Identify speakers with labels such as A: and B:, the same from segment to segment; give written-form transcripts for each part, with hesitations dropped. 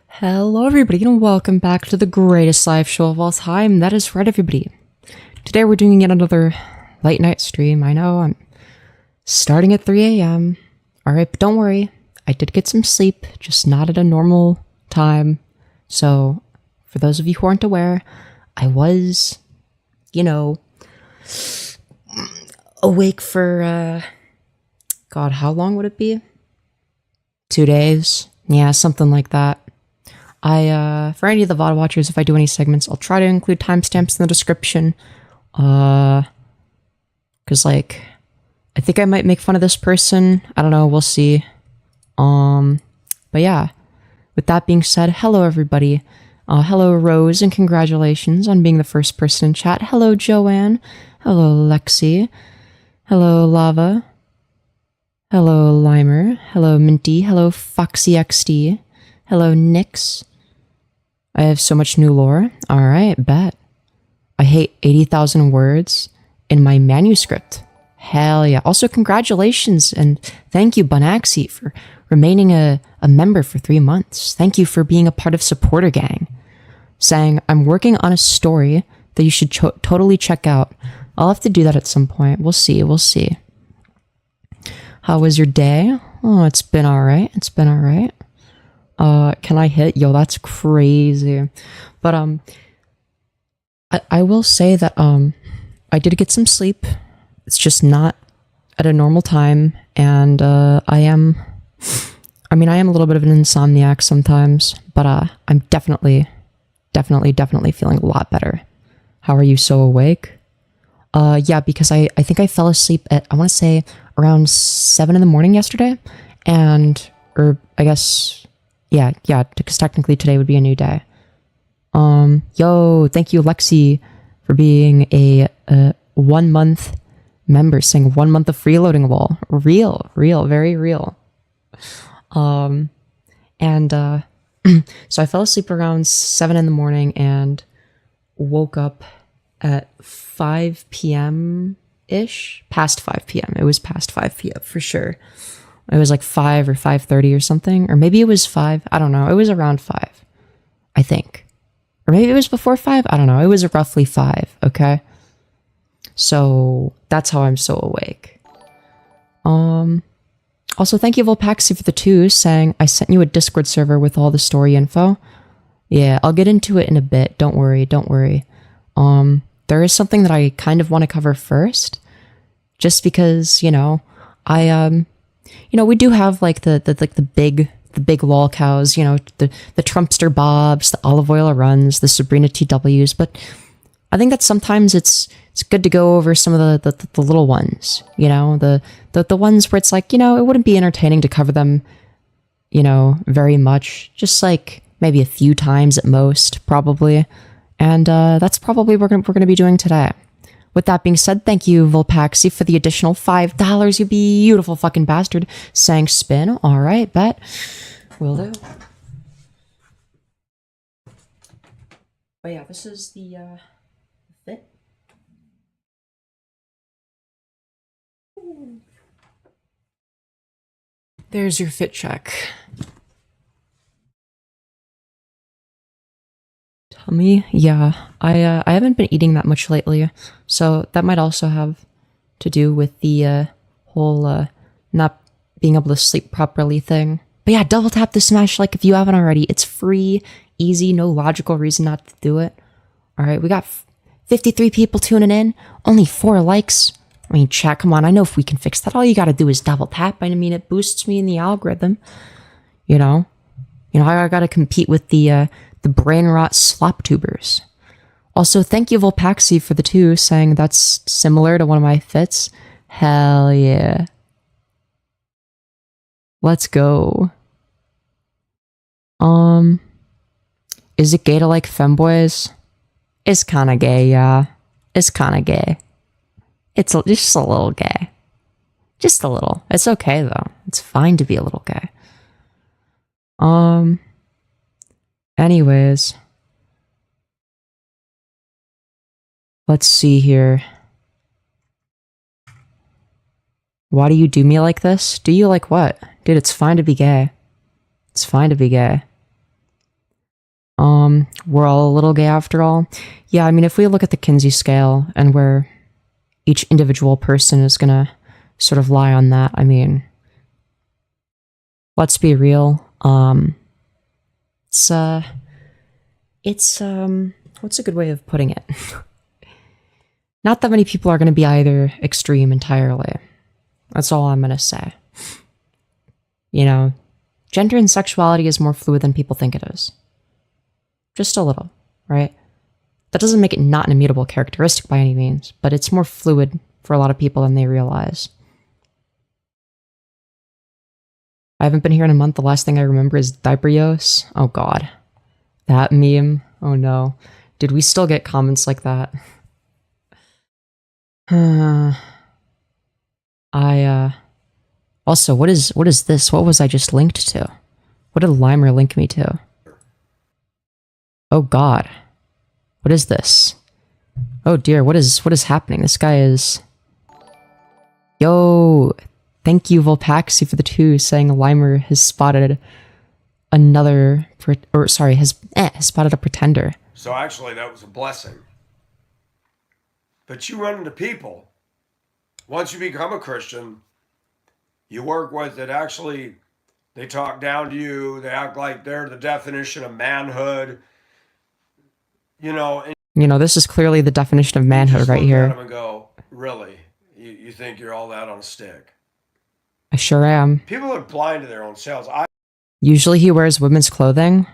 A: Hello everybody and welcome back to the greatest live show of all time. That is right, everybody. Today we're doing yet another late night stream. I know I'm starting at 3 a.m. Alright, but don't worry. I did get some sleep, just not at a normal time. So, for those of you who aren't aware, I was, awake for, God, how long would it be? 2 days? Yeah, something like that. For any of the VOD watchers, if I do any segments, I'll try to include timestamps in the description. Because, I think I might make fun of this person. I don't know, we'll see. But yeah. With that being said, hello everybody. Hello Rose, and congratulations on being the first person in chat. Hello Joanne. Hello Lexi. Hello Lava. Hello Limer. Hello Minty. Hello FoxyXD. Hello Nyx. I have so much new lore. Alright, bet. I hate 80,000 words in my manuscript. Hell yeah. Also, congratulations and thank you, Bunaxi, for remaining a member for 3 months. Thank you for being a part of Supporter Gang. Saying, I'm working on a story that you should totally check out. I'll have to do that at some point. We'll see. We'll see. How was your day? Oh, it's been alright. It's been alright. Can I hit? Yo, that's crazy. But, I will say that, I did get some sleep. It's just not at a normal time. And, I am a little bit of an insomniac sometimes. But, I'm definitely feeling a lot better. How are you so awake? Yeah, because I think I fell asleep at, I want to say, around 7 in the morning yesterday. Or I guess, yeah, because technically today would be a new day. Yo, thank you, Lexi, for being a 1 month member, saying 1 month of freeloading wall. Real, very real. So I fell asleep around 7 in the morning and woke up at 5 p.m.-ish? Past 5 p.m. It was past 5 p.m. for sure. It was like 5 or 5:30 or something. Or maybe it was 5. I don't know. It was around 5, I think. Or maybe it was before 5. I don't know. It was roughly 5, okay? So that's how I'm so awake. Also, thank you, Volpaxi, for the 2, saying I sent you a Discord server with all the story info. Yeah, I'll get into it in a bit. Don't worry. There is something that I kind of want to cover first, just because, we do have like the big lol cows, the Trumpster Bobs, the Olive Oil Runs, the Sabrina TWs, but I think that sometimes it's good to go over some of the little ones, the ones where it's like, it wouldn't be entertaining to cover them, very much, just like maybe a few times at most, probably. And that's probably what we're gonna be doing today. With that being said, thank you, Volpaxi, for the additional $5, you beautiful fucking bastard. Sang spin. Alright, bet. Will do. But yeah, this is the fit. There's your fit check. Tummy? Yeah, I haven't been eating that much lately, so that might also have to do with the whole not being able to sleep properly thing. But yeah, double tap the smash like if you haven't already. It's free, easy, no logical reason not to do it. Alright, we got 53 people tuning in, only 4 likes. I mean, chat, come on, I know if we can fix that. All you gotta do is double tap. I mean, it boosts me in the algorithm. I gotta compete with the brain rot slop tubers. Also, thank you, Volpaxi, for the 2, saying that's similar to one of my fits. Hell yeah. Let's go. Is it gay to like femboys? It's kinda gay, yeah. It's kinda gay. It's just a little gay. Just a little. It's okay, though. It's fine to be a little gay. Anyways. Let's see here. Why do you do me like this? Do you like what? Dude, it's fine to be gay. It's fine to be gay. We're all a little gay after all. Yeah, I mean, if we look at the Kinsey scale and where each individual person is gonna sort of lie on that, I mean, let's be real. It's what's a good way of putting it? Not that many people are gonna be either extreme entirely. That's all I'm gonna say. You know, gender and sexuality is more fluid than people think it is. Just a little, right? That doesn't make it not an immutable characteristic by any means, but it's more fluid for a lot of people than they realize. I haven't been here in a month. The last thing I remember is Diaperios. Oh god. That meme. Oh no. Did we still get comments like that? Also, what is this? What was I just linked to? What did Limer link me to? Oh god. What is this? Oh dear, what is happening? This guy is... Yo! Thank you, Volpaxi, for the 2, saying Limer has spotted another... has spotted a pretender.
B: So actually, that was a blessing. But you run into people. Once you become a Christian, you work with it. Actually, they talk down to you. They act like they're the definition of manhood. You know,
A: this is clearly the definition of manhood right here.
B: At them and go, really? You think you're all that on a stick?
A: I sure am.
B: People are blind to their own selves.
A: Usually he wears women's clothing.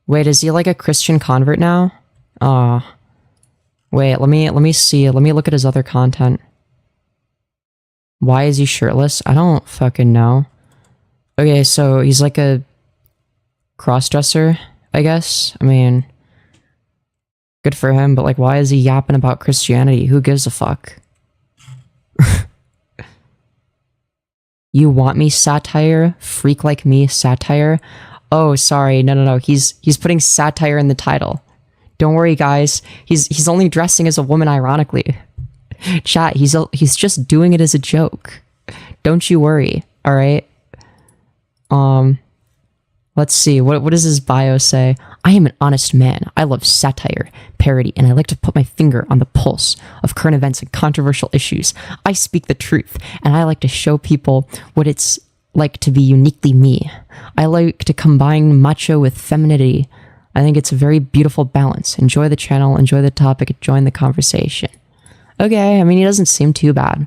A: Wait, is he like a Christian convert now? Wait, let me see. Let me look at his other content. Why is he shirtless? I don't fucking know. Okay, so he's like a crossdresser, I guess. I mean, good for him, but like, why is he yapping about Christianity? Who gives a fuck? You want me satire? Freak like me satire? Oh, sorry. No. He's putting satire in the title. Don't worry, guys. He's only dressing as a woman ironically. Chat, he's just doing it as a joke. Don't you worry, all right? Let's see. What does his bio say? I am an honest man. I love satire, parody, and I like to put my finger on the pulse of current events and controversial issues. I speak the truth, and I like to show people what it's like to be uniquely me. I like to combine macho with femininity. I think it's a very beautiful balance. Enjoy the channel, enjoy the topic, join the conversation. Okay, I mean, he doesn't seem too bad.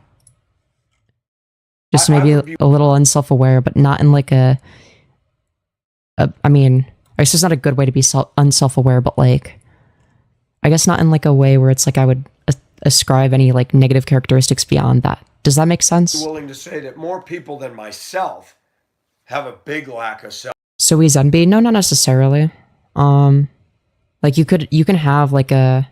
A: Just maybe a little unself-aware, but not in like I mean, I guess it's not a good way to be unself-aware, but like, I guess not in like a way where it's like I would ascribe any like negative characteristics beyond that. Does that make sense?
B: I'm willing to say that more people than myself have a big lack of self.
A: So he's NB? No, not necessarily. Like you can have like an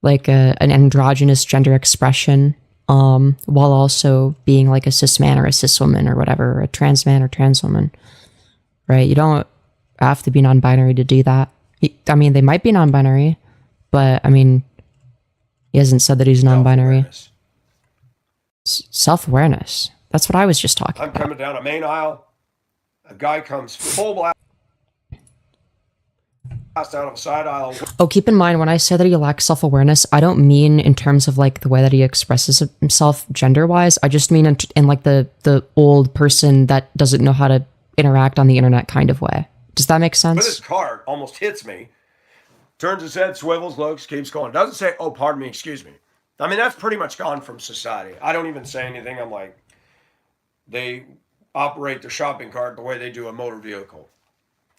A: androgynous gender expression, while also being like a cis man or a cis woman or whatever, or a trans man or trans woman. Right? You don't have to be non-binary to do that. I mean, they might be non-binary, but I mean, he hasn't said that he's non-binary. Self-awareness. That's what I was just talking about.
B: I'm coming down a main aisle. A guy comes full blast out of a side aisle.
A: Oh, keep in mind, when I say that he lacks self-awareness, I don't mean in terms of like the way that he expresses himself gender-wise. I just mean in like the old person that doesn't know how to interact on the internet kind of way. Does that make sense?
B: But his cart almost hits me. Turns his head, swivels, looks, keeps going. Doesn't say, oh, pardon me, excuse me. I mean, that's pretty much gone from society. I don't even say anything. I'm like, they operate their shopping cart the way they do a motor vehicle.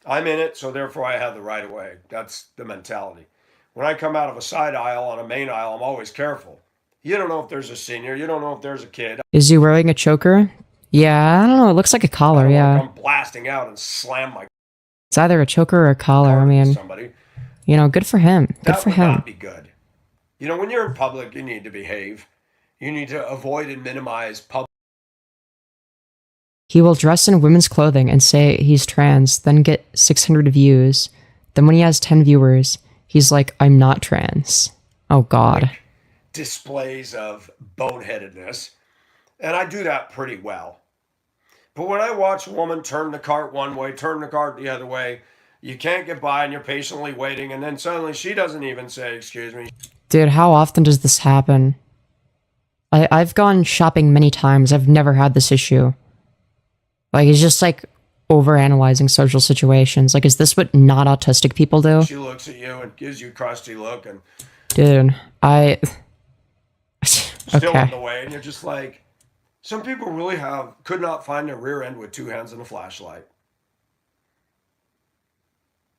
B: I'm in it, so therefore I have the right of way. That's the mentality. When I come out of a side aisle on a main aisle, I'm always careful. You don't know if there's a senior. You don't know if there's a kid.
A: Is he wearing a choker? Yeah, I don't know. It looks like a collar, yeah.
B: I'm blasting out and slam my...
A: It's either a choker or a collar. I mean, you know, good for him. Good for him.
B: That would not be good. You know, when you're in public, you need to behave. You need to avoid and minimize public.
A: He will dress in women's clothing and say he's trans, then get 600 views. Then when he has 10 viewers, he's like, I'm not trans. Oh, God.
B: Displays of boneheadedness. And I do that pretty well. But when I watch a woman turn the cart one way, turn the cart the other way, you can't get by and you're patiently waiting, and then suddenly she doesn't even say, excuse me.
A: Dude, how often does this happen? I've gone shopping many times. I've never had this issue. Like, it's just like overanalyzing social situations. Like, is this what not autistic people do?
B: She looks at you and gives you a crusty look and
A: dude,
B: still in the way, and you're just like, some people really could not find their rear end with two hands and a flashlight.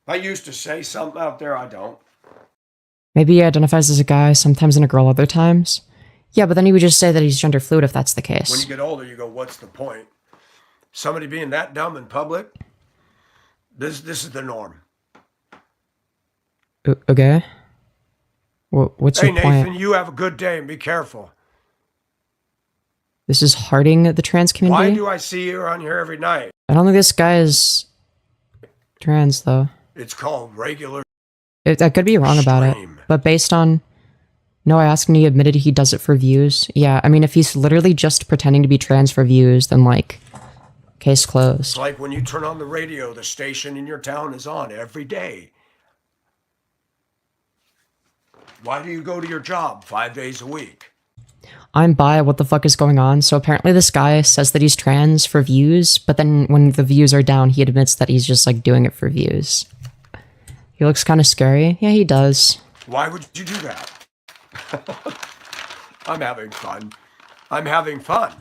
B: I used to say something out there, I don't.
A: Maybe he identifies as a guy sometimes and a girl other times. Yeah, but then he would just say that he's gender fluid if that's the case.
B: When you get older, you go, what's the point? Somebody being that dumb in public? This is the norm.
A: Okay. What's your point?
B: Hey, Nathan, you have a good day and be careful.
A: This is hurting the trans community?
B: Why do I see you on here every night?
A: I don't think this guy is trans, though.
B: It's called regular.
A: I could be wrong about it. But based on... No, I asked and he admitted he does it for views. Yeah, I mean, if he's literally just pretending to be trans for views, then, like, case closed.
B: It's like when you turn on the radio, the station in your town is on every day. Why do you go to your job 5 days a week?
A: I'm bi, what the fuck is going on? So apparently this guy says that he's trans for views, but then when the views are down, he admits that he's just, like, doing it for views. He looks kind of scary. Yeah, he does.
B: Why would you do that? I'm having fun. I'm having fun.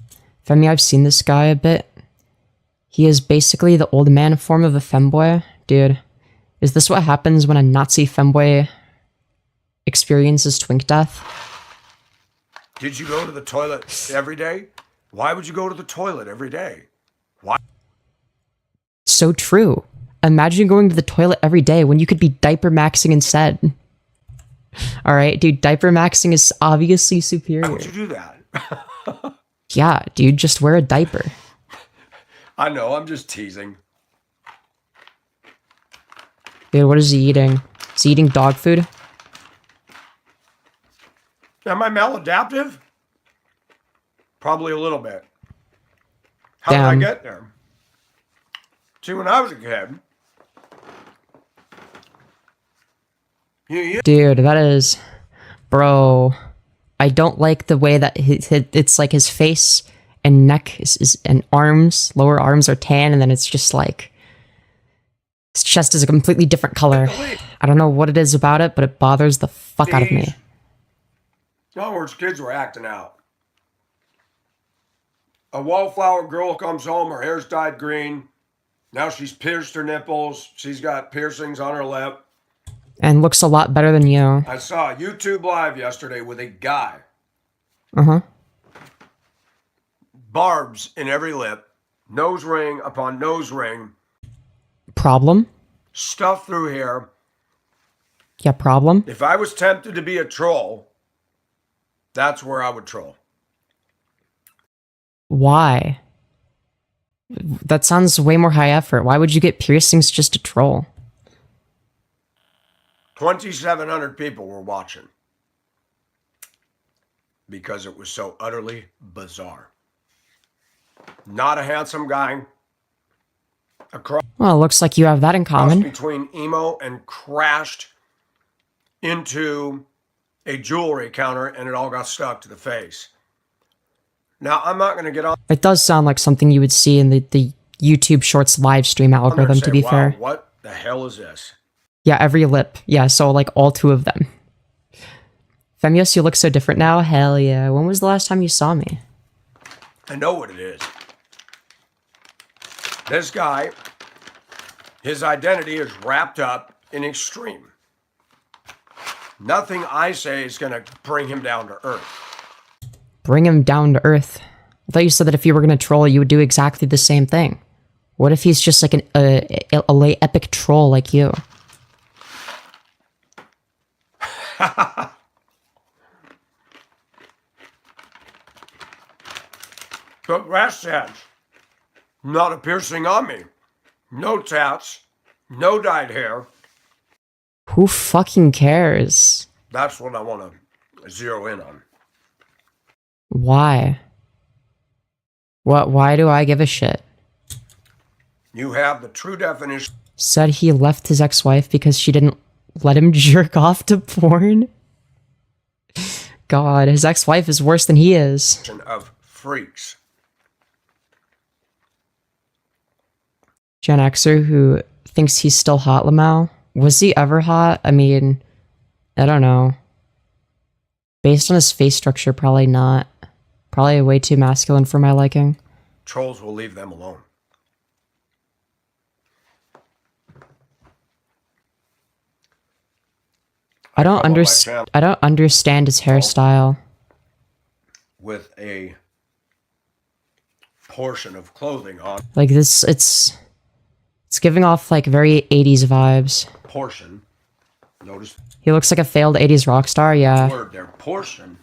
A: Femi, I've seen this guy a bit. He is basically the old man form of a femboy. Dude, is this what happens when a Nazi femboy experiences twink death?
B: Did you go to the toilet every day? Why would you go to the toilet every day? Why?
A: So true. Imagine going to the toilet every day when you could be diaper maxing instead. Alright, dude, diaper maxing is obviously superior.
B: Why would you do that?
A: Yeah, dude, just wear a diaper.
B: I know, I'm just teasing.
A: Dude, what is he eating? Is he eating dog food?
B: Am I maladaptive? Probably a little bit. How
A: Damn.
B: did I get there? See, when I was a kid...
A: Dude, that is... Bro, I don't like the way that it's like his face and neck and arms, lower arms are tan, and then it's just like... His chest is a completely different color. I don't know what it is about it, but it bothers the fuck out of me.
B: In other words, kids were acting out. A wallflower girl comes home, her hair's dyed green. Now she's pierced her nipples. She's got piercings on her lip.
A: And looks a lot better than you.
B: I saw a YouTube live yesterday with a guy.
A: Uh-huh.
B: Barbs in every lip. Nose ring upon nose ring.
A: Problem?
B: Stuff through here.
A: Yeah, problem?
B: If I was tempted to be a troll, that's where I would troll.
A: Why? That sounds way more high effort. Why would you get piercings just to troll?
B: 2,700 people were watching because it was so utterly bizarre. Not a handsome guy.
A: Well, it looks like you have that in common.
B: Between emo and crashed into a jewelry counter, and it all got stuck to the face. Now, I'm not going to get on.
A: It does sound like something you would see in the YouTube Shorts live stream algorithm, to be fair.
B: What the hell is this?
A: Yeah, every lip. Yeah, so like all two of them. Femyoz, you look so different now. Hell yeah. When was the last time you saw me?
B: I know what it is. This guy, his identity is wrapped up in extreme. Nothing I say is going to bring him down to earth.
A: Bring him down to earth? I thought you said that if you were going to troll, you would do exactly the same thing. What if he's just like a epic troll like you?
B: But rash tats, not a piercing on me. No tats, no dyed hair.
A: Who fucking cares?
B: That's what I want to zero in on.
A: Why? Why do I give a shit?
B: You have the true definition
A: Said he left his ex-wife because she didn't let him jerk off to porn. God, his ex-wife is worse than he is.
B: of freaks.
A: Gen Xer who thinks he's still hot, Lamau. Was he ever hot? I mean, I don't know. Based on his face structure, probably not. Probably way too masculine for my liking.
B: Trolls will leave them alone.
A: I don't understand his hairstyle.
B: With a portion of clothing on.
A: Like this, it's giving off like very 80s vibes.
B: Portion. Notice.
A: He looks like a failed 80s rock star, yeah.
B: Word there, portion.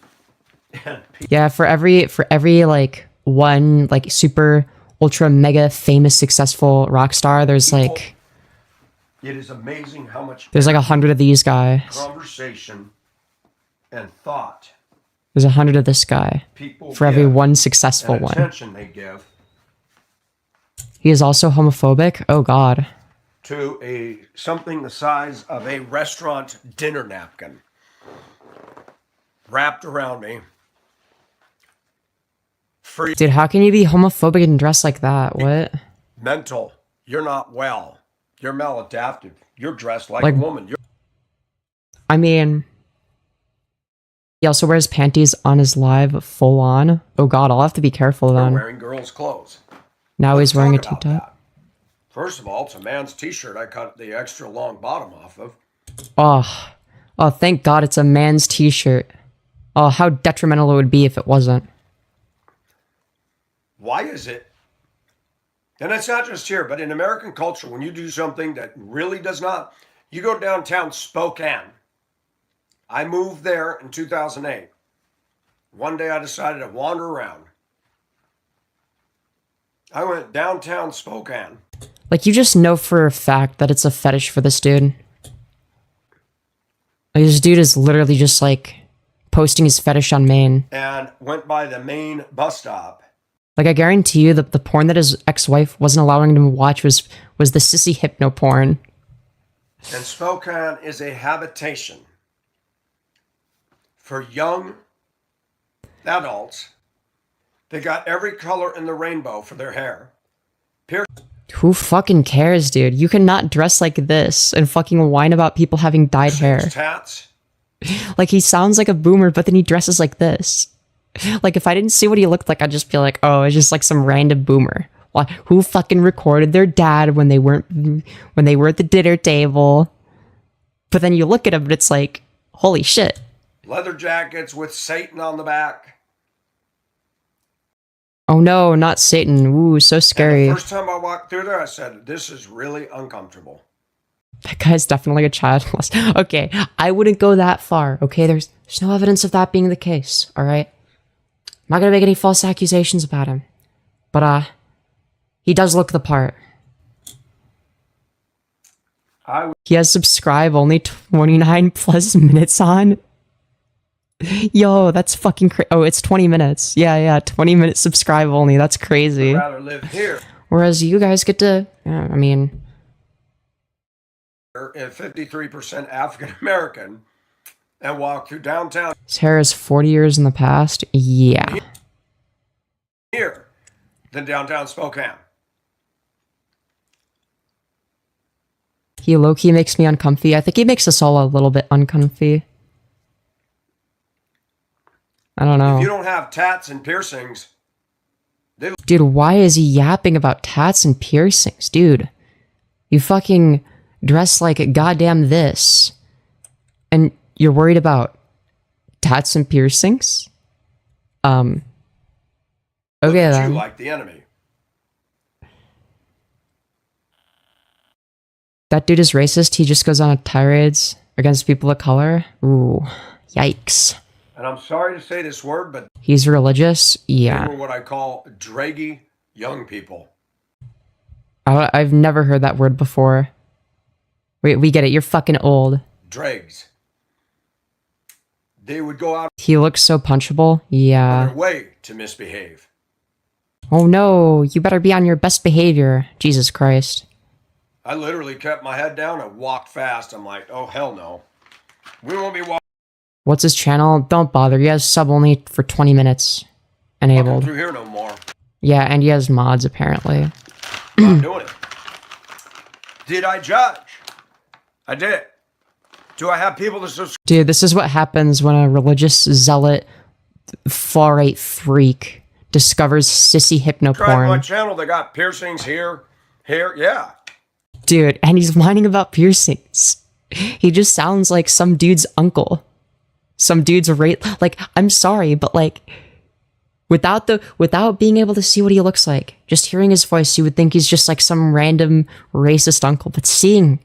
A: Yeah, for every like one like super ultra mega famous successful rock star, there's like
B: it is amazing how much
A: there's like 100 of these guys.
B: Conversation and thought.
A: There's 100 of this guy
B: People
A: for every one successful one.
B: Attention they give
A: He is also homophobic. Oh God.
B: To something the size of a restaurant dinner napkin wrapped around me. Free.
A: Dude, how can you be homophobic and dress like that? What?
B: Mental. You're not well. You're maladaptive. You're dressed like a woman.
A: I mean, he also wears panties on his live full on. Oh God, I'll have to be careful then.
B: Wearing girls' clothes.
A: Now he's wearing a tank top.
B: First of all, it's a man's t-shirt I cut the extra long bottom off of.
A: Oh, thank God it's a man's t-shirt. Oh, how detrimental it would be if it wasn't.
B: Why is it? And it's not just here, but in American culture, when you do something that really does not, you go downtown Spokane. I moved there in 2008. One day I decided to wander around. I went downtown Spokane.
A: Like, you just know for a fact that it's a fetish for this dude. Like, this dude is literally just, like, posting his fetish on Maine.
B: And went by the Maine bus stop.
A: Like, I guarantee you that the porn that his ex-wife wasn't allowing him to watch was the sissy hypno porn.
B: And Spokane is a habitation for young adults. They got every color in the rainbow for their hair.
A: Who fucking cares, dude? You cannot dress like this and fucking whine about people having dyed hair.
B: Tats.
A: Like, he sounds like a boomer, but then he dresses like this. Like, if I didn't see what he looked like, I'd just be like, oh, it's just like some random boomer. Who fucking recorded their dad when they were at the dinner table? But then you look at him and it's like, holy shit.
B: Leather jackets with Satan on the back.
A: Oh no, not Satan. Ooh, so scary.
B: And the first time I walked through there, I said, this is really uncomfortable.
A: That guy's definitely a child molester. Okay, I wouldn't go that far. Okay, there's no evidence of that being the case. All right, I'm not gonna make any false accusations about him, but he does look the part. He has subscribe only 29 plus minutes on. Yo, that's fucking crazy. Oh, it's 20 minutes. Yeah, 20 minutes subscribe only. That's crazy.
B: I'd rather live here.
A: Whereas you guys get to, I mean,
B: 53% African American, and walk through downtown.
A: His hair is 40 years in the past. Yeah.
B: Here than downtown Spokane.
A: He low-key makes me uncomfy. I think he makes us all a little bit uncomfy. I don't know.
B: If you don't have tats and piercings,
A: dude, why is he yapping about tats and piercings? Dude, you fucking dress like goddamn this. And you're worried about tats and piercings? Okay then.
B: You like the enemy.
A: That dude is racist. He just goes on tirades against people of color. Ooh, yikes.
B: And I'm sorry to say this word, but
A: he's religious. Yeah.
B: they were what I call draggy young people.
A: I've never heard that word before. We get it. You're fucking old.
B: Dregs. They would go out.
A: He looks so punchable. Yeah.
B: On their way to misbehave.
A: Oh no, you better be on your best behavior. Jesus Christ.
B: I literally kept my head down and walked fast. I'm like, oh, hell no. We won't be walking
A: What's his channel? Don't bother. He has sub only for 20 minutes. Enabled.
B: through here no more.
A: Yeah, and he has mods apparently.
B: Not doing it. Did I judge? I did. Do I have people to subscribe?
A: Dude, this is what happens when a religious zealot far-right freak discovers sissy hypno
B: To my
A: porn.
B: channel? They got piercings here, yeah.
A: Dude, and he's whining about piercings. He just sounds like some dude's uncle. Some dude's like, I'm sorry, but like, without being able to see what he looks like, just hearing his voice, you would think he's just like some random racist uncle. But seeing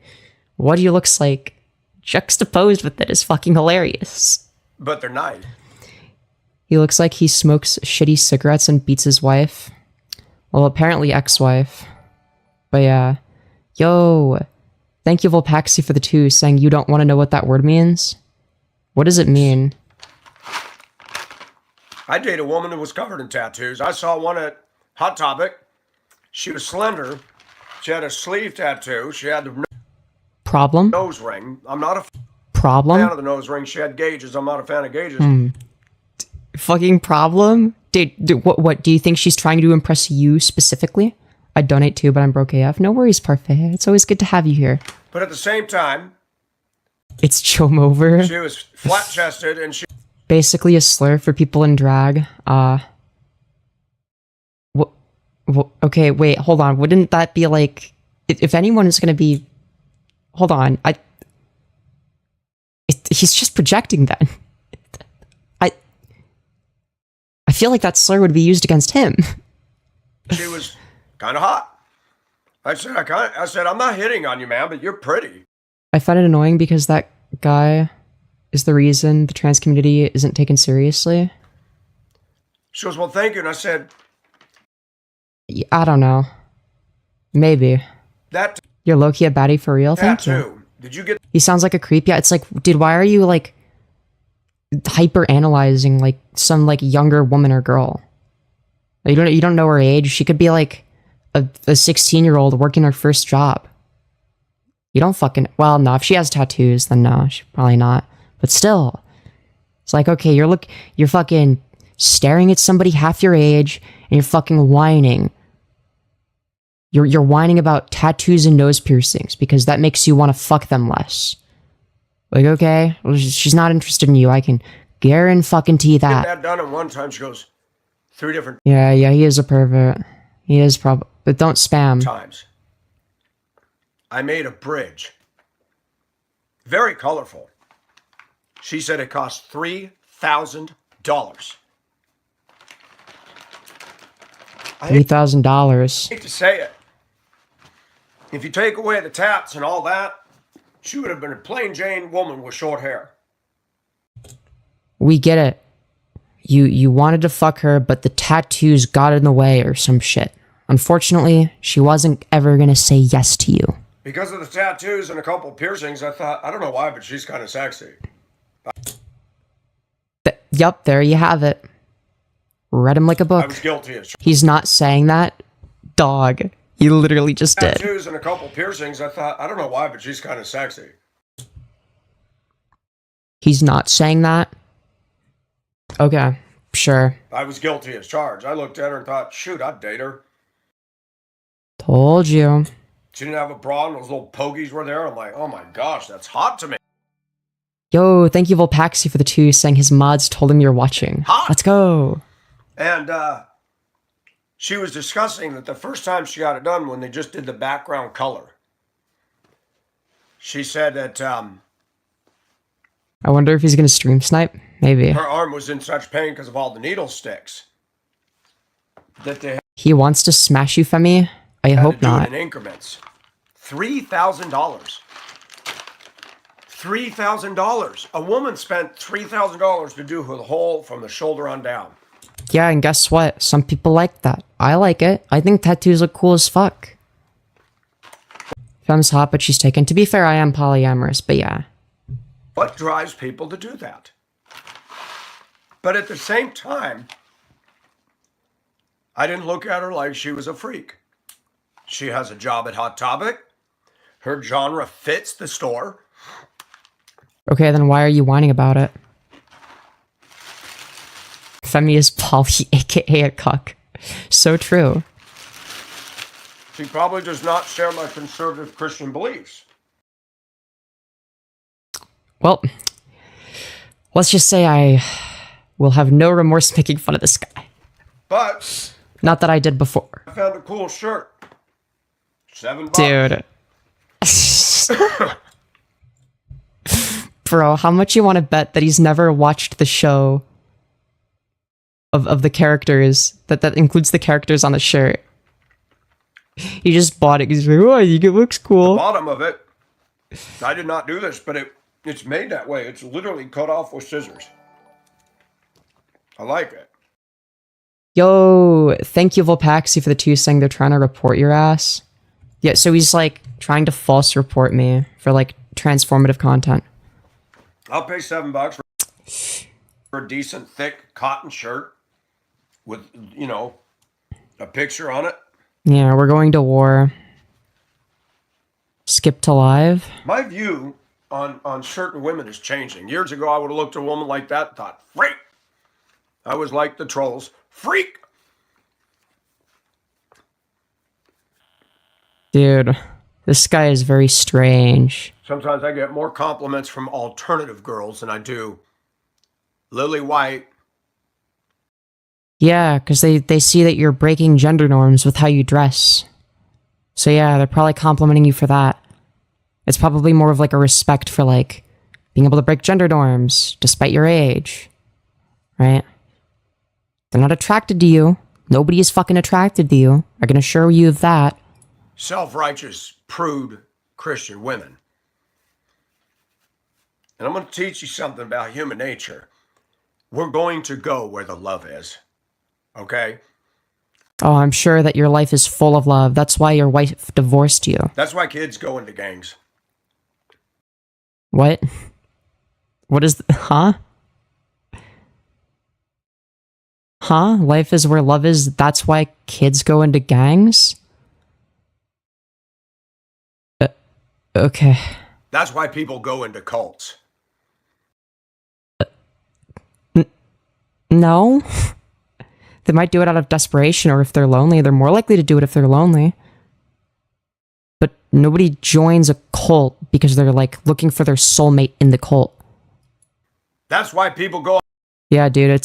A: what he looks like juxtaposed with it is fucking hilarious.
B: But they're nice.
A: He looks like he smokes shitty cigarettes and beats his wife. Well, apparently ex-wife. But yeah. Yo, thank you Volpaxi for the 2, saying you don't want to know what that word means. What does it mean?
B: I dated a woman who was covered in tattoos. I saw one at Hot Topic. She was slender. She had a sleeve tattoo. She had the
A: Problem?
B: nose ring. I'm not a fan
A: Problem?
B: of the nose ring. She had gauges. I'm not a fan of gauges.
A: Fucking problem? Dude, what do you think she's trying to impress you specifically? I donate too, but I'm broke AF. No worries, Parfait. It's always good to have you here.
B: But at the same time,
A: It's chum over.
B: she was flat-chested and she
A: Basically a slur for people in drag. Okay, wait, hold on. Wouldn't that be like, if anyone is going to be, hold on, he's just projecting then. I feel like that slur would be used against him.
B: she was kind of hot. I said, I'm not hitting on you, man, but you're pretty.
A: I find it annoying because that guy is the reason the trans community isn't taken seriously.
B: She goes, well, thank you. And I said,
A: I don't know. Maybe.
B: that
A: You're low-key a baddie for real? Thank you.
B: tattoo, did you get
A: He sounds like a creep. Yeah, it's like, dude, why are you like hyper analyzing like some like younger woman or girl? You don't know her age. She could be like a 16-year-old working her first job. You don't fucking, well, no, if she has tattoos, then no, she probably not. But still, it's like, okay, you're fucking staring at somebody half your age and you're fucking whining. You're whining about tattoos and nose piercings because that makes you want to fuck them less. Like, okay, well, she's not interested in you. I can guarantee that.
B: that done at one time? She goes, 3 different
A: Yeah, he is a pervert. He is probably, but don't spam.
B: times. I made a bridge. Very colorful. She said it cost $3,000. I
A: $3,000.
B: hate to say it. If you take away the tats and all that, she would have been a plain Jane woman with short hair.
A: We get it. You wanted to fuck her, but the tattoos got in the way or some shit. Unfortunately, she wasn't ever gonna say yes to you.
B: Because of the tattoos and a couple piercings, I thought, I don't know why, but she's kind of sexy.
A: Yup, there you have it. Read him like a
B: I
A: book.
B: was guilty as
A: He's not saying that. Dog. He literally just did.
B: tattoos and a couple piercings. I thought, I don't know why, but she's kind of sexy.
A: He's not saying that. Okay, sure.
B: I was guilty as charged. I looked at her and thought, shoot, I'd date her.
A: Told you.
B: She didn't have a bra and those little pogies were there. I'm like, oh my gosh, that's hot to me.
A: Yo, thank you Volpaxi for the 2, saying his mods told him you're watching.
B: Hot.
A: Let's go.
B: And she was discussing that the first time she got it done when they just did the background color. She said that
A: I wonder if he's gonna stream snipe. Maybe.
B: her arm was in such pain because of all the needle sticks that they
A: He wants to smash you, Femi? I
B: had
A: hope
B: to do
A: not.
B: it in increments. $3,000. $3,000. A woman spent $3,000 to do her whole from the shoulder on down.
A: Yeah, and guess what? Some people like that. I like it. I think tattoos look cool as fuck. Fem's hot, but she's taken. To be fair, I am polyamorous, but yeah.
B: What drives people to do that? But at the same time, I didn't look at her like she was a freak. She has a job at Hot Topic. Her genre fits the store.
A: Okay, then why are you whining about it? Femyoz Polly, aka a cuck. So true.
B: She probably does not share my conservative Christian beliefs.
A: Well, let's just say I will have no remorse making fun of this guy.
B: But
A: Not that I did before.
B: I found a cool shirt. $7.
A: Dude. Bro, how much you want to bet that he's never watched the show of the characters, that includes the characters on the shirt? He just bought it. He's like, oh, I think it looks cool.
B: Bottom of it, I did not do this, but it's made that way. It's literally cut off with scissors. I like it.
A: Yo, thank you, Volpaxi, for the 2 saying they're trying to report your ass. Yeah, so he's like trying to false report me for like transformative content.
B: I'll pay $7 for a decent, thick cotton shirt with, you know, a picture on it.
A: Yeah, we're going to war. Skip to live.
B: My view on certain women is changing. Years ago, I would have looked at a woman like that and thought, freak. I was like the trolls, freak.
A: Dude, this guy is very strange.
B: Sometimes I get more compliments from alternative girls than I do Lily White.
A: Yeah, because they see that you're breaking gender norms with how you dress. So yeah, they're probably complimenting you for that. It's probably more of like a respect for like being able to break gender norms despite your age. Right? They're not attracted to you. Nobody is fucking attracted to you. I can assure you of that.
B: Self-righteous, prude Christian women. And I'm going to teach you something about human nature. We're going to go where the love is. Okay?
A: Oh, I'm sure that your life is full of love. That's why your wife divorced you.
B: That's why kids go into gangs.
A: What? What is... Huh? Huh? Life is where love is. That's why kids go into gangs? Okay.
B: That's why people go into cults.
A: No. They might do it out of desperation, or if they're lonely, they're more likely to do it if they're lonely. But nobody joins a cult because they're like looking for their soulmate in the cult.
B: That's why people go.
A: Yeah, dude,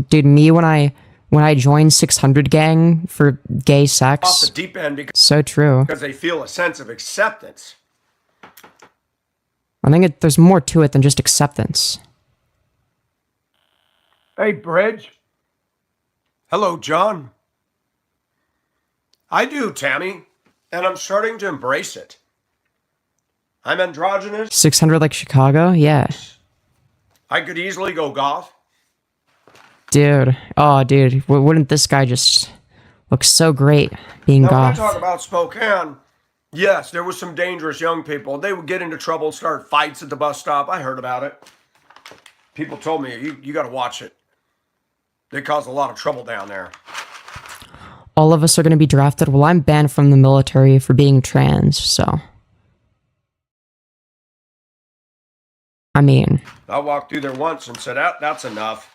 A: dude, me when I joined 600 gang for gay sex.
B: Off the deep end
A: So true.
B: because they feel a sense of acceptance.
A: I think there's more to it than just acceptance.
B: Hey, Bridge. Hello, John. I do, Tammy, and I'm starting to embrace it. I'm androgynous.
A: 600 like Chicago? Yeah.
B: I could easily go goth.
A: Dude. Oh, dude. Wouldn't this guy just look so great being
B: Now, when I
A: goth?
B: talk about Spokane, yes, there was some dangerous young people. They would get into trouble, start fights at the bus stop. I heard about it. People told me, you got to watch it. They cause a lot of trouble down there.
A: All of us are going to be drafted. Well, I'm banned from the military for being trans, so... I mean...
B: I walked through there once and said, that's enough.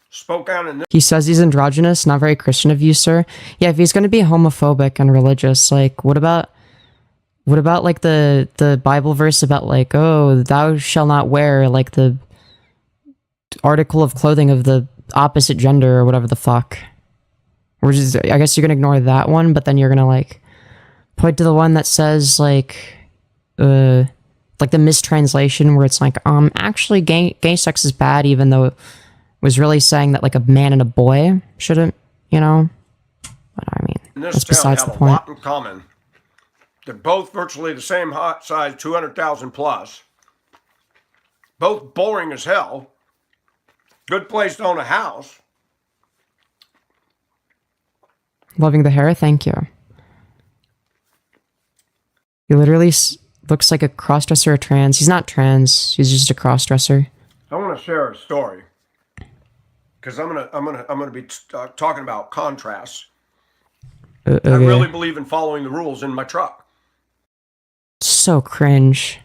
B: Spokane and
A: He says he's androgynous, not very Christian of you, sir. Yeah, if he's going to be homophobic and religious, like, what about like the Bible verse about like, oh, thou shalt not wear like the article of clothing of the opposite gender or whatever the fuck. Or just, I guess you're gonna ignore that one, but then you're gonna like point to the one that says like the mistranslation where it's like, actually gay sex is bad, even though it was really saying that like a man and a boy shouldn't, you know. But I mean,
B: this
A: that's
B: town
A: besides
B: have
A: the
B: a
A: point.
B: lot in common. They're both virtually the same hot size, 200,000 plus. Both boring as hell. Good place to own a house.
A: Loving the hair, thank you. You literally looks like a crossdresser or trans. He's not trans. He's just a crossdresser.
B: I want to share a story because I'm gonna be talking about contrasts.
A: Okay.
B: I really believe in following the rules in my truck.
A: So cringe.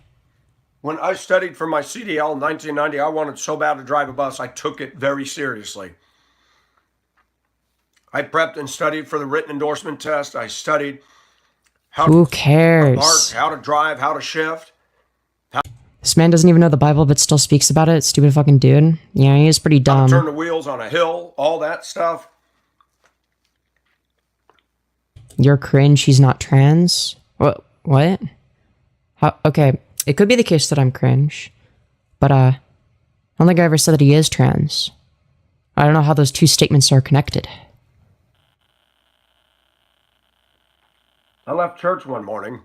B: When I studied for my CDL in 1990, I wanted so bad to drive a bus. I took it very seriously. I prepped and studied for the written endorsement test. I studied how
A: Who
B: to
A: cares?
B: park, how to drive, how to shift.
A: This man doesn't even know the Bible, but still speaks about it. Stupid fucking dude. Yeah, he is pretty
B: How
A: dumb.
B: to turn the wheels on a hill, all that stuff.
A: You're cringe. He's not trans. What? How? Okay, it could be the case that I'm cringe, but I don't think I ever said that he is trans. I don't know how those two statements are connected.
B: I left church one morning.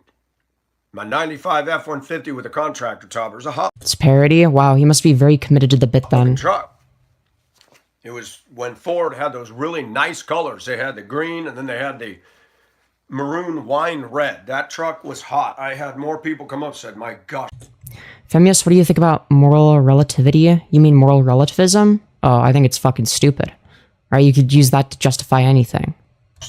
B: My 95 F-150 with a contractor top. It was a hot
A: It's parody. Wow, he must be very committed to the bit then.
B: truck. It was when Ford had those really nice colors. They had the green and then they had the maroon wine red. That truck was hot. I had more people come up and said, my gosh.
A: Femyoz, what do you think about moral relativity? You mean moral relativism? Oh, I think it's fucking stupid. Right? You could use that to justify anything.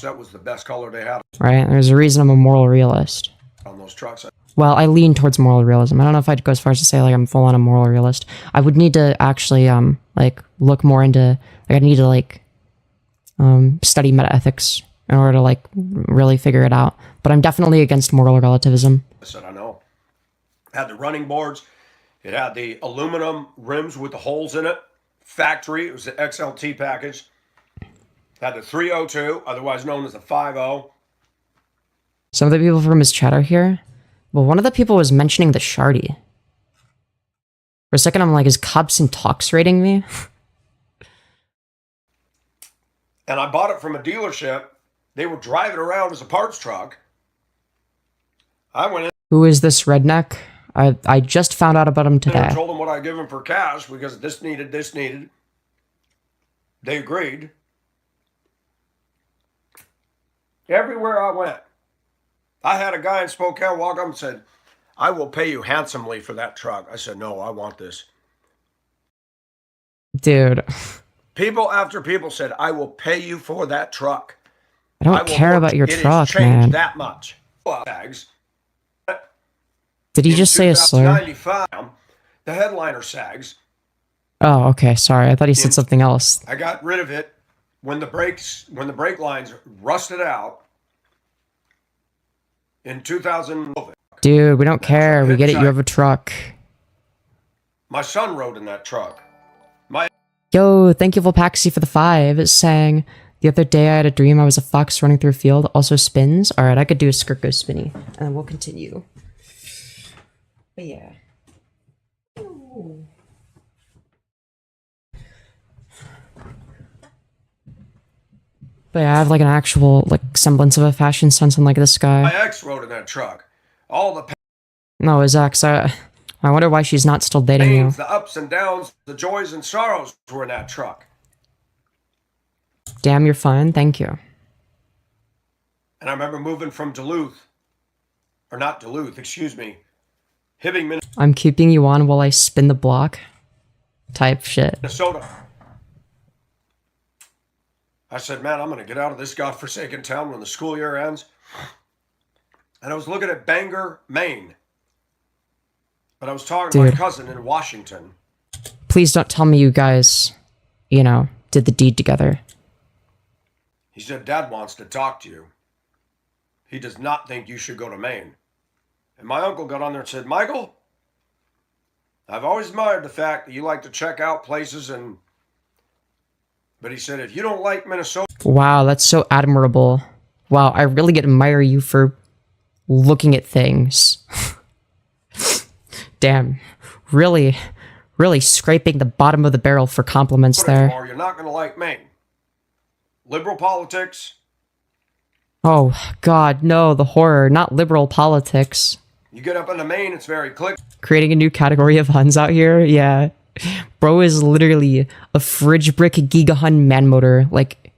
B: That was the best color they had
A: Right? There's a reason I'm a moral realist.
B: on those trucks.
A: Well, I lean towards moral realism. I don't know if I'd go as far as to say like I'm full on a moral realist. I would need to actually like look more into like I need to like study metaethics in order to like really figure it out. But I'm definitely against moral relativism.
B: I said, I know. It had the running boards. It had the aluminum rims with the holes in it. Factory. It was the XLT package. Had the 302, otherwise known as the 50.
A: Some of the people from his chat are here. Well, one of the people was mentioning the Shardy. For a second, I'm like, is Cops intoxicating me?
B: And I bought it from a dealership. They were driving around as a parts truck. I went in
A: Who is this redneck? I just found out about him
B: there
A: today.
B: and told them what I give them for cash because this needed. They agreed. Everywhere I went, I had a guy in Spokane walk up and said, I will pay you handsomely for that truck. I said, no, I want this.
A: Dude,
B: People after people said, I will pay you for that truck.
A: I don't care about your truck, man.
B: That much. Tags.
A: Did he just say a slur?
B: 1995, the headliner sags.
A: Oh, okay. Sorry. I thought he said something else.
B: I got rid of it when the brake lines rusted out in 2000.
A: Dude, we don't care. We get it. You have a truck.
B: My son rode in that truck.
A: Yo, thank you, Volpaxi, for the 5. It's saying, the other day I had a dream I was a fox running through a field. Also spins. All right, I could do a Skirt Go Spinny. And then we'll continue. But yeah. Ooh. But yeah, I have like an actual like semblance of a fashion sense unlike this guy.
B: My ex rode in that truck. All the
A: No, his ex. I wonder why she's not still dating you.
B: pains, the ups and downs, the joys and sorrows were in that truck.
A: Damn, you're fine. Thank you.
B: And I remember moving from Duluth, or not Duluth, excuse me, Hibbing,
A: I'm keeping you on while I spin the block. Type shit.
B: Minnesota. I said, man, I'm going to get out of this godforsaken town when the school year ends. And I was looking at Bangor, Maine. But I was talking to my
A: Dude.
B: cousin in Washington.
A: Please don't tell me you guys, you know, did the deed together.
B: He said, Dad wants to talk to you. He does not think you should go to Maine. And my uncle got on there and said, Michael, I've always admired the fact that you like to check out places but he said, if you don't like Minnesota.
A: Wow, that's so admirable. Wow, I really admire you for looking at things. Damn. Really scraping the bottom of the barrel for compliments there.
B: You're not going to like Maine. Liberal politics.
A: Oh, God, no, the horror. Not liberal politics.
B: You get up into Maine, it's very click.
A: Creating a new category of Huns out here? Yeah. Bro is literally a fridge brick Giga Hun man motor. Like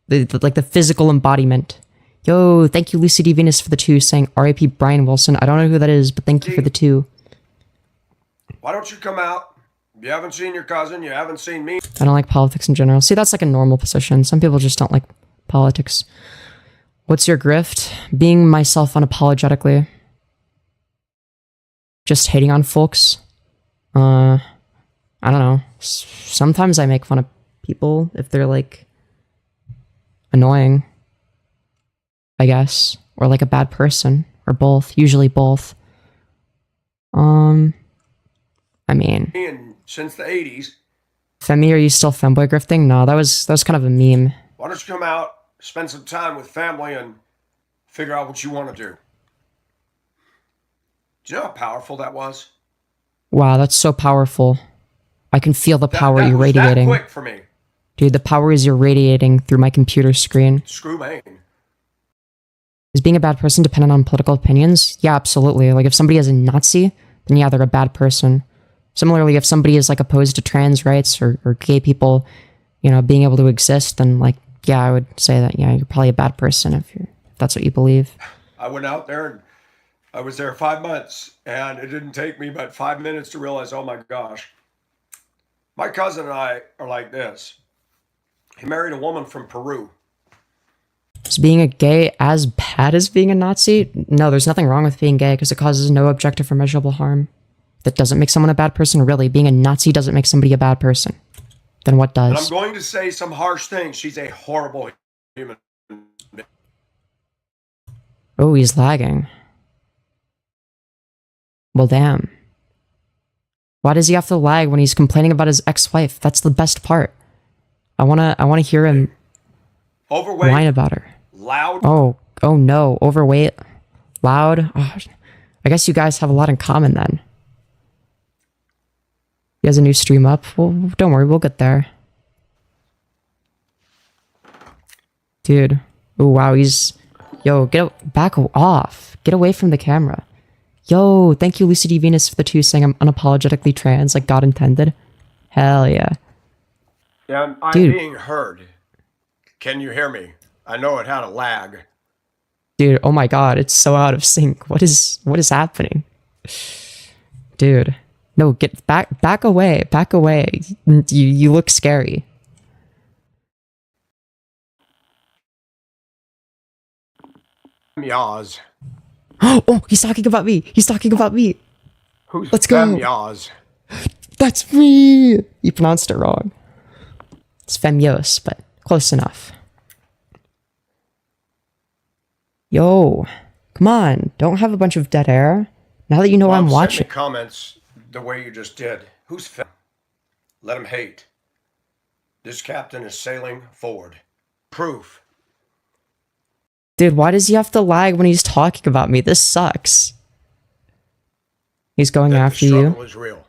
A: the physical embodiment. Yo, thank you, Lucy D. Venus, for the 2, saying R.I.P. Brian Wilson. I don't know who that is, but thank you for the 2.
B: Why don't you come out? You haven't seen your cousin. You haven't seen me.
A: I don't like politics in general. See, that's like a normal position. Some people just don't like politics. What's your grift? Being myself unapologetically. Just hating on folks. I don't know. Sometimes I make fun of people if they're like annoying, I guess, or like a bad person, or both. Usually both. I mean,
B: since the 80s.
A: Femi, are you still femboy grifting? No, that was kind of a meme.
B: Why don't you come out, spend some time with family, and figure out what you want to do? Do you know how powerful that was?
A: Wow, that's so powerful. I can feel the power you're radiating.
B: That quick for me.
A: Dude, the power is you're radiating through my computer screen.
B: Screw me.
A: Is being a bad person dependent on political opinions? Yeah, absolutely. Like, if somebody is a Nazi, then yeah, they're a bad person. Similarly, if somebody is, like, opposed to trans rights or gay people, you know, being able to exist, then, like, yeah, I would say that, yeah, you're probably a bad person if that's what you believe.
B: I went out there and I was there 5 months, and it didn't take me but 5 minutes to realize, oh my gosh, my cousin and I are like this. He married a woman from Peru.
A: Is being a gay as bad as being a Nazi? No, there's nothing wrong with being gay because it causes no objective or measurable harm. That doesn't make someone a bad person, really. Being a Nazi doesn't make somebody a bad person. Then what does?
B: And I'm going to say some harsh things. She's a horrible human.
A: Oh, he's lagging. Well, damn. Why does he have to lag when he's complaining about his ex-wife? That's the best part. I wanna hear him
B: overweight,
A: whine about her.
B: Loud.
A: Oh no, overweight, loud. Oh, I guess you guys have a lot in common then. He has a new stream up. Well, don't worry, we'll get there. Dude. Oh wow, yo, back off. Get away from the camera. Yo, thank you, Lucy D. Venus, for the 2, saying I'm unapologetically trans, like God intended. Hell yeah.
B: Yeah, I'm
A: Dude.
B: being heard. Can you hear me? I know it had a lag.
A: Dude, oh my god, it's so out of sync. What is happening? Dude. No, get back away. Back away. You look scary.
B: Femyoz.
A: Oh, he's talking about me. He's talking about me.
B: Who's
A: Let's go.
B: Femyoz?
A: That's me. You pronounced it wrong. It's Femyoz, but close enough. Yo, come on. Don't have a bunch of dead air. Now that you know I'm watching.
B: Send me comments the way you just did. Who's Fem? Let him hate. This captain is sailing forward. Proof.
A: Dude, why does he have to lag when he's talking about me? This sucks. He's going after you.
B: The struggle is real.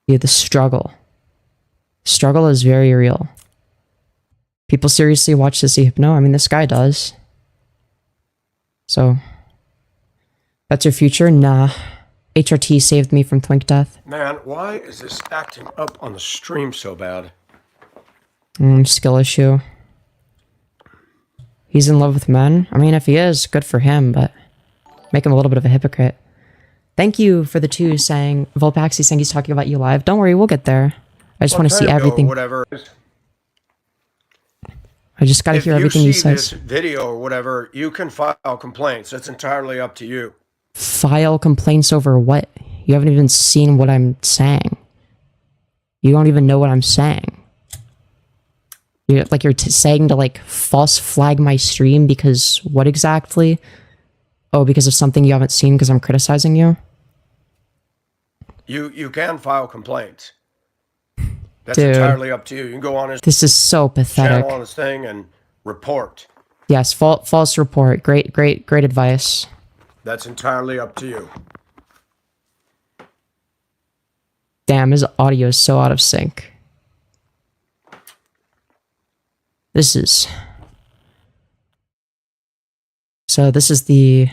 A: Yeah, the struggle. Struggle is very real. People seriously watch this Hypno? I mean, this guy does. So, that's your future? Nah. HRT saved me from twink death.
B: Man, why is this acting up on the stream so bad?
A: Skill issue. He's in love with men? I mean, if he is, good for him, but make him a little bit of a hypocrite. Thank you for the 2 saying, Volpaxi saying he's talking about you live. Don't worry, we'll get there. I just want to see everything.
B: Whatever.
A: I just gotta hear everything he says.
B: If you see this video or whatever, you can file complaints. That's entirely up to you.
A: File complaints over what? You haven't even seen what I'm saying. You don't even know what I'm saying. You're saying to like false flag my stream because what exactly? Oh, because of something you haven't seen because I'm criticizing you?
B: You can file complaints. That's
A: Dude,
B: entirely up to you. You can go on his
A: this is so pathetic.
B: channel on his thing and report.
A: Yes, false report. Great advice.
B: That's entirely up to you.
A: Damn, his audio is so out of sync. So this is the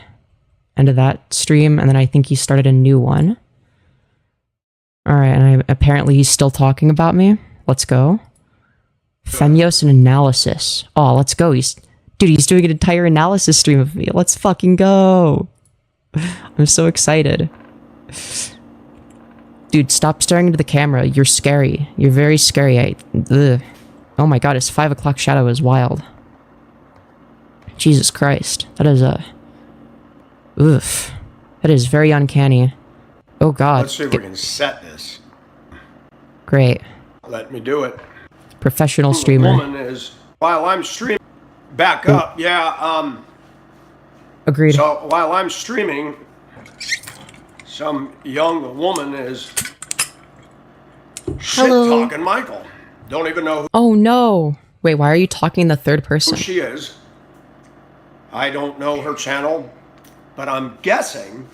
A: end of that stream, and then I think he started a new one. Alright, and apparently he's still talking about me. Let's go. Femyoz and analysis. Oh, let's go. Dude, he's doing an entire analysis stream of me. Let's fucking go. I'm so excited. Dude, stop staring into the camera. You're scary. You're very scary. Ugh. Oh my god, his 5 o'clock shadow is wild. Jesus Christ. That is a... Oof. That is very uncanny. Oh god.
B: Let's see if we can set this.
A: Great.
B: Let me do it.
A: Professional streamer.
B: The woman is... While I'm streaming... Back up. Yeah,
A: Agreed.
B: So, while I'm streaming... Some young woman is... shit-talking Michael. Don't even know
A: Oh no. Wait, why are you talking in the third
B: who
A: person?
B: she is. I don't know her channel, but I'm guessing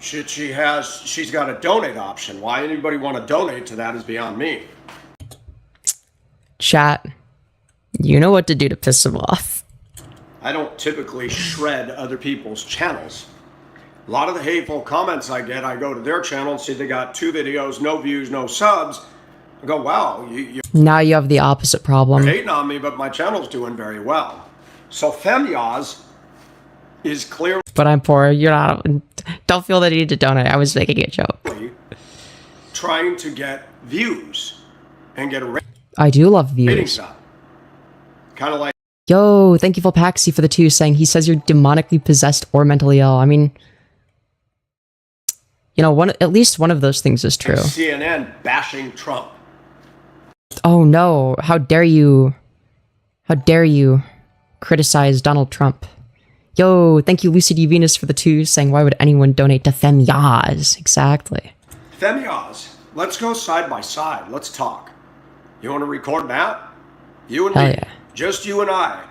B: she's got a donate option. Why anybody want to donate to that is beyond me.
A: Chat. You know what to do to piss him off.
B: I don't typically shred other people's channels. A lot of the hateful comments I get, I go to their channel and see they got 2 videos, no views, no subs. I go, wow, you're
A: Now you have the opposite problem.
B: hating on me, but my channel's doing very well. So Femyoz is clearly
A: But I'm poor. You're not... Don't feel the need to donate. I was making a joke.
B: trying to get views and get a
A: I do love
B: rating
A: views.
B: up. Kind of like
A: Yo, thank you, Paxi, for the 2, saying he says you're demonically possessed or mentally ill. I mean... You know, at least one of those things is true.
B: CNN bashing Trump.
A: Oh no, how dare you criticize Donald Trump. Yo, thank you Lucy D. Venus for the 2, saying why would anyone donate to Femyoz? Exactly.
B: Femyoz, let's go side by side. Let's talk. You want to record that? You and
A: Hell
B: me.
A: yeah.
B: Just you and I.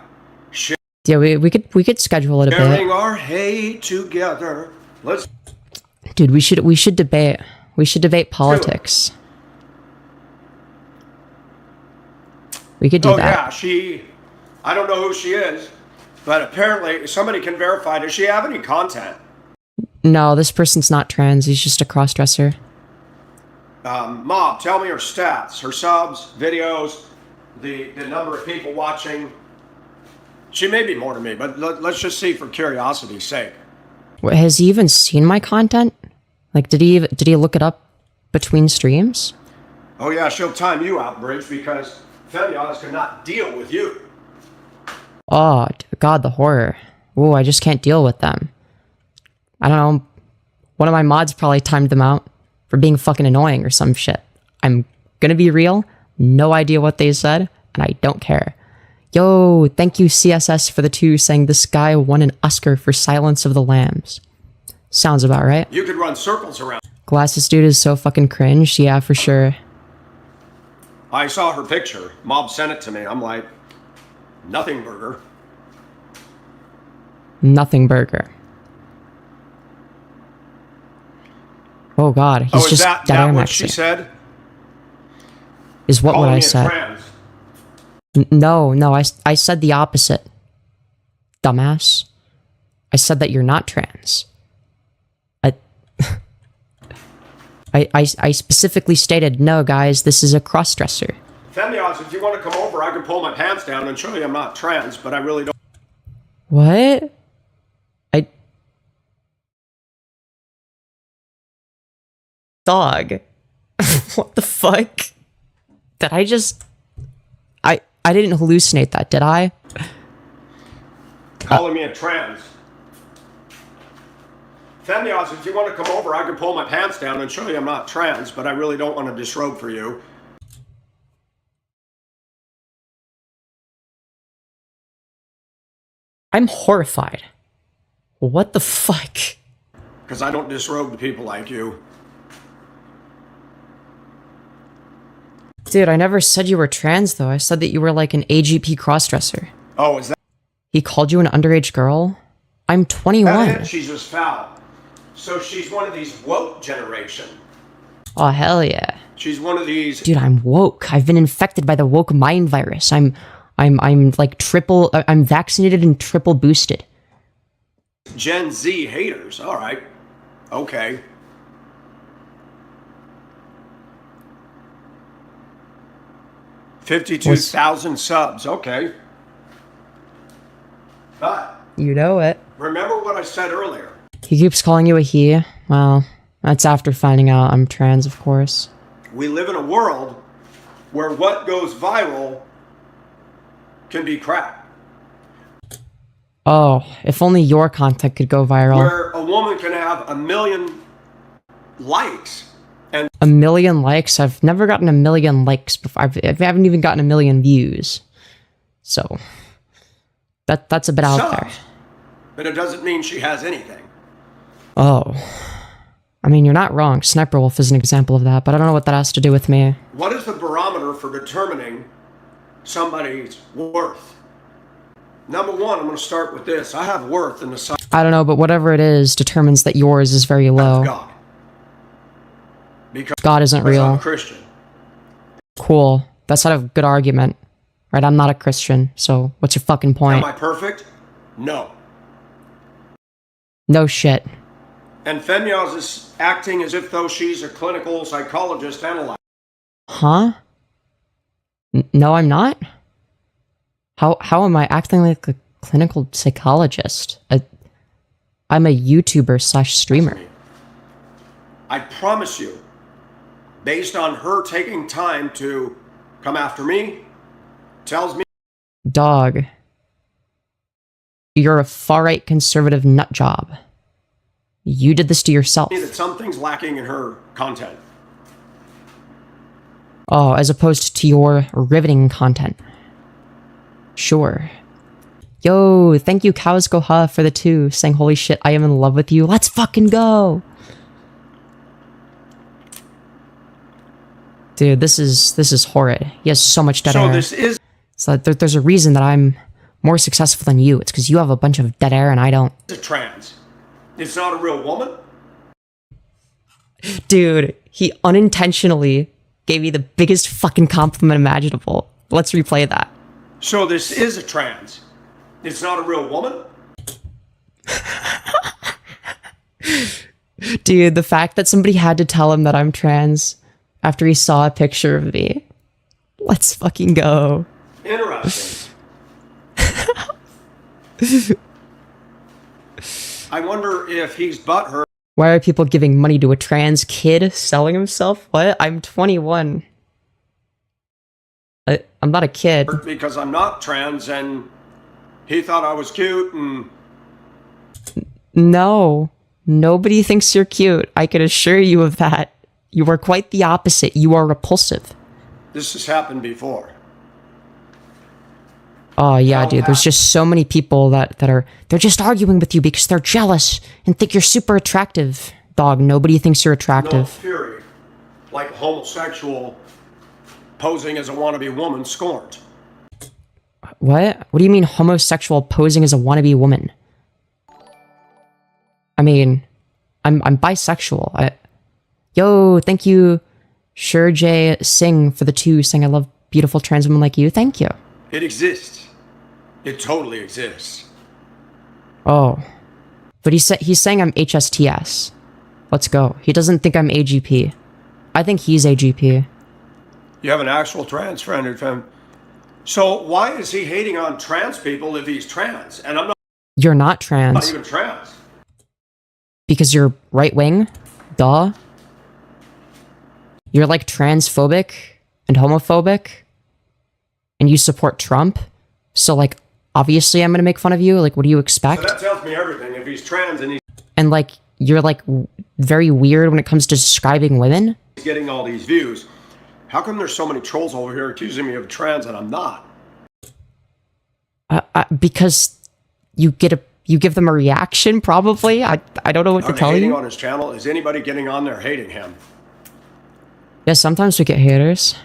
A: Yeah, we could schedule it a
B: Sharing
A: bit.
B: our hate together. Let's
A: Dude, we should debate. We should debate politics. We could do that.
B: Yeah, I don't know who she is, but apparently somebody can verify. Does she have any content?
A: No, this person's not trans. He's just a crossdresser.
B: Mob, tell me her stats, her subs, videos, the number of people watching. She may be more to me, but let's just see for curiosity's sake.
A: What, has he even seen my content? Like, did he look it up between streams?
B: Oh yeah, she'll time you out, Bridge, because Femyoz cannot deal with you.
A: Oh, God, the horror. Ooh, I just can't deal with them. I don't know. One of my mods probably timed them out for being fucking annoying or some shit. I'm gonna be real. No idea what they said, and I don't care. Yo, thank you CSS for the 2, saying this guy won an Oscar for Silence of the Lambs. Sounds about right.
B: You could run circles around.
A: Glasses dude is so fucking cringe. Yeah, for sure.
B: I saw her picture. Mob sent it to me. I'm like, nothing burger.
A: Nothing burger. Oh god, he's
B: Is
A: just
B: that
A: dead air
B: what she
A: maxing.
B: said?
A: Is what
B: Calling
A: I
B: me a
A: said.
B: trans.
A: No, I said the opposite. Dumbass. I said that you're not trans. I specifically stated, no guys, this is a crossdresser.
B: Femyoz, if you want to come over, I can pull my pants down and show you I'm not trans, but I really don't.
A: What? Dog. What the fuck? Did I just... I didn't hallucinate that, did I?
B: Calling me a trans. Femyoz, if you want to come over, I can pull my pants down and show you I'm not trans, but I really don't want to disrobe for you.
A: I'm horrified. What the fuck?
B: Because I don't disrobe to people like you.
A: Dude, I never said you were trans, though. I said that you were like an AGP crossdresser.
B: Oh, is that
A: He called you an underage girl? I'm 21.
B: it? She's just foul. So she's one of these woke generation.
A: Oh, hell yeah.
B: She's one of these...
A: Dude, I'm woke. I've been infected by the woke mind virus. I'm like triple... I'm vaccinated and triple boosted.
B: Gen Z haters. All right. Okay. $52,000 subs. Okay. But
A: You know it.
B: remember what I said earlier.
A: He keeps calling you a he. Well, that's after finding out I'm trans, of course.
B: We live in a world where what goes viral can be crap.
A: Oh, if only your content could go viral.
B: Where a woman can have 1 million likes and
A: 1 million likes? I've never gotten 1 million likes before. I haven't even gotten 1 million views. So, that's a bit out there.
B: subs, but it doesn't mean she has anything.
A: Oh. I mean, you're not wrong. Sniper Wolf is an example of that, but I don't know what that has to do with me.
B: What is the barometer for determining somebody's worth? Number one, I'm going to start with this. I have worth in the sight
A: I don't know, but whatever it is determines that yours is very low.
B: of God. Because
A: God isn't
B: I'm
A: real.
B: a Christian.
A: Cool. That's not a good argument. Right? I'm not a Christian, so what's your fucking point?
B: Am I perfect? No.
A: No shit.
B: And Femyoz is acting as if though she's a clinical psychologist analyzing.
A: Huh? No, I'm not? How am I acting like a clinical psychologist? I'm a YouTuber / streamer.
B: I promise you, based on her taking time to come after me, tells me
A: Dog. You're a far-right conservative nut job. You did this to yourself.
B: that something's lacking in her content.
A: Oh, as opposed to your riveting content. Sure. Yo, thank you, Cows Go Ha, for the 2, saying, holy shit, I am in love with you. Let's fucking go! Dude, this is horrid. He has so much dead
B: So
A: air.
B: this is
A: So there's a reason that I'm more successful than you. It's because you have a bunch of dead air and I don't.
B: a trans. It's not a real woman.
A: Dude, he unintentionally gave me the biggest fucking compliment imaginable. Let's replay that.
B: So this is a trans. It's not a real woman.
A: Dude, the fact that somebody had to tell him that I'm trans after he saw a picture of me. Let's fucking go.
B: Interesting. I wonder if he's butthurt
A: Why are people giving money to a trans kid selling himself? What? I'm 21. I'm not a kid.
B: because I'm not trans and he thought I was cute and
A: No. Nobody thinks you're cute. I can assure you of that. You are quite the opposite. You are repulsive.
B: this has happened before.
A: Oh yeah,
B: How
A: dude. There's just so many people they're just arguing with you because they're jealous and think you're super attractive. Dog, nobody thinks you're
B: No
A: attractive.
B: fury. Like homosexual posing as a wannabe woman scorned.
A: What? What do you mean homosexual posing as a wannabe woman? I mean, I'm bisexual. Yo, thank you, Sure J Singh for the 2, saying I love beautiful trans women like you. Thank you.
B: It exists. It totally exists.
A: Oh, but he's saying I'm HSTS. Let's go. He doesn't think I'm AGP. I think he's AGP.
B: You have an actual trans friend or fam. So why is he hating on trans people if he's trans? And I'm
A: You're not
B: not
A: trans
B: even trans.
A: because you're right wing. Duh. You're like transphobic and homophobic, and you support Trump. So like, obviously, I'm gonna make fun of you. Like, what do you
B: So
A: expect?
B: that tells me everything. If he's trans and he's
A: And like, you're like very weird when it comes to describing women.
B: getting all these views, how come there's so many trolls over here accusing me of trans and I'm not?
A: Because you give them a reaction. Probably. I don't know what
B: Are
A: to
B: they
A: tell
B: hating
A: you.
B: on his channel? Is anybody getting on there hating him?
A: Yeah, sometimes we get haters.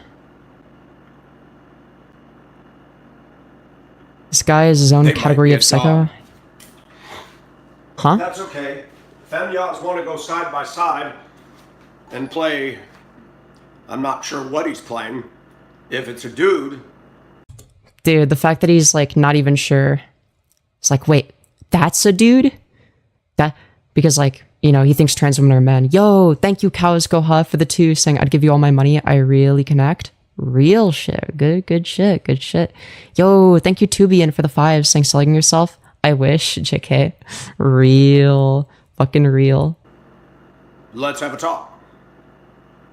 A: This guy is his own
B: They might
A: category
B: be
A: of
B: a
A: psycho.
B: dog.
A: Huh?
B: That's okay. Femyoz want to go side by side and play. I'm not sure what he's playing. If it's a dude,
A: Dude, the fact that he's like not even sure. It's like, wait, that's a dude? That because like, you know, he thinks trans women are men. Yo, thank you, Cows Go Ha, for the 2, saying I'd give you all my money. I really connect. Real shit. Good shit. Good shit. Yo, thank you, Tubian, for the 5, saying selling yourself. I wish, JK. Real. Fucking real.
B: Let's have a talk.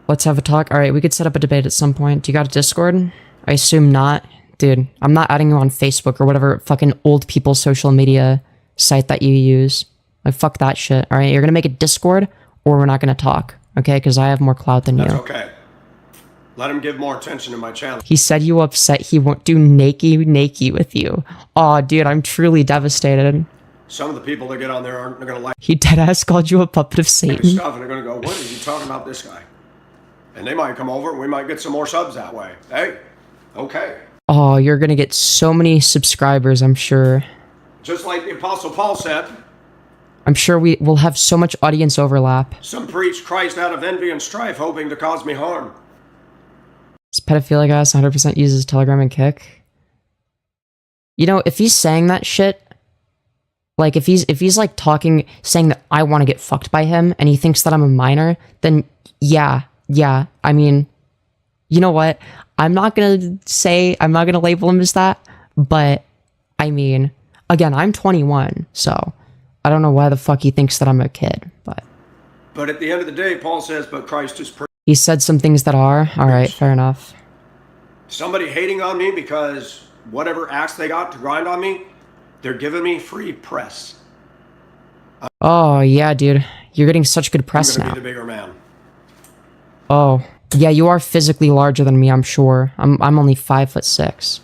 A: Let's have a talk. Alright, we could set up a debate at some point. Do you got a Discord? I assume not. Dude, I'm not adding you on Facebook or whatever fucking old people social media site that you use. Like, fuck that shit. Alright, you're gonna make a Discord or we're not gonna talk. Okay? Because I have more clout than
B: That's
A: you.
B: okay. Let him give more attention to my channel.
A: He said you upset he won't do nakey with you. Aw, dude, I'm truly devastated.
B: Some of the people that get on there aren't going to like
A: He deadass called you a puppet of Satan.
B: stuff, and they're going to go, what are you talking about this guy? And they might come over and we might get some more subs that way. Hey, okay.
A: Oh, you're gonna get so many subscribers, I'm sure.
B: Just like the Apostle Paul said,
A: I'm sure we'll have so much audience overlap.
B: some preach Christ out of envy and strife, hoping to cause me harm.
A: This pedophilic ass 100% uses Telegram and Kick. You know, if he's saying that shit, like if he's like talking, saying that I want to get fucked by him, and he thinks that I'm a minor, then yeah. I mean, you know what? I'm not gonna label him as that, but I mean, again, I'm 21, so I don't know why the fuck he thinks that I'm a kid, but.
B: But at the end of the day, Paul says, but Christ is
A: He said some things that are. Alright, fair enough.
B: somebody hating on me because whatever axe they got to grind on me, they're giving me free press.
A: Oh, yeah, dude. You're getting such good press
B: I'm gonna
A: now.
B: be the bigger man.
A: Oh, yeah, you are physically larger than me, I'm sure. I'm only 5'6".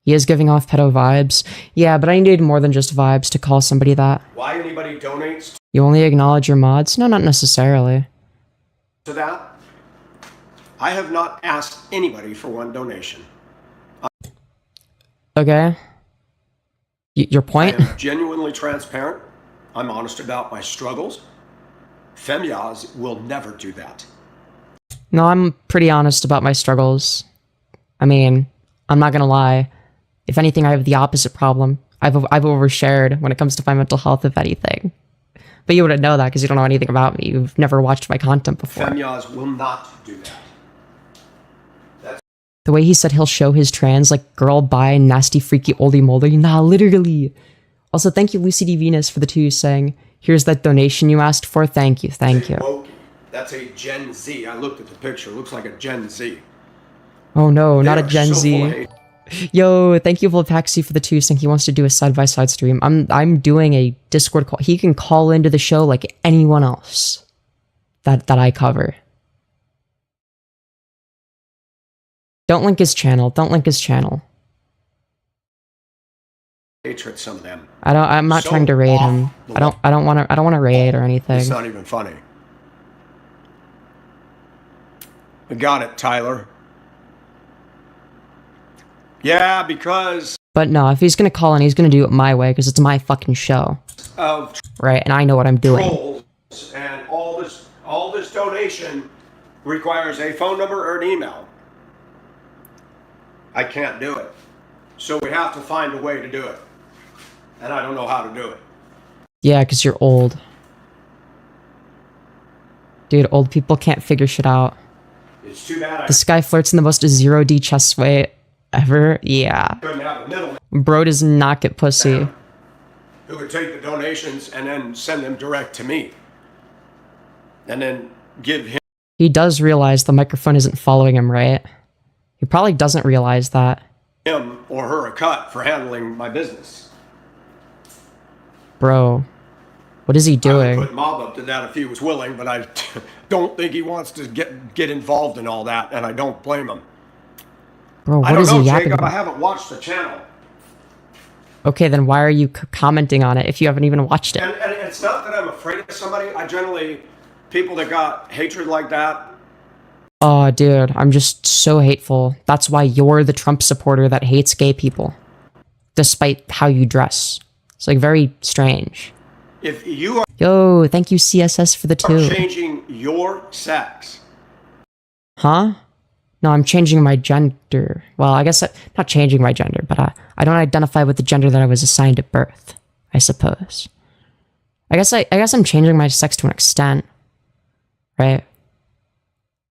A: He is giving off pedo vibes. Yeah, but I need more than just vibes to call somebody that.
B: Why anybody donates
A: You only acknowledge your mods? No, not necessarily.
B: to that, I have not asked anybody for one donation.
A: Okay. Your
B: I
A: point?
B: am genuinely transparent. I'm honest about my struggles. Femyoz will never do that.
A: No, I'm pretty honest about my struggles. I mean, I'm not gonna lie. If anything, I have the opposite problem. I've overshared when it comes to my mental health, if anything. But you wouldn't know that because you don't know anything about me. You've never watched my content before.
B: Femyoz will not do that.
A: The way he said he'll show his trans, like, girl, bi, nasty, freaky, oldie moldy. Nah, literally. Also, thank you, Lucy D. Venus, for the 2 saying, here's that donation you asked for. Thank you, thank you.
B: Wokey. That's a Gen Z. I looked at the picture. It looks like a Gen Z.
A: Oh no, not a
B: They are
A: Gen
B: so full of
A: Z.
B: hate.
A: Yo, thank you, Volpaxi, for the 2 saying he wants to do a side-by-side stream. I'm doing a Discord call. He can call into the show like anyone else that I cover. Don't link his channel. Don't link his channel.
B: Hatred, some of them.
A: I'm not
B: So
A: trying to raid
B: off
A: him.
B: the
A: I don't want to raid or anything.
B: It's not even funny. I got it, Tyler. Yeah, because
A: But no, if he's gonna call in, he's gonna do it my way because it's my fucking show,
B: of
A: right? And I know what I'm doing.
B: trolls and all this donation requires a phone number or an email. I can't do it. So we have to find a way to do it. And I don't know how to do it.
A: Yeah, because you're old. Dude, old people can't figure shit out.
B: It's too bad I
A: This guy flirts in the most 0D chest way ever. Yeah.
B: couldn't have a middleman
A: Bro does not get pussy.
B: who would take the donations and then send them direct to me. And then give
A: He does realize the microphone isn't following him, right? He probably doesn't realize that.
B: him or her a cut for handling my business.
A: Bro, what is he
B: I would
A: doing?
B: put Mob up to that if he was willing, but I don't think he wants to get involved in all that, and I don't blame him.
A: Bro,
B: I
A: what
B: don't
A: is he
B: know,
A: yapping
B: Jacob. I
A: about?
B: haven't watched the channel.
A: Okay, then why are you commenting on it if you haven't even watched it?
B: And it's not that I'm afraid of somebody. I generally, people that got hatred like that,
A: Oh, dude, I'm just so hateful. That's why you're the Trump supporter that hates gay people. Despite how you dress. It's like very strange.
B: if you are
A: Yo, thank you CSS for the 2.
B: changing your sex,
A: Huh? No, I'm changing my gender. Well, I guess not changing my gender, but I don't identify with the gender that I was assigned at birth, I suppose. I guess I'm changing my sex to an extent. Right?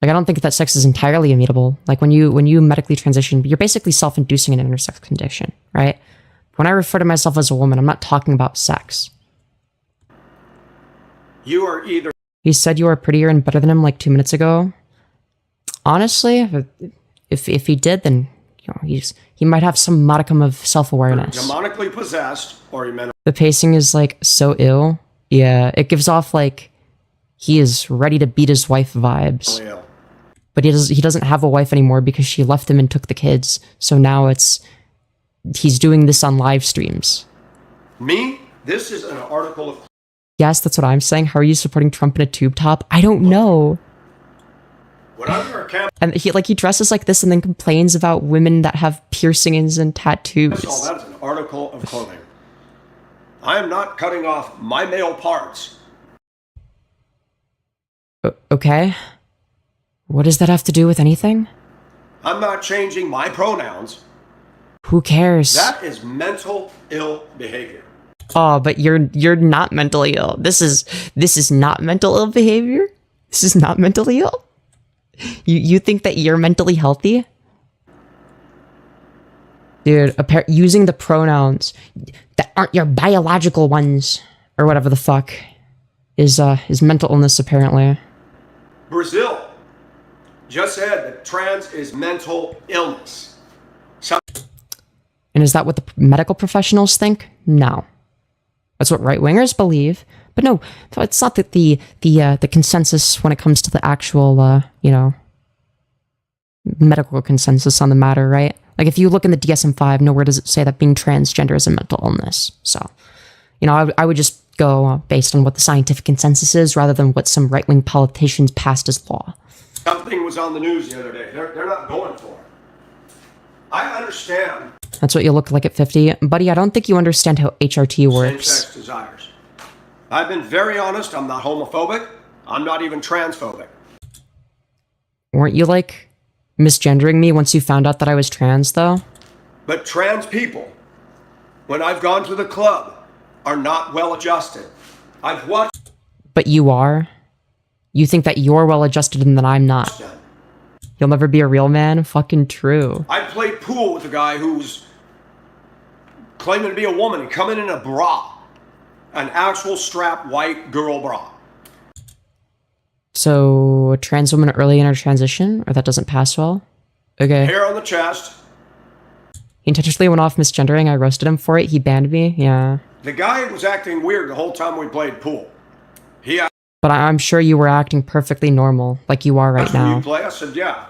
A: Like, I don't think that sex is entirely immutable. Like, when you medically transition, you're basically self-inducing an intersex condition, right? When I refer to myself as a woman, I'm not talking about sex.
B: You are either...
A: He said you are prettier and better than him like 2 minutes ago. Honestly, if he did, then he might have some modicum of self-awareness.
B: Demonically possessed, or you meant...
A: The pacing is like so ill. Yeah, it gives off like he is ready to beat his wife vibes.
B: Ill.
A: But he doesn't have a wife anymore because she left him and took the kids. So now he's doing this on live streams.
B: Me? This is an article of...
A: Yes, that's what I'm saying. How are you supporting Trump in a tube top? I don't know.
B: When I'm your camera...
A: And he dresses like this and then complains about women that have piercings and tattoos.
B: That's all. That's an article of clothing. I am not cutting off my male parts.
A: Okay. What does that have to do with anything?
B: I'm not changing my pronouns.
A: Who cares?
B: That is mental ill behavior.
A: Oh, but you're not mentally ill. This is not mental ill behavior? This is not mentally ill? You think that you're mentally healthy? Dude, using the pronouns that aren't your biological ones, or whatever the fuck, is mental illness apparently.
B: Brazil just said that trans is mental illness.
A: And is that what the medical professionals think? No. That's what right-wingers believe. But no, it's not that the consensus when it comes to the actual, medical consensus on the matter, right? Like, if you look in the DSM-5, nowhere does it say that being transgender is a mental illness. So, I would just go based on what the scientific consensus is rather than what some right-wing politicians passed as law.
B: Something was on the news the other day. They're not going for it. I understand.
A: That's what you look like at 50. Buddy, I don't think you understand how HRT works.
B: Same-sex desires. I've been very honest. I'm not homophobic. I'm not even transphobic.
A: Weren't you, like, misgendering me once you found out that I was trans, though?
B: But trans people, when I've gone to the club, are not well-adjusted. I've watched...
A: But you are? You think that you're well-adjusted and that I'm not?
B: them.
A: You'll never be a real man? Fucking true.
B: I played pool with a guy who's claiming to be a woman and coming in a bra. An actual strap white girl bra.
A: So, a trans woman early in her transition? Or that doesn't pass well? Okay.
B: Hair on the chest.
A: He intentionally went off misgendering. I roasted him for it. He banned me. Yeah.
B: The guy was acting weird the whole time we played pool.
A: But I'm sure you were acting perfectly normal, like you are right
B: asked,
A: now.
B: "Will you play?" I said, yeah.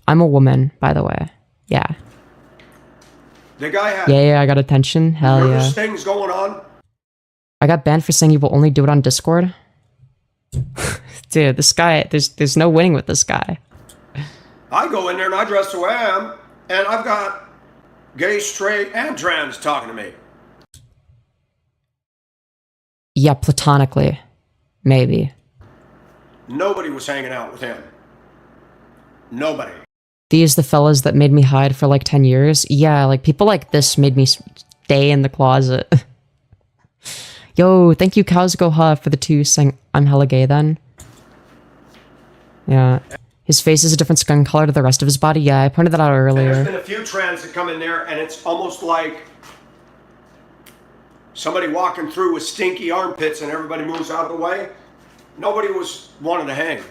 A: I'm a woman, by the way. Yeah.
B: The guy had...
A: Yeah, I got attention. Hell yeah.
B: There's things going on.
A: I got banned for saying you will only do it on Discord. Dude, this guy, there's no winning with this guy.
B: I go in there and I dress the way I am, and I've got gay, straight, and trans talking to me.
A: Yeah, platonically. Maybe.
B: Nobody was hanging out with him. Nobody.
A: These the fellas that made me hide for like 10 years? Yeah, like people like this made me stay in the closet. Yo, thank you Cows Go Huff for the 2 saying I'm hella gay then. Yeah. His face is a different skin color to the rest of his body. Yeah, I pointed that out earlier.
B: There's been a few trans that come in there and it's almost like somebody walking through with stinky armpits and everybody moves out of the way. Nobody was wanting to hang.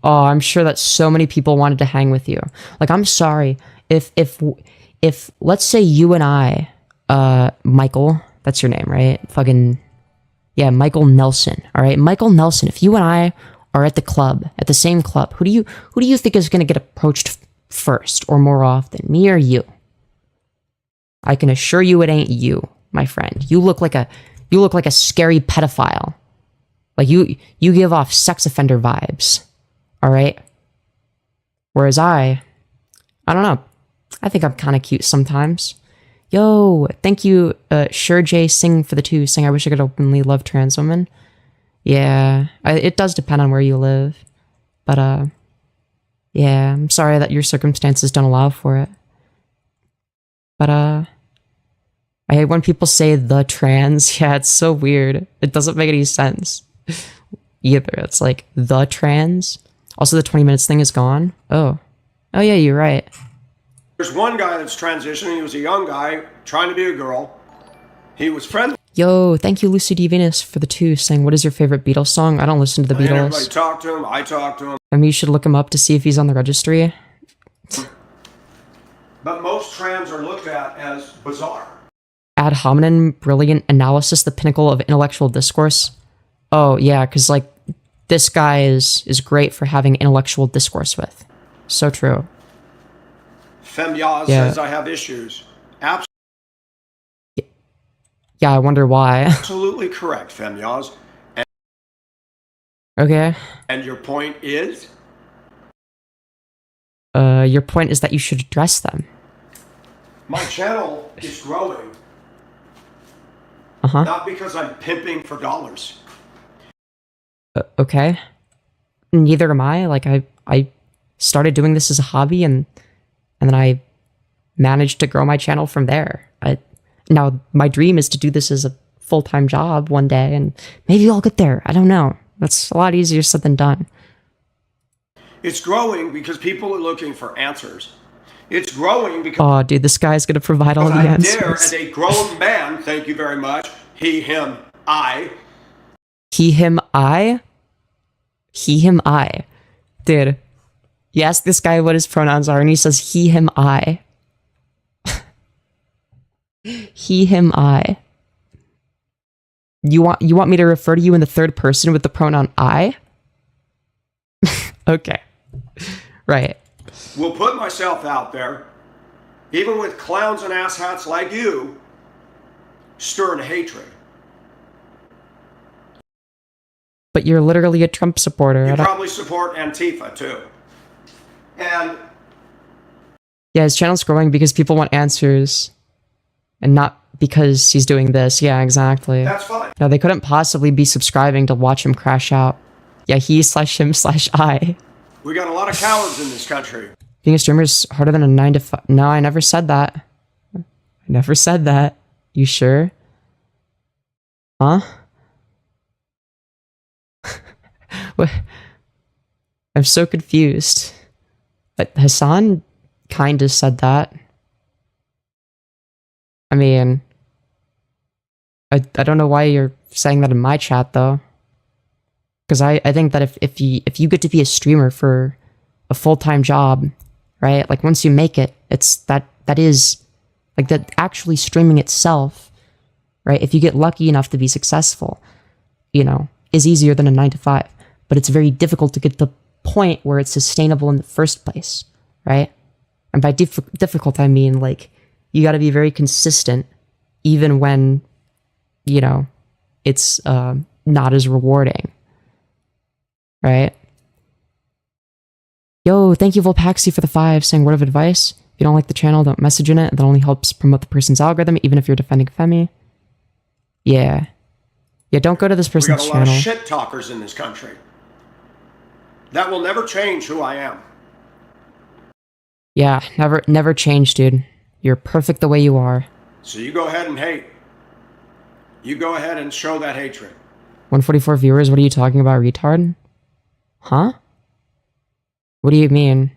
A: Oh, I'm sure that so many people wanted to hang with you. Like, I'm sorry. If let's say you and I, Michael, that's your name, right? Fucking, yeah, Michael Nelson, all right? Michael Nelson, if you and I are at the club, at the same club, who do you think is going to get approached first or more often, me or you? I can assure you it ain't you, my friend. You look like a scary pedophile. Like, you give off sex offender vibes. All right. Whereas I don't know. I think I'm kind of cute sometimes. Yo, thank you, Sure J Sing for the 2 saying I wish I could openly love trans women. Yeah, it does depend on where you live. But, yeah, I'm sorry that your circumstances don't allow for it. But, I hate when people say the trans. Yeah, it's so weird. It doesn't make any sense either. It's like the trans. Also, the 20 minutes thing is gone. Oh yeah, you're right.
B: There's one guy that's transitioning. He was a young guy trying to be a girl. He was friendly.
A: Yo, thank you, Lucy D. Venus, for the 2, saying, what is your favorite Beatles song? I don't listen to the
B: And everybody
A: Beatles.
B: talked to him. I talked to him.
A: I mean, you should look him up to see if he's on the registry.
B: But most trans are looked at as bizarre.
A: Ad hominem, brilliant analysis, the pinnacle of intellectual discourse. Oh, yeah, because, like, this guy is great for having intellectual discourse with. So true.
B: Femyoz
A: Yeah.
B: says I have issues.
A: Yeah, I wonder why.
B: Absolutely correct, Femyoz.
A: Okay.
B: And your point is?
A: Your point is that you should address them.
B: My channel is growing.
A: Uh-huh.
B: Not because I'm pimping for dollars.
A: Okay. Neither am I. Like, I started doing this as a hobby, and then I managed to grow my channel from there. Now, my dream is to do this as a full-time job one day, and maybe I'll get there. I don't know. That's a lot easier said than done.
B: It's growing because people are looking for answers. It's growing because
A: Oh, dude, this guy's gonna provide all the
B: I
A: answers.
B: dare, as a grown man, thank you very much, he, him, I.
A: He, him, I? He, him, I. Dude, you ask this guy what his pronouns are, and he says he, him, I. He, him, I. You want me to refer to you in the third person with the pronoun I? Okay. Right.
B: Will put myself out there, even with clowns and asshats like you, stirring hatred.
A: But you're literally a Trump supporter.
B: You probably support Antifa, too. And
A: Yeah, his channel's growing because people want answers. And not because he's doing this. Yeah, exactly.
B: that's fine.
A: No, they couldn't possibly be subscribing to watch him crash out. Yeah, he/him/I.
B: We got a lot of cowards in this country.
A: Being a streamer is harder than a 9 to 5. No, I never said that. I never said that. You sure? Huh? What? I'm so confused. But Hassan kinda said that. I mean, I don't know why you're saying that in my chat though. Because I think that if you get to be a streamer for a full-time job, right? Like once you make it, it's that is like that actually streaming itself, right? If you get lucky enough to be successful, you know, is easier than a 9 to 5. But it's very difficult to get to the point where it's sustainable in the first place, right? And by difficult, I mean like you got to be very consistent, even when, you know, it's not as rewarding, right? Yo, thank you, Volpaxi, for the 5, saying word of advice. If you don't like the channel, don't message in it. That only helps promote the person's algorithm, even if you're defending Femi. Yeah. Yeah, don't go to this
B: We
A: person's
B: got a
A: channel.
B: lot of shit talkers in this country. That will never change who I am.
A: Yeah, never change, dude. You're perfect the way you are.
B: So you go ahead and hate. You go ahead and show that hatred.
A: 144 viewers, what are you talking about, retard? Huh? What do you mean?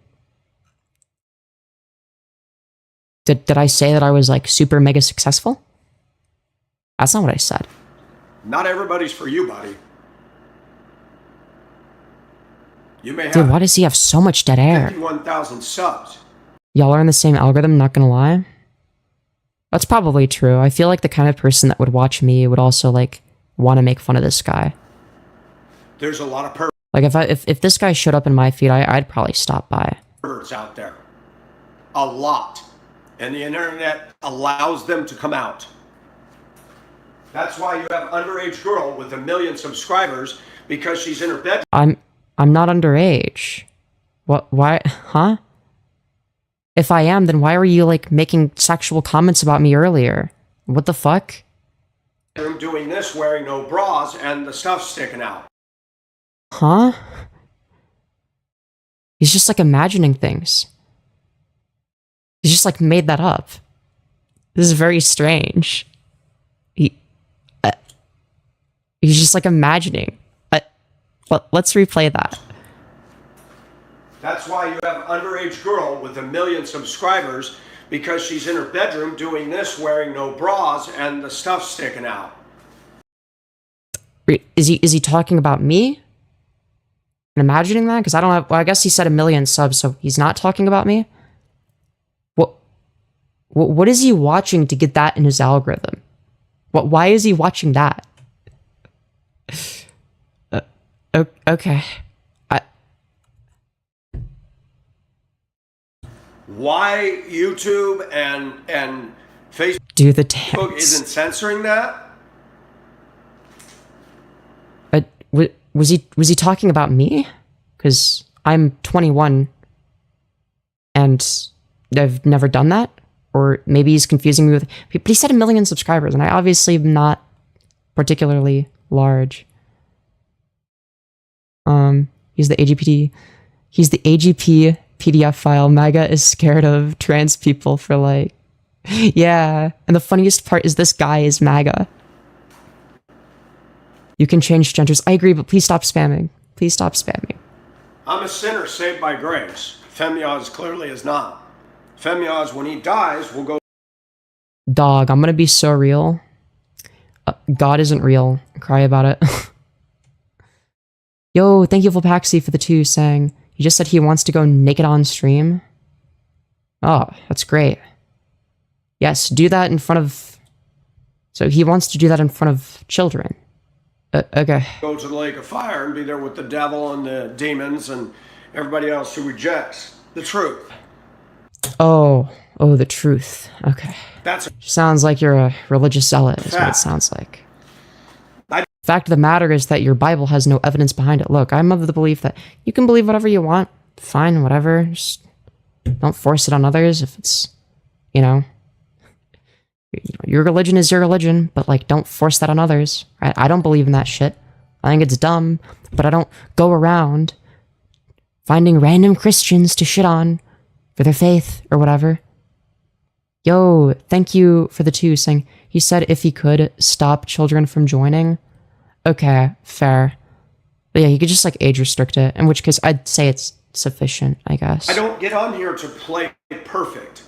A: Did I say that I was like super mega successful? That's not what I said.
B: Not everybody's for you, buddy. You may
A: Dude,
B: have
A: why does he have so much dead air?
B: 51,000 subs.
A: Y'all are in the same algorithm, not gonna lie. That's probably true. I feel like the kind of person that would watch me would also like want to make fun of this guy.
B: There's a lot of
A: Like if this guy showed up in my feed, I'd probably stop by.
B: perverts out there. A lot. And the internet allows them to come out. That's why you have underage girl with 1 million subscribers, because she's in her bed.
A: I'm not underage. What? Why? Huh? If I am, then why were you like making sexual comments about me earlier? What the fuck?
B: Doing this, wearing no bras, and the stuff sticking out.
A: Huh? He's just like imagining things. He's just like made that up. This is very strange. He's just like imagining. Let's replay that.
B: That's why you have underage girl with 1 million subscribers, because she's in her bedroom doing this, wearing no bras, and the stuff sticking out.
A: Is he talking about me? I'm imagining that? Because I don't have... Well, I guess he said 1 million subs, so he's not talking about me? What is he watching to get that in his algorithm? Why is he watching that? Okay.
B: Why YouTube and Facebook
A: Do the dance.
B: isn't censoring that?
A: Was he talking about me? Because I'm 21 and I've never done that. Or maybe he's confusing me with... But he said 1 million subscribers, and I obviously am not particularly large. He's the AGPT. He's the AGP PDF file. MAGA is scared of trans people for like... Yeah. And the funniest part is this guy is MAGA. You can change genders. I agree, but please stop spamming. Please stop spamming.
B: I'm a sinner saved by grace. Femyoz clearly is not. Femyoz, when he dies, will go...
A: Dog, I'm gonna be so real. God isn't real. Cry about it. Yo, thank you, Volpaxi, for the 2 saying... He just said he wants to go naked on stream. Oh, that's great. Yes, do that in front of... So he wants to do that in front of children. Okay.
B: Go to the lake of fire and be there with the devil and the demons and everybody else who rejects the truth.
A: Oh, the truth. Okay.
B: That's
A: sounds like you're a religious zealot, is what it sounds like. The fact of the matter is that your Bible has no evidence behind it. Look, I'm of the belief that you can believe whatever you want. Fine, whatever. Just don't force it on others if it's, your religion is your religion, but like, don't force that on others. Right? I don't believe in that shit. I think it's dumb, but I don't go around finding random Christians to shit on for their faith or whatever. Yo, thank you for the 2 saying he said if he could stop children from joining. Okay, fair. But yeah, you could just like age restrict it, in which case I'd say it's sufficient, I guess.
B: I don't get on here to play perfect.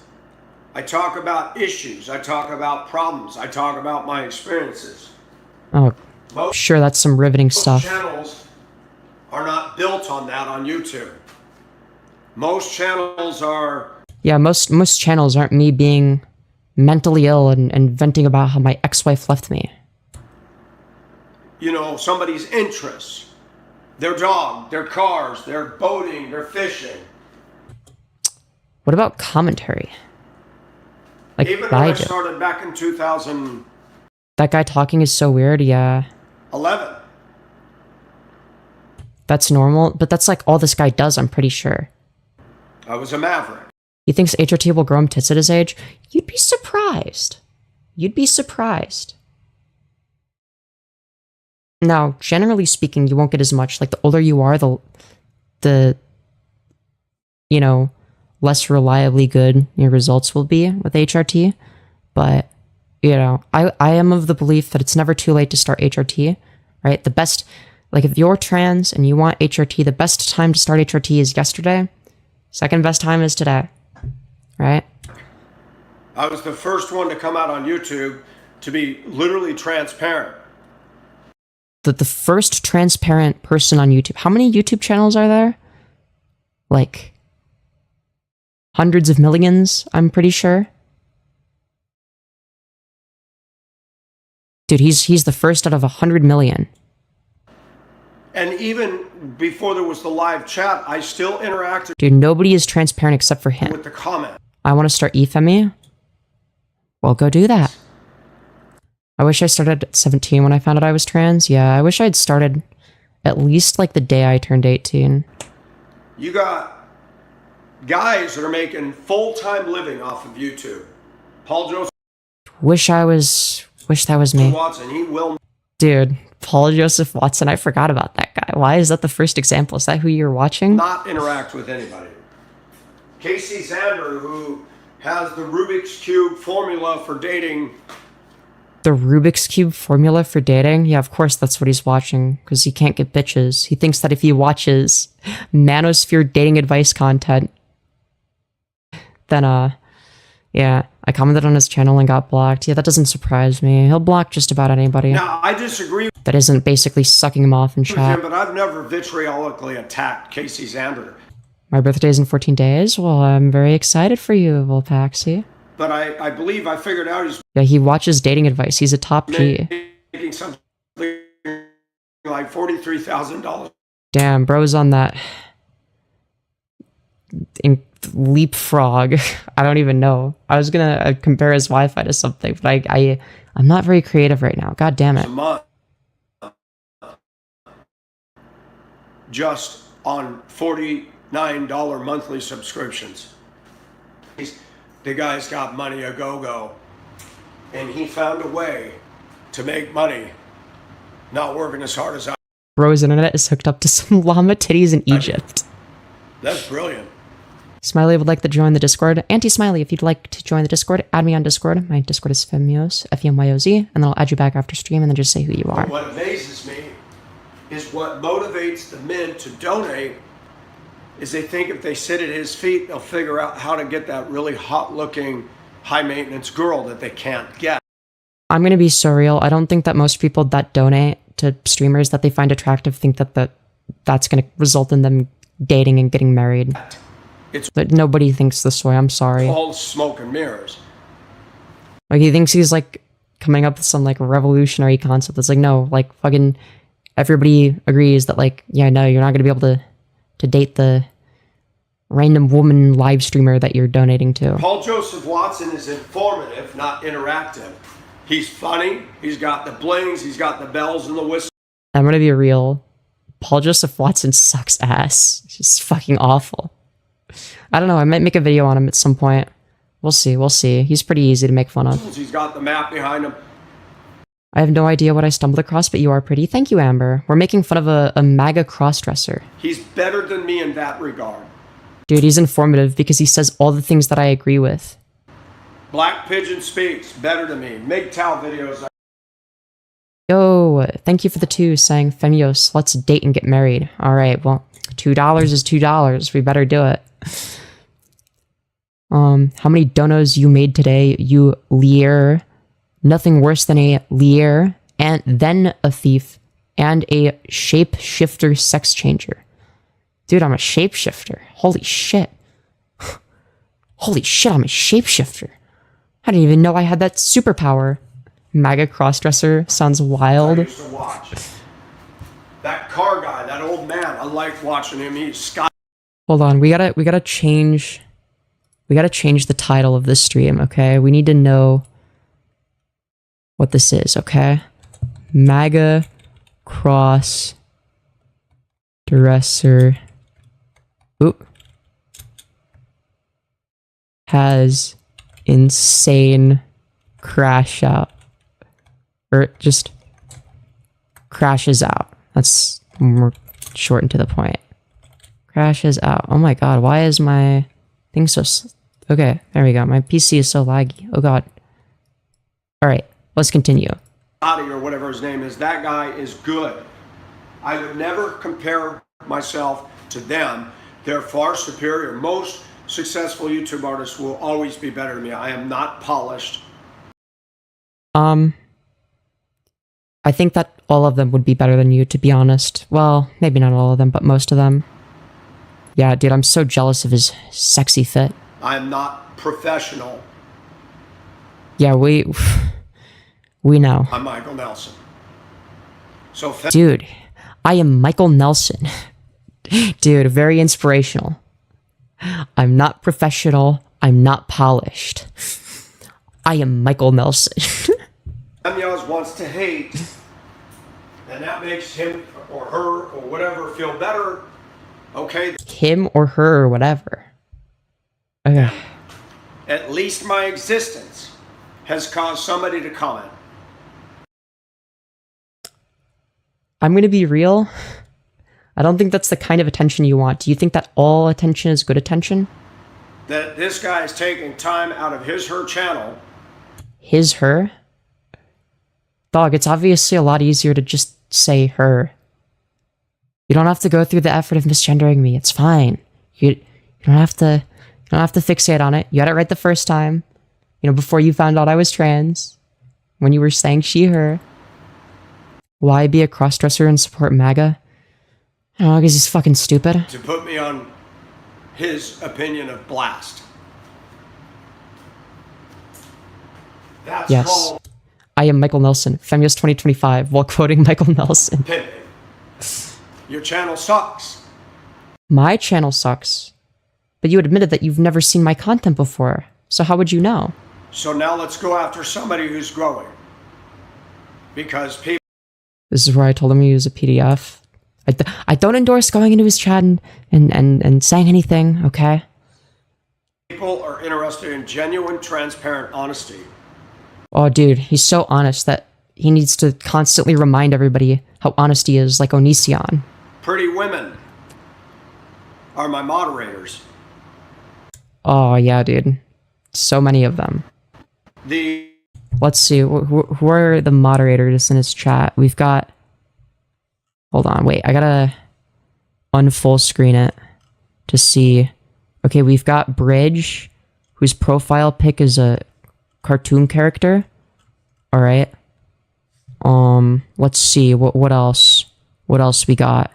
B: I talk about issues. I talk about problems. I talk about my experiences.
A: Oh, sure, that's some riveting stuff.
B: Most channels are not built on that on YouTube. Most channels are...
A: Yeah, most channels aren't me being mentally ill and venting about how my ex-wife left me.
B: Somebody's interests. Their dog, their cars, their boating, their fishing.
A: What about commentary? Like,
B: even when I started back in 2011.
A: That guy talking is so weird, yeah. That's normal, but that's like all this guy does, I'm pretty sure.
B: I was a maverick.
A: He thinks HRT will grow him tits at his age? You'd be surprised. You'd be surprised. Now, generally speaking, you won't get as much. Like, the older you are, the less reliably good your results will be with HRT. But, I am of the belief that it's never too late to start HRT, right? The best, like, if you're trans and you want HRT, the best time to start HRT is yesterday. Second best time is today, right?
B: I was the first one to come out on YouTube to be literally transparent.
A: The first transparent person on YouTube. How many YouTube channels are there? Like, hundreds of millions, I'm pretty sure. Dude, he's the first out of 100 million.
B: And even before there was the live chat, I still interacted.
A: Dude, nobody is transparent except for him.
B: With the comment.
A: I want to start Femyoz. Well, go do that. I wish I started at 17 when I found out I was trans. Yeah, I wish I'd started at least like the day I turned 18.
B: You got guys that are making full-time living off of YouTube. Paul Joseph.
A: Wish that was me.
B: Watson, he will.
A: Dude, Paul Joseph Watson, I forgot about that guy. Why is that the first example? Is that who you're watching?
B: Not interact with anybody. Casey Zander, who has the Rubik's Cube formula for dating
A: The Rubik's Cube formula for dating? Yeah, of course that's what he's watching, because he can't get bitches. He thinks that if he watches manosphere dating advice content, then, yeah, I commented on his channel and got blocked. Yeah, that doesesn't surprise me. He'll block just about anybody.
B: Now, I disagree
A: that isn't basically sucking him off in
B: with
A: chat.
B: him, but I've never vitriolically attacked Casey Zander.
A: My birthday's in 14 days? Well, I'm very excited for you, Volpaxi.
B: But I believe I figured out he's...
A: Yeah, he watches dating advice. He's a top G.
B: Making something like $43,000.
A: Damn, bro's on that... leapfrog. I don't even know. I was gonna compare his Wi-Fi to something, but I'm not very creative right now. God damn it.
B: A month. Just on $49 monthly subscriptions. The guy's got money a go-go, and he found a way to make money, not working as hard as I.
A: Bro's internet is hooked up to some llama titties in Egypt.
B: That's brilliant.
A: Smiley would like to join the Discord. Smiley, if you'd like to join the Discord, add me on Discord. My Discord is Femyoz, Femyoz, and then I'll add you back after stream and then just say who you are.
B: But what amazes me is what motivates the men to donate is they think if they sit at his feet, they'll figure out how to get that really hot-looking, high-maintenance girl that they can't get.
A: I'm going to be so real. I don't think that most people that donate to streamers that they find attractive think that that's going to result in them dating and getting married. But nobody thinks this way. I'm sorry.
B: All smoke and mirrors.
A: Like, he thinks he's, like, coming up with some, like, revolutionary concept. It's like, no, like, fucking everybody agrees that, like, yeah, no, you're not going to be able to date the random woman live streamer that you're donating to.
B: Paul Joseph Watson is informative, not interactive. He's funny. He's got the blings. He's got the bells and the whistles.
A: I'm going to be real. Paul Joseph Watson sucks ass. He's fucking awful. I don't know. I might make a video on him at some point. We'll see. We'll see. He's pretty easy to make fun of.
B: He's got the map behind him.
A: I have no idea what I stumbled across, but you are pretty. Thank you, Amber. We're making fun of a MAGA crossdresser.
B: He's better than me in that regard.
A: Dude, he's informative because he says all the things that I agree with.
B: Black Pigeon Speaks, better than me. MGTOW videos.
A: Yo, thank you for the 2 saying, Femyoz, let's date and get married. Alright, well, $2 is $2. We better do it. How many donos you made today, you liar? Nothing worse than a liar, and then a thief, and a shapeshifter sex changer. Dude, I'm a shapeshifter. Holy shit. Holy shit, I'm a shapeshifter. I didn't even know I had that superpower. MAGA crossdresser sounds wild.
B: I used to watch. That car guy, that old man, I like watching him. He's Scott.
A: Hold on, we gotta change the title of this stream, okay? We need to know what this is, okay? MAGA cross dresser has insane crash out. Or just crashes out. That's more short and to the point. Crashes out. Oh my god, why is my thing so... Okay, there we go. My PC is so laggy. Oh god. Alright, let's continue.
B: Or whatever his name is, that guy is good. I would never compare myself to them. They're far superior. Most successful YouTube artists will always be better than me. I am not polished.
A: I think that all of them would be better than you, to be honest. Well, maybe not all of them, but most of them. Yeah, dude, I'm so jealous of his sexy fit.
B: I am not professional.
A: Yeah, we know.
B: I'm Michael Nelson. So,
A: dude, I am Michael Nelson. Dude, very inspirational. I'm not professional. I'm not polished. I am Michael Nelson.
B: Femyoz wants to hate, and that makes him or her or whatever feel better. Okay.
A: Him or her or whatever. Okay.
B: At least my existence has caused somebody to comment.
A: I'm going to be real. I don't think that's the kind of attention you want. Do you think that all attention is good attention?
B: That this guy is taking time out of his, her channel.
A: His, her? Dog, it's obviously a lot easier to just say her. You don't have to go through the effort of misgendering me. It's fine. You don't have to fixate on it. You got it right the first time. You know, before you found out I was trans. When you were saying she, her. Why be a crossdresser and support MAGA? I don't know, because he's fucking stupid.
B: To put me on his opinion of Blast. That's
A: Yes.
B: called
A: I am Michael Nelson, Femyoz 2025, while quoting Michael Nelson.
B: pimping. Your channel sucks.
A: My channel sucks. But you admitted that you've never seen my content before. So how would you know?
B: So now let's go after somebody who's growing. Because people
A: This is where I told him to use a PDF. I don't endorse going into his chat and saying anything, okay?
B: are interested in genuine, transparent honesty.
A: Oh, dude, he's so honest that he needs to constantly remind everybody how honest he is, like Onision.
B: Pretty women are my moderators.
A: Oh, yeah, dude. So many of them. Let's see, who are the moderators in his chat? We've got... Hold on, wait, I gotta unfull screen it to see. Okay, we've got Bridge, whose profile pic is a cartoon character. Alright. Let's see, what else? What else we got?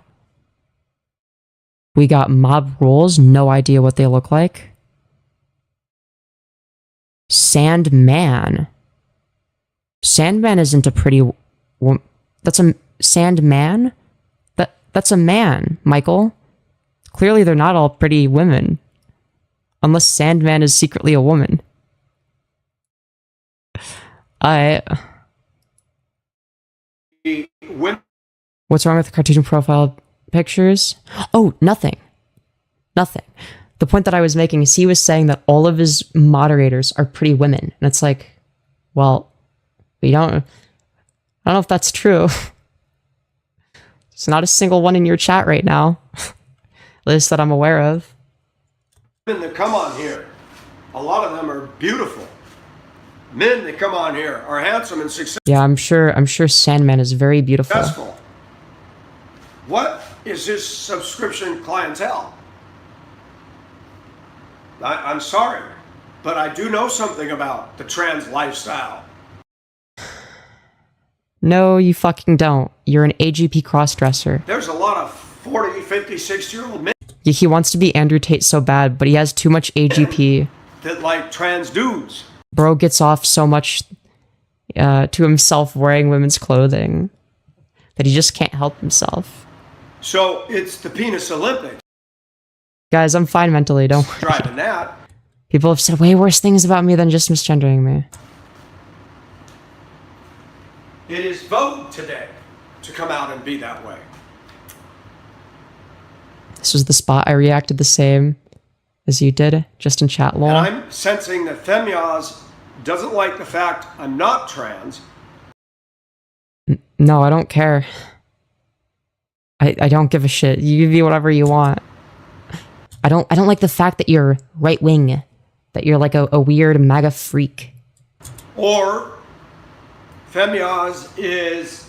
A: We got Mob Rules, no idea what they look like. Sandman. Sandman isn't a pretty... That's a... Sandman? That's a man, Michael. Clearly they're not all pretty women. Unless Sandman is secretly a woman. What's wrong with the cartoon profile pictures? Oh, nothing. Nothing. The point that I was making is he was saying that all of his moderators are pretty women. And it's like, well, I don't know if that's true. There's not a single one in your chat right now. At least that I'm aware of.
B: Men that come on here, a lot of them are beautiful. Men that come on here are handsome and successful.
A: Yeah, I'm sure Sandman is very beautiful.
B: What is his subscription clientele? I'm sorry, but I do know something about the trans lifestyle.
A: No, you fucking don't. You're an AGP crossdresser.
B: There's a lot of 40, 50, 60-year-old men
A: He wants to be Andrew Tate so bad, but he has too much AGP.
B: that like trans dudes.
A: Bro gets off so much to himself wearing women's clothing that he just can't help himself.
B: So it's the penis Olympics.
A: Guys, I'm fine mentally, don't worry.
B: Driving that.
A: People have said way worse things about me than just misgendering me.
B: It is vogue today to come out and be that way.
A: This was the spot I reacted the same as you did, just in chat lol.
B: And I'm sensing that Femyoz doesn't like the fact I'm not trans.
A: No, I don't care. I don't give a shit. You be whatever you want. I don't like the fact that you're right wing, that you're like a weird MAGA freak.
B: Or Femyoz is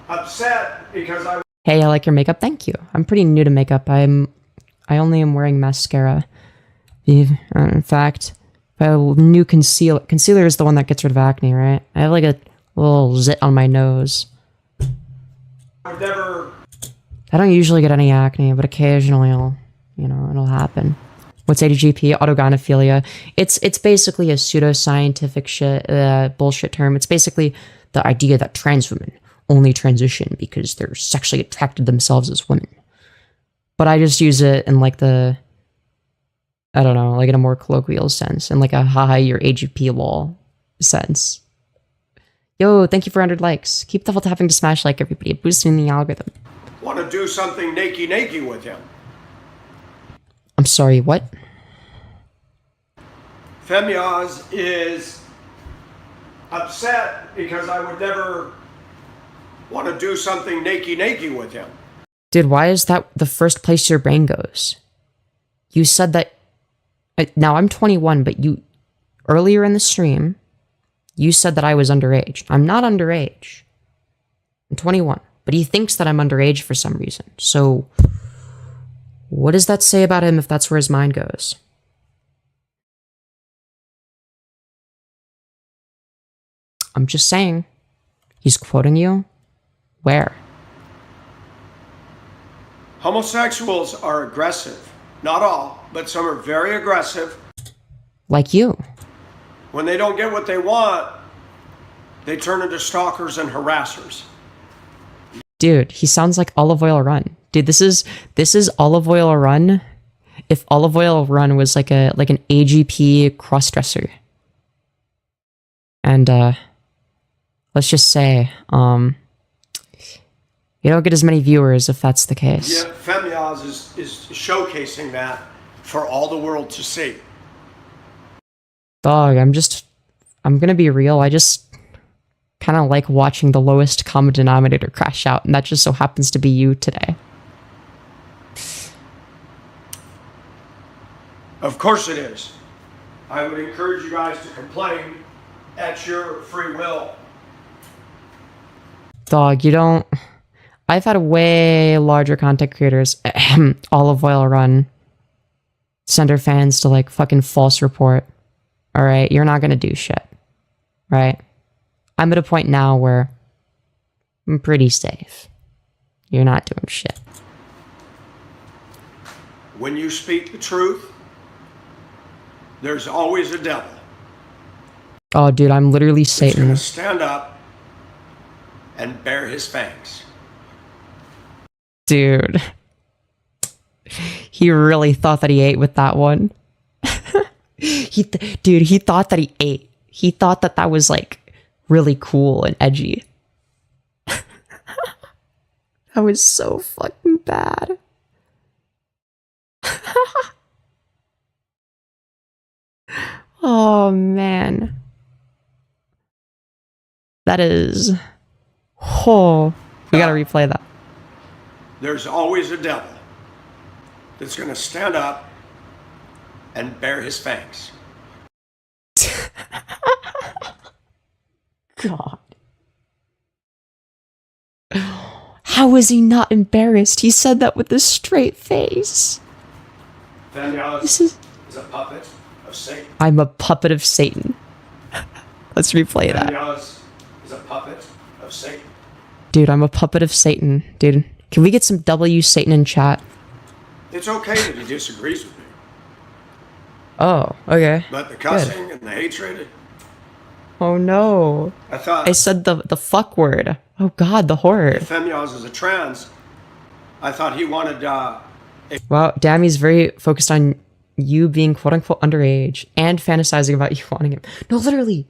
B: upset because
A: Hey, I like your makeup. Thank you. I'm pretty new to makeup. I only am wearing mascara. In fact, I have a new concealer. Concealer is the one that gets rid of acne, right? I have like a little zit on my nose.
B: I've never...
A: I don't usually get any acne, but occasionally it'll happen. What's ADGP? Autogynephilia. It's basically a pseudoscientific shit, bullshit term. It's basically the idea that trans women only transition because they're sexually attracted themselves as women. But I just use it in like the, I don't know, like in a more colloquial sense, in like a haha, your AGP lol sense. Yo, thank you for 100 likes. Keep the tapping to smash like everybody, boosting the algorithm.
B: want to do something naked with him.
A: I'm sorry, what?
B: Femyoz is upset because I would never want to do something naked with him.
A: Dude, why is that the first place your brain goes? You said that... Now, I'm 21, but you... Earlier in the stream, You said that I was underage. I'm not underage. I'm 21. But he thinks that I'm underage for some reason. So, what does that say about him if that's where his mind goes? I'm just saying. He's quoting you? Where?
B: Homosexuals are aggressive. Not all, but some are very aggressive.
A: Like you.
B: When they don't get what they want, they turn into stalkers and harassers.
A: Dude, he sounds like Olive Oil Run. Dude, this is Olive Oil Run if Olive Oil Run was like an AGP crossdresser. And let's just say, you don't get as many viewers if that's the case.
B: Yeah, Femyoz is showcasing that for all the world to see.
A: Dog, I'm gonna be real, I just kind of like watching the lowest common denominator crash out, and that just so happens to be you today.
B: Of course it is. I would encourage you guys to complain at your free will.
A: Dog, you don't... I've had way larger content creators, Olive Oil Run, send their fans to like fucking false report. Alright, you're not gonna do shit. Right? I'm at a point now where I'm pretty safe. You're not doing shit.
B: When you speak the truth, there's always a devil.
A: Oh, dude, I'm literally
B: He's
A: Satan.
B: gonna stand up and bare his fangs.
A: Dude. He really thought that he ate with that one. Dude, he thought that he ate. He thought that that was like really cool and edgy. That was so fucking bad. Oh, man. That is... Oh, we gotta replay that.
B: There's always a devil that's gonna stand up and bare his fangs.
A: God. How is he not embarrassed? He said that with a straight face.
B: Femyoz is a puppet of Satan.
A: I'm a puppet of Satan. Let's replay that.
B: Femyoz is a puppet of Satan.
A: Dude, I'm a puppet of Satan. Dude, can we get some W Satan in chat?
B: It's okay that he disagrees with me.
A: Oh, okay.
B: But the cussing and the hatred,
A: Oh no.
B: I
A: said the fuck word. Oh god, the horror.
B: if Femyoz is a trans, I thought he wanted
A: Wow, Dammy's very focused on you being quote unquote underage and fantasizing about you wanting him. No, literally.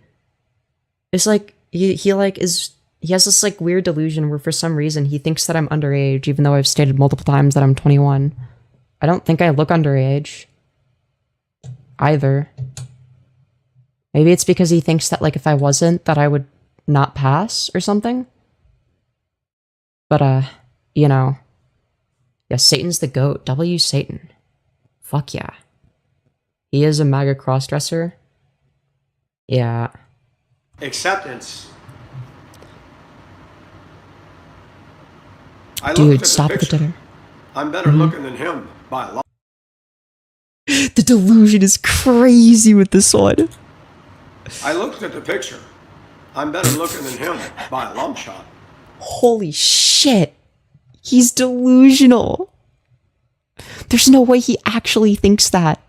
A: It's like he has this like weird delusion where for some reason he thinks that I'm underage, even though I've stated multiple times that I'm 21. I don't think I look underage. Either. Maybe it's because he thinks that like if I wasn't, that I would not pass or something. But you know. Yeah, Satan's the GOAT. W Satan. Fuck yeah. He is a MAGA crossdresser. Yeah.
B: acceptance.
A: Dude, stop with the dinner.
B: I'm better looking than him by a lot.
A: The delusion is crazy with this one.
B: I looked at the picture. I'm better looking than him by a long shot.
A: Holy shit. He's delusional. There's no way he actually thinks that.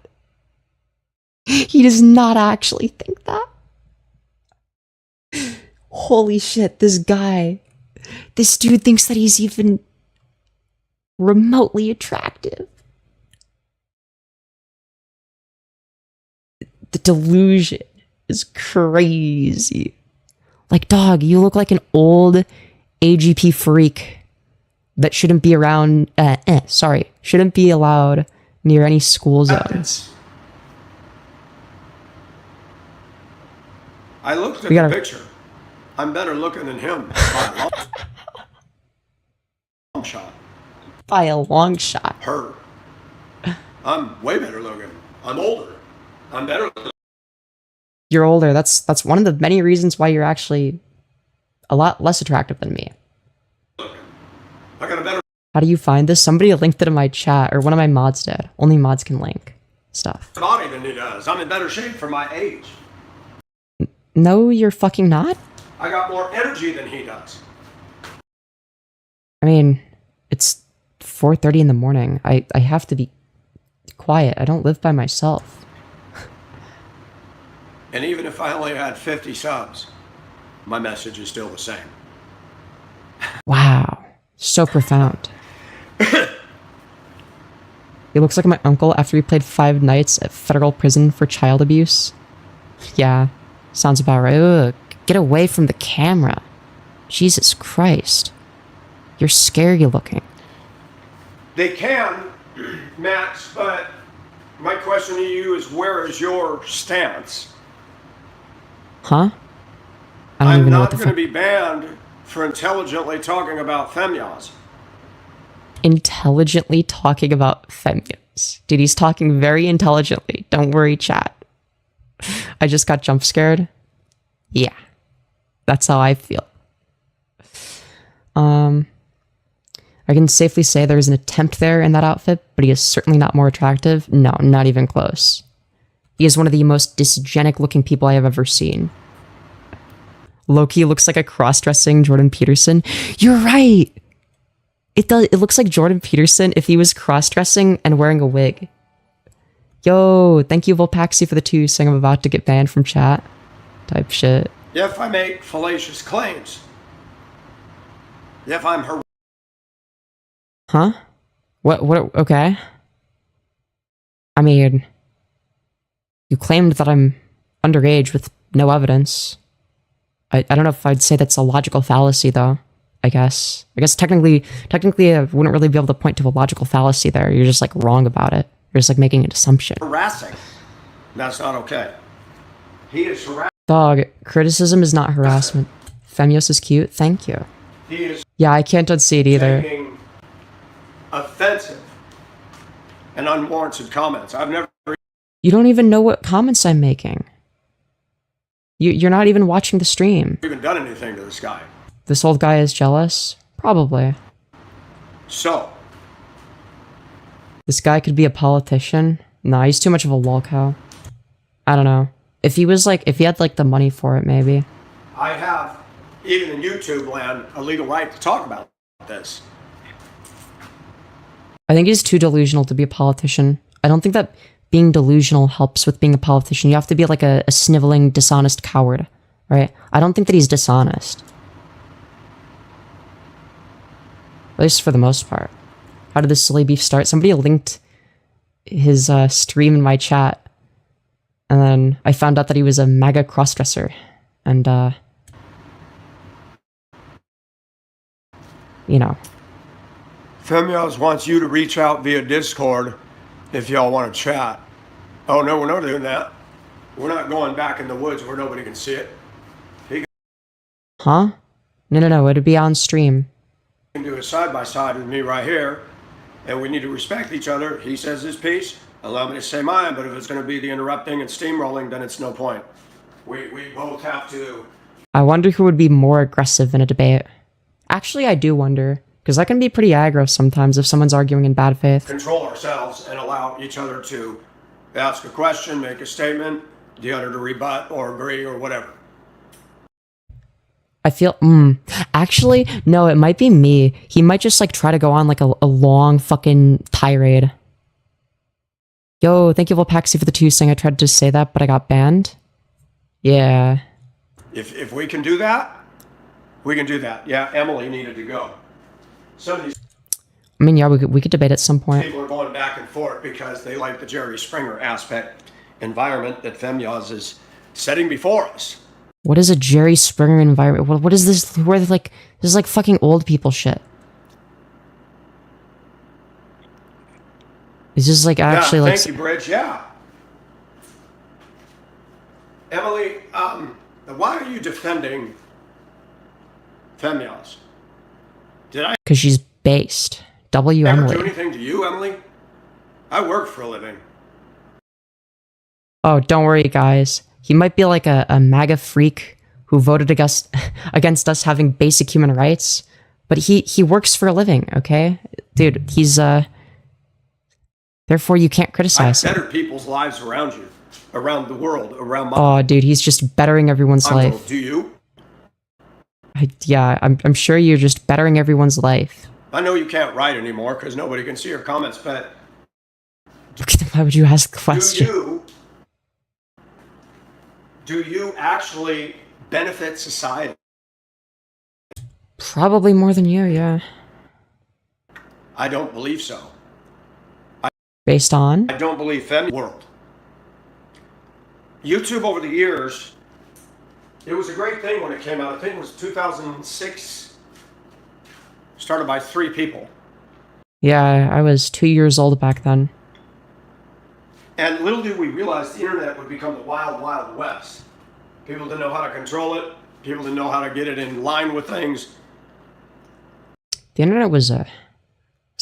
A: He does not actually think that. Holy shit, this guy. This dude thinks that he's even remotely attractive. The delusion is crazy. Like, dog, you look like an old AGP freak that shouldn't be around, shouldn't be allowed near any school zones.
B: I looked at the picture. I'm better looking than him by a long shot.
A: By a long shot.
B: Purr. I'm way better looking. I'm older. I'm better looking.
A: You're older. That's one of the many reasons why you're actually a lot less attractive than me.
B: I got a better
A: How do you find this? Somebody linked it in my chat, or one of my mods did. Only mods can link stuff.
B: body than he does. I'm in better shape for my age.
A: No, you're fucking not?
B: I got more energy than he does.
A: I mean, it's 4:30 in the morning. I have to be quiet. I don't live by myself.
B: And even if I only had 50 subs, my message is still the same.
A: Wow. So profound. He looks like my uncle after he played 5 nights at federal prison for child abuse. Yeah, sounds about right. Ugh, get away from the camera. Jesus Christ. You're scary looking.
B: They can, Max, but my question to you is, where is your stance?
A: Huh? I don't
B: I'm
A: even know
B: not
A: what the
B: going to
A: fuck.
B: be banned for intelligently talking about Femyoz.
A: Intelligently talking about Femyoz. Dude, he's talking very intelligently. Don't worry, chat. I just got jump scared. Yeah. That's how I feel. I can safely say there is an attempt there in that outfit, but he is certainly not more attractive. No, not even close. He is one of the most dysgenic looking people I have ever seen. Loki looks like a cross-dressing Jordan Peterson. You're right! It does. It looks like Jordan Peterson if he was cross-dressing and wearing a wig. Yo, thank you Volpaxi for the 2 saying I'm about to get banned from chat. Type shit.
B: If I make fallacious claims, if I'm her.
A: Huh? What, okay. I mean, you claimed that I'm underage with no evidence. I don't know if I'd say that's a logical fallacy, though. I guess technically I wouldn't really be able to point to a logical fallacy there. You're just, like, wrong about it. You're just, like, making an assumption.
B: Harassing. That's not okay. He is harassing.
A: Dog, criticism is not harassment. Femyoz is cute. Thank you.
B: He is
A: Yeah, I can't unsee it either.
B: taking offensive and unwarranted comments. I've never
A: You don't even know what comments I'm making. You're not even watching the stream.
B: even done anything to this guy.
A: This old guy is jealous? Probably.
B: So,
A: This guy could be a politician? Nah, he's too much of a lolcow. I don't know. If he had, like, the money for it, maybe.
B: I have, even in YouTube land, a legal right to talk about this.
A: I think he's too delusional to be a politician. I don't think that being delusional helps with being a politician. You have to be, like, a sniveling, dishonest coward, right? I don't think that he's dishonest. At least for the most part. How did this silly beef start? Somebody linked his stream in my chat. And then I found out that he was a MAGA crossdresser. And, you know.
B: Femyoz wants you to reach out via Discord if y'all want to chat. Oh, no, we're not doing that. We're not going back in the woods where nobody can see it. He
A: Huh? No, it'd be on stream.
B: can do a side-by-side with me right here, and we need to respect each other. He says his piece, allow me to say mine, but if it's going to be the interrupting and steamrolling, then it's no point. We both have to
A: I wonder who would be more aggressive in a debate. Actually, I do wonder. Because I can be pretty aggro sometimes if someone's arguing in bad faith.
B: control ourselves and allow each other to ask a question, make a statement, the other to rebut or agree or whatever.
A: I feel, actually, no, it might be me. He might just, like, try to go on, like, a long fucking tirade. Yo, thank you, Volpaxi, for the 2 saying I tried to say that, but I got banned. Yeah.
B: If we can do that, we can do that. Yeah, Emily needed to go. Some of these
A: I mean, yeah, we could debate at some point.
B: people are going back and forth because they like the Jerry Springer aspect environment that Femyoz is setting before us.
A: What is a Jerry Springer environment? What is this? Where they're like, this is like fucking old people shit. Is this like actually like?
B: Thank you, Bridge. Yeah. Emily, why are you defending Femyoz? Did I
A: Because she's based. W
B: ever
A: Emily.
B: do anything to you, Emily? I work for a living.
A: Oh, don't worry, guys. He might be like a MAGA freak who voted against us having basic human rights, but he works for a living, okay? Dude, he's therefore you can't criticize him.
B: Better people's lives around you, around the world, around my
A: Oh, dude, he's just bettering everyone's life.
B: Do you?
A: Yeah, I'm sure you're just bettering everyone's life.
B: I know you can't write anymore because nobody can see your comments, but
A: Why would you ask the question?
B: Do you actually benefit society?
A: Probably more than you, yeah.
B: I don't believe so.
A: Based on?
B: I don't believe world. YouTube over the years, it was a great thing when it came out. I think it was 2006. Started by 3 people.
A: Yeah, I was 2 years old back then.
B: And little did we realize the internet would become the wild, wild west. People didn't know how to control it. People didn't know how to get it in line with things.
A: The internet was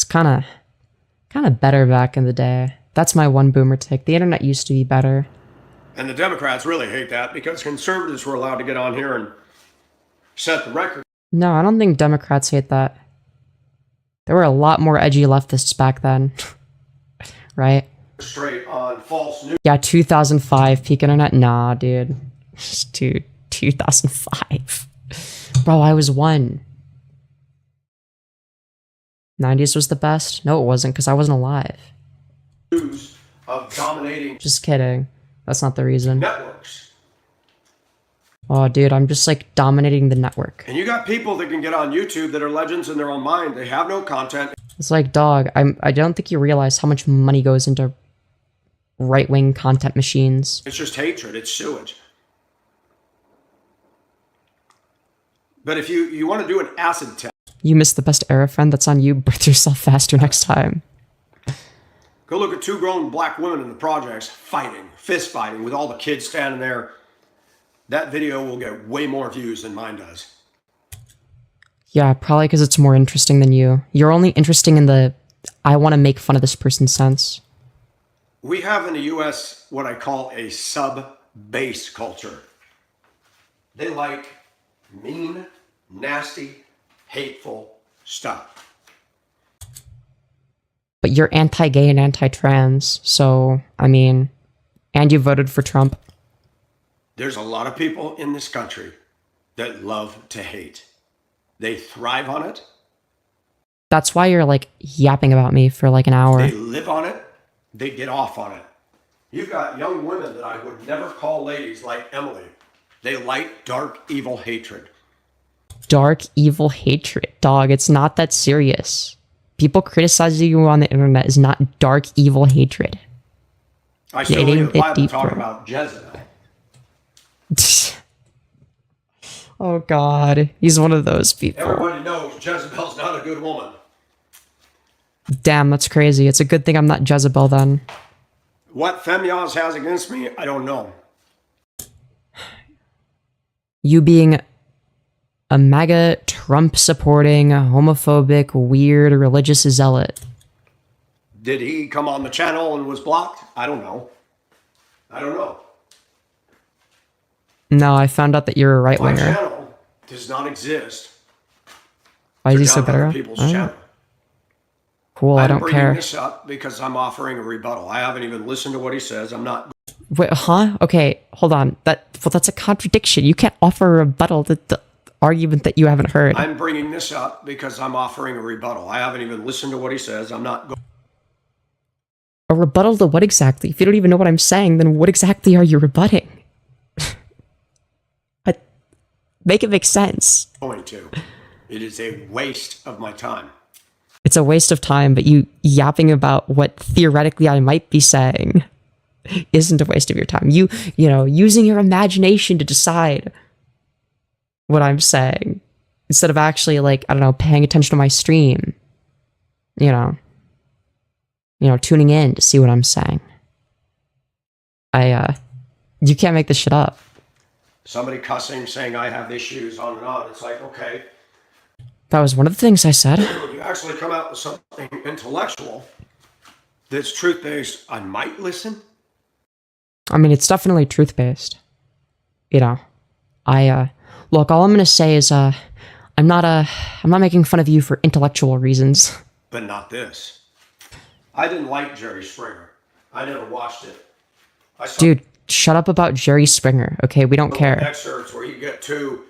A: kind of better back in the day. That's my one boomer take. The internet used to be better.
B: And the Democrats really hate that because conservatives were allowed to get on here and set the record.
A: No, I don't think Democrats hate that. There were a lot more edgy leftists back then. Right?
B: Straight on false news.
A: Yeah, 2005 peak internet. Nah, dude. Dude, 2005. Bro, I was 1. 90s was the best? No, it wasn't, because I wasn't alive.
B: News of dominating.
A: Just kidding. That's not the reason.
B: Networks.
A: Oh, dude, I'm just like dominating the network.
B: And you got people that can get on YouTube that are legends in their own mind. They have no content.
A: It's like, dog, I don't think you realize how much money goes into right-wing content machines.
B: It's just hatred. It's sewage. But if you want to do an acid test.
A: You missed the best era, friend. That's on you. Birth yourself faster next time.
B: Go look at 2 grown black women in the projects fighting, fist fighting, with all the kids standing there. That video will get way more views than mine does.
A: Yeah, probably because it's more interesting than you. You're only interesting in the, I want to make fun of this person sense.
B: We have in the U.S. what I call a sub-base culture. They like mean, nasty, hateful stuff.
A: But you're anti-gay and anti-trans, so, I mean, and you voted for Trump.
B: There's a lot of people in this country that love to hate. They thrive on it.
A: That's why you're, like, yapping about me for, like, an hour.
B: They live on it. They get off on it. You've got young women that I would never call ladies like Emily. They like dark, evil hatred.
A: Dark, evil hatred. Dog, it's not that serious. People criticizing you on the internet is not dark, evil hatred.
B: I still read the Bible talk about Jezebel.
A: Oh, God. He's one of those people.
B: Everybody knows Jezebel's not a good woman.
A: Damn, that's crazy. It's a good thing I'm not Jezebel, then.
B: What Femyoz has against me, I don't know.
A: You being a MAGA, Trump-supporting, homophobic, weird, religious zealot.
B: Did he come on the channel and was blocked? I don't know. I don't know.
A: No, I found out that you're a right-winger.
B: My channel does not exist.
A: Why is he so better?
B: People's channel.
A: Cool, I don't care.
B: I'm bringing this up because I'm offering a rebuttal. I haven't even listened to what he says. I'm not.
A: Wait, huh? Okay, hold on. That's a contradiction. You can't offer a rebuttal to the argument that you haven't heard.
B: I'm bringing this up because I'm offering a rebuttal. I haven't even listened to what he says. I'm not.
A: A rebuttal to what exactly? If you don't even know what I'm saying, then what exactly are you rebutting? Make it make sense.
B: Going to. It is a waste of my time.
A: It's a waste of time, but you yapping about what theoretically I might be saying isn't a waste of your time. You know, using your imagination to decide what I'm saying instead of actually, like, I don't know, paying attention to my stream. You know, tuning in to see what I'm saying. You can't make this shit up.
B: Somebody cussing, saying I have issues, on and on. It's like, okay.
A: That was one of the things I said.
B: You actually come out with something intellectual that's truth-based. I might listen.
A: I mean, it's definitely truth-based. you know, look, all I'm going to say is, I'm not making fun of you for intellectual reasons.
B: But not this. I didn't like Jerry Springer. I never watched it.
A: Dude, shut up about Jerry Springer, okay? We don't care.
B: Excerpts where you get two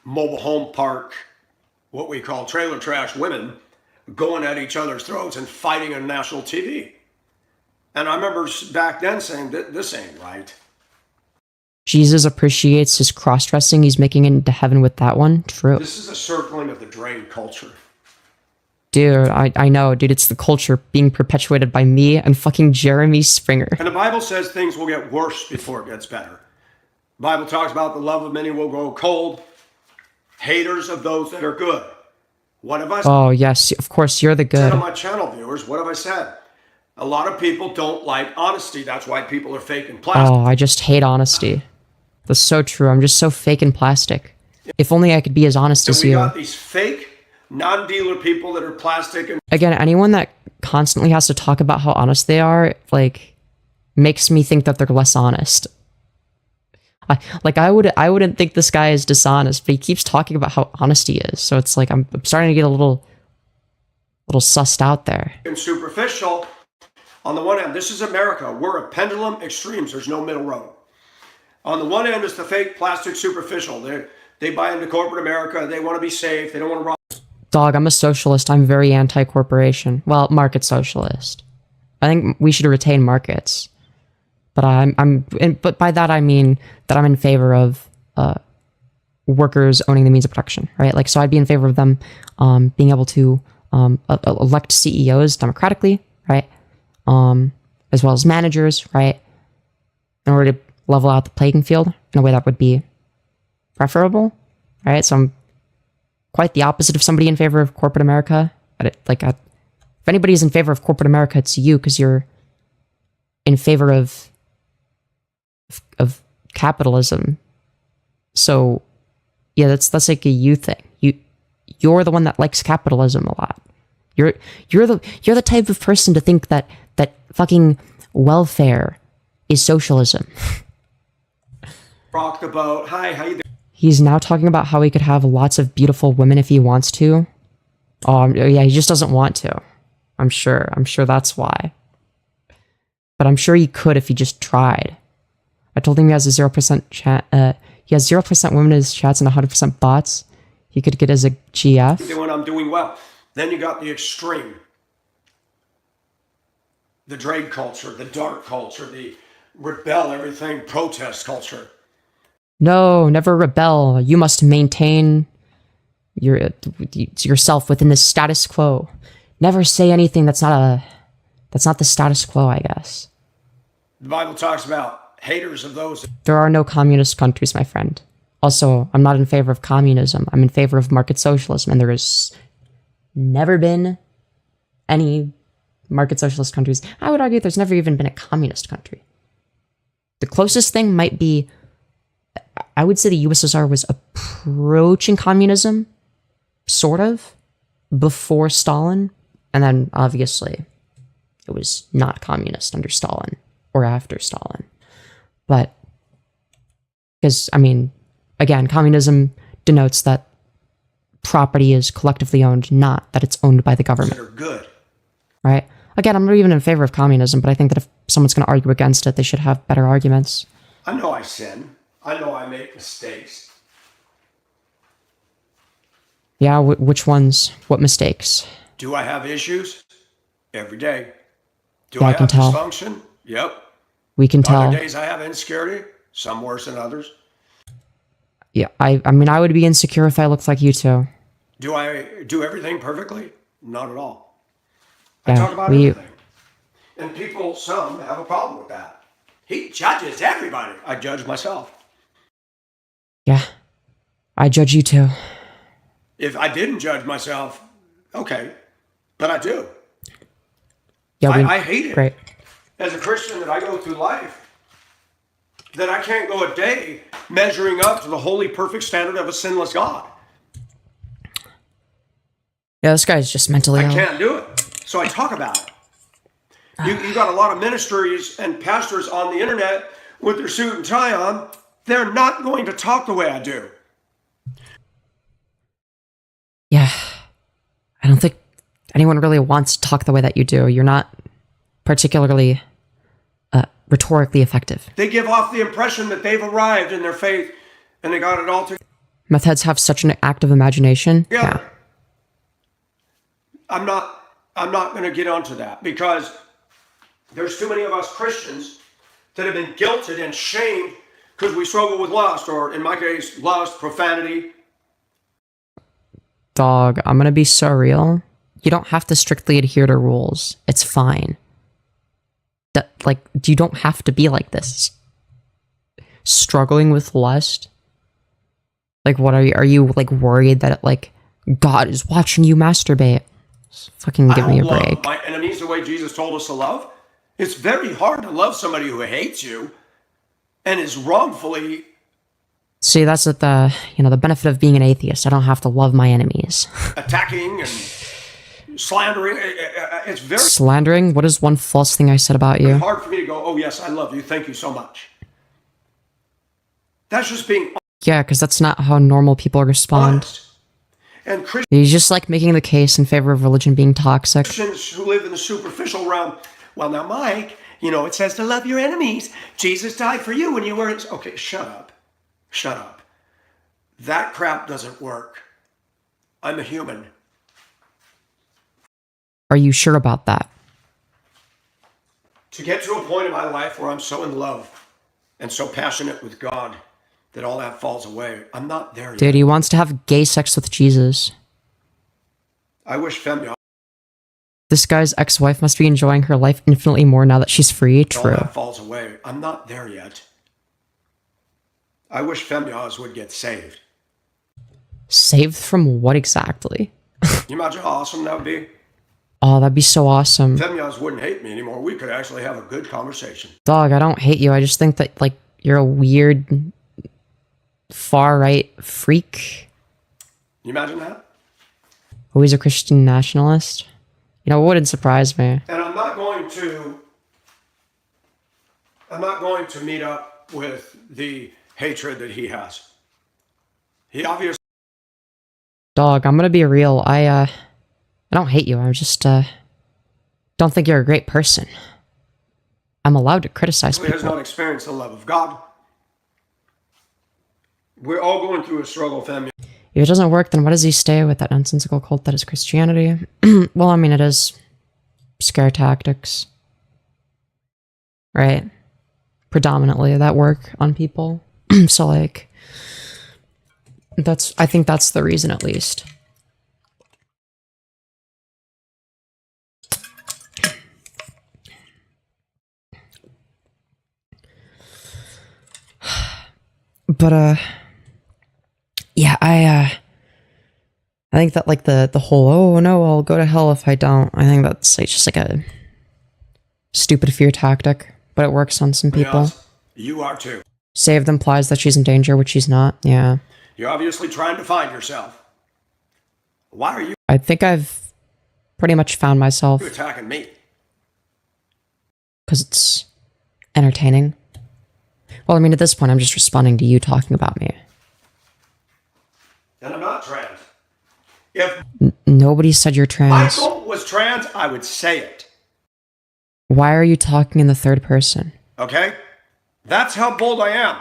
B: mobile home park, what we call trailer trash women, going at each other's throats and fighting on national TV. And I remember back then saying, this ain't right.
A: Jesus appreciates his cross-dressing. He's making it into heaven with that one. True.
B: This is a circling of the drain culture.
A: Dude, I know, dude. It's the culture being perpetuated by me and fucking Jeremy Springer.
B: And the Bible says things will get worse before it gets better. The Bible talks about the love of many will grow cold, haters of those that are good. What have I said?
A: Oh, yes, of course, you're the good.
B: On my channel viewers, what have I said? A lot of people don't like honesty. That's why people are fake and plastic.
A: Oh, I just hate honesty. That's so true. I'm just so fake and plastic. If only I could be as honest as you.
B: We got these fake, non-dealer people that are plastic. And
A: again, anyone that constantly has to talk about how honest they are, like, makes me think that they're less honest. I wouldn't think this guy is dishonest, but he keeps talking about how honest he is. So it's like I'm starting to get a little sussed out there.
B: And superficial. On the one hand, this is America. We're a pendulum extremes. There's no middle road. On the one end, it's the fake, plastic, superficial. They buy into corporate America. They want to be safe. They don't want to rob.
A: Dog, I'm a socialist. I'm very anti-corporation. Well, market socialist. I think we should retain markets. But but by that I mean that I'm in favor of workers owning the means of production, right? Like, so I'd be in favor of them being able to elect CEOs democratically, right? As well as managers, right? In order to level out the playing field in a way that would be preferable, right? So I'm quite the opposite of somebody in favor of corporate America. If anybody's in favor of corporate America, it's you, because you're in favor of capitalism. So yeah, that's like a you thing. You're the one that likes capitalism a lot. You're the type of person to think that fucking welfare is socialism.
B: Rock the boat. Hi, how you doing?
A: He's now talking about how he could have lots of beautiful women if he wants to. Oh yeah, he just doesn't want to. I'm sure that's why. But I'm sure he could if he just tried. I told him he has a 0% chat. He has 0% women in his chats and 100% bots. He could get as a GF.
B: I'm doing well. Then you got the extreme. The drag culture, the dark culture, the rebel everything protest culture.
A: No, never rebel. You must maintain yourself within the status quo. Never say anything that's not the status quo, I guess.
B: The Bible talks about haters of those.
A: There are no communist countries, my friend. Also, I'm not in favor of communism. I'm in favor of market socialism, and there has never been any market socialist countries. I would argue there's never even been a communist country. The closest thing might be, I would say the USSR was approaching communism, sort of, before Stalin, and then obviously it was not communist under Stalin or after Stalin. But, because, I mean, again, communism denotes that property is collectively owned, not that it's owned by the government.
B: They're good.
A: Right? Again, I'm not even in favor of communism, but I think that if someone's going to argue against it, they should have better arguments.
B: I know I sin. I know I make mistakes.
A: Yeah, which ones? What mistakes?
B: Do I have issues? Every day. Do
A: yeah,
B: I
A: can
B: have
A: tell.
B: dysfunction? Yep.
A: We can tell.
B: Other days I have insecurity, some worse than others.
A: Yeah, I mean, I would be insecure if I looked like you too.
B: Do I do everything perfectly? Not at all.
A: Yeah,
B: I talk about everything. And people, some, have a problem with that. He judges everybody. I judge myself.
A: Yeah, I judge you too.
B: If I didn't judge myself, okay, but I do.
A: Yeah,
B: I hate it.
A: Great.
B: As a Christian, that I go through life, that I can't go a day measuring up to the holy, perfect standard of a sinless God.
A: Yeah, this guy's just mentally ill.
B: I can't do it. So I talk about it. You got a lot of ministries and pastors on the internet with their suit and tie on, They're not going to talk the way I do.
A: Yeah. I don't think anyone really wants to talk the way that you do. You're not particularly rhetorically effective.
B: They give off the impression that they've arrived in their faith and they got it all together.
A: Meth heads have such an active imagination.
B: Yeah. I'm not going to get onto that because there's too many of us Christians that have been guilted and shamed because we struggle with lust, or in my case, lust, profanity.
A: Dog, I'm gonna be so real. You don't have to strictly adhere to rules. It's fine. You don't have to be like this. Struggling with lust? Like, what are you like, worried that, like, God is watching you masturbate? Just fucking give me a break. I don't love
B: my enemies the way Jesus told us to love. It's very hard to love somebody who hates you and is wrongfully...
A: See, that's what the benefit of being an atheist. I don't have to love my enemies.
B: Attacking and slandering. It's very...
A: Slandering? What is one false thing I said about you?
B: It's hard for me to go, oh yes, I love you, thank you so much. That's just being...
A: Yeah, because that's not how normal people respond.
B: honest. And
A: He's just like making the case in favor of religion being toxic.
B: Christians who live in the superficial realm, well now Mike, it says to love your enemies. Jesus died for you when you were... Okay, shut up. Shut up. That crap doesn't work. I'm a human.
A: Are you sure about that?
B: To get to a point in my life where I'm so in love and so passionate with God that all that falls away, I'm not there yet.
A: Dude, he wants to have gay sex with Jesus.
B: I wish Femyoz...
A: This guy's ex-wife must be enjoying her life infinitely more now that she's free.
B: all
A: True.
B: that falls away. I'm not there yet. I wish Femyoz would get saved.
A: Saved from what exactly?
B: Can you imagine how awesome that would be?
A: Oh, that'd be so awesome.
B: Femyoz wouldn't hate me anymore. We could actually have a good conversation.
A: Dog, I don't hate you. I just think that, like, you're a weird, far-right freak.
B: Can you imagine that?
A: Who is a Christian nationalist? It wouldn't surprise me.
B: And I'm not going to meet up with the hatred that he has. He obviously...
A: Dog, I'm gonna be real. I don't hate you. I just, don't think you're a great person. I'm allowed to criticize
B: has
A: people.
B: not experienced the love of God. We're all going through a struggle, Femyoz.
A: If it doesn't work, then why does he stay with that nonsensical cult that is Christianity? Well, I mean, it is scare tactics. Right? Predominantly, that work on people. So, like, I think that's the reason, at least. But, yeah, I think that, like, the whole, oh no, I'll go to hell if I don't, I think that's, like, just like a stupid fear tactic, but it works on some people.
B: Yes, you are too.
A: Saved implies that she's in danger, which she's not. Yeah.
B: You're obviously trying to find yourself. Why are you
A: I think I've pretty much found myself
B: attacking me?
A: because it's entertaining. Well, I mean, at this point, I'm just responding to you talking about me.
B: And I'm not trans. If
A: Nobody said you're trans.
B: Michael was trans, I would say it.
A: Why are you talking in the third person?
B: Okay? That's how bold I am.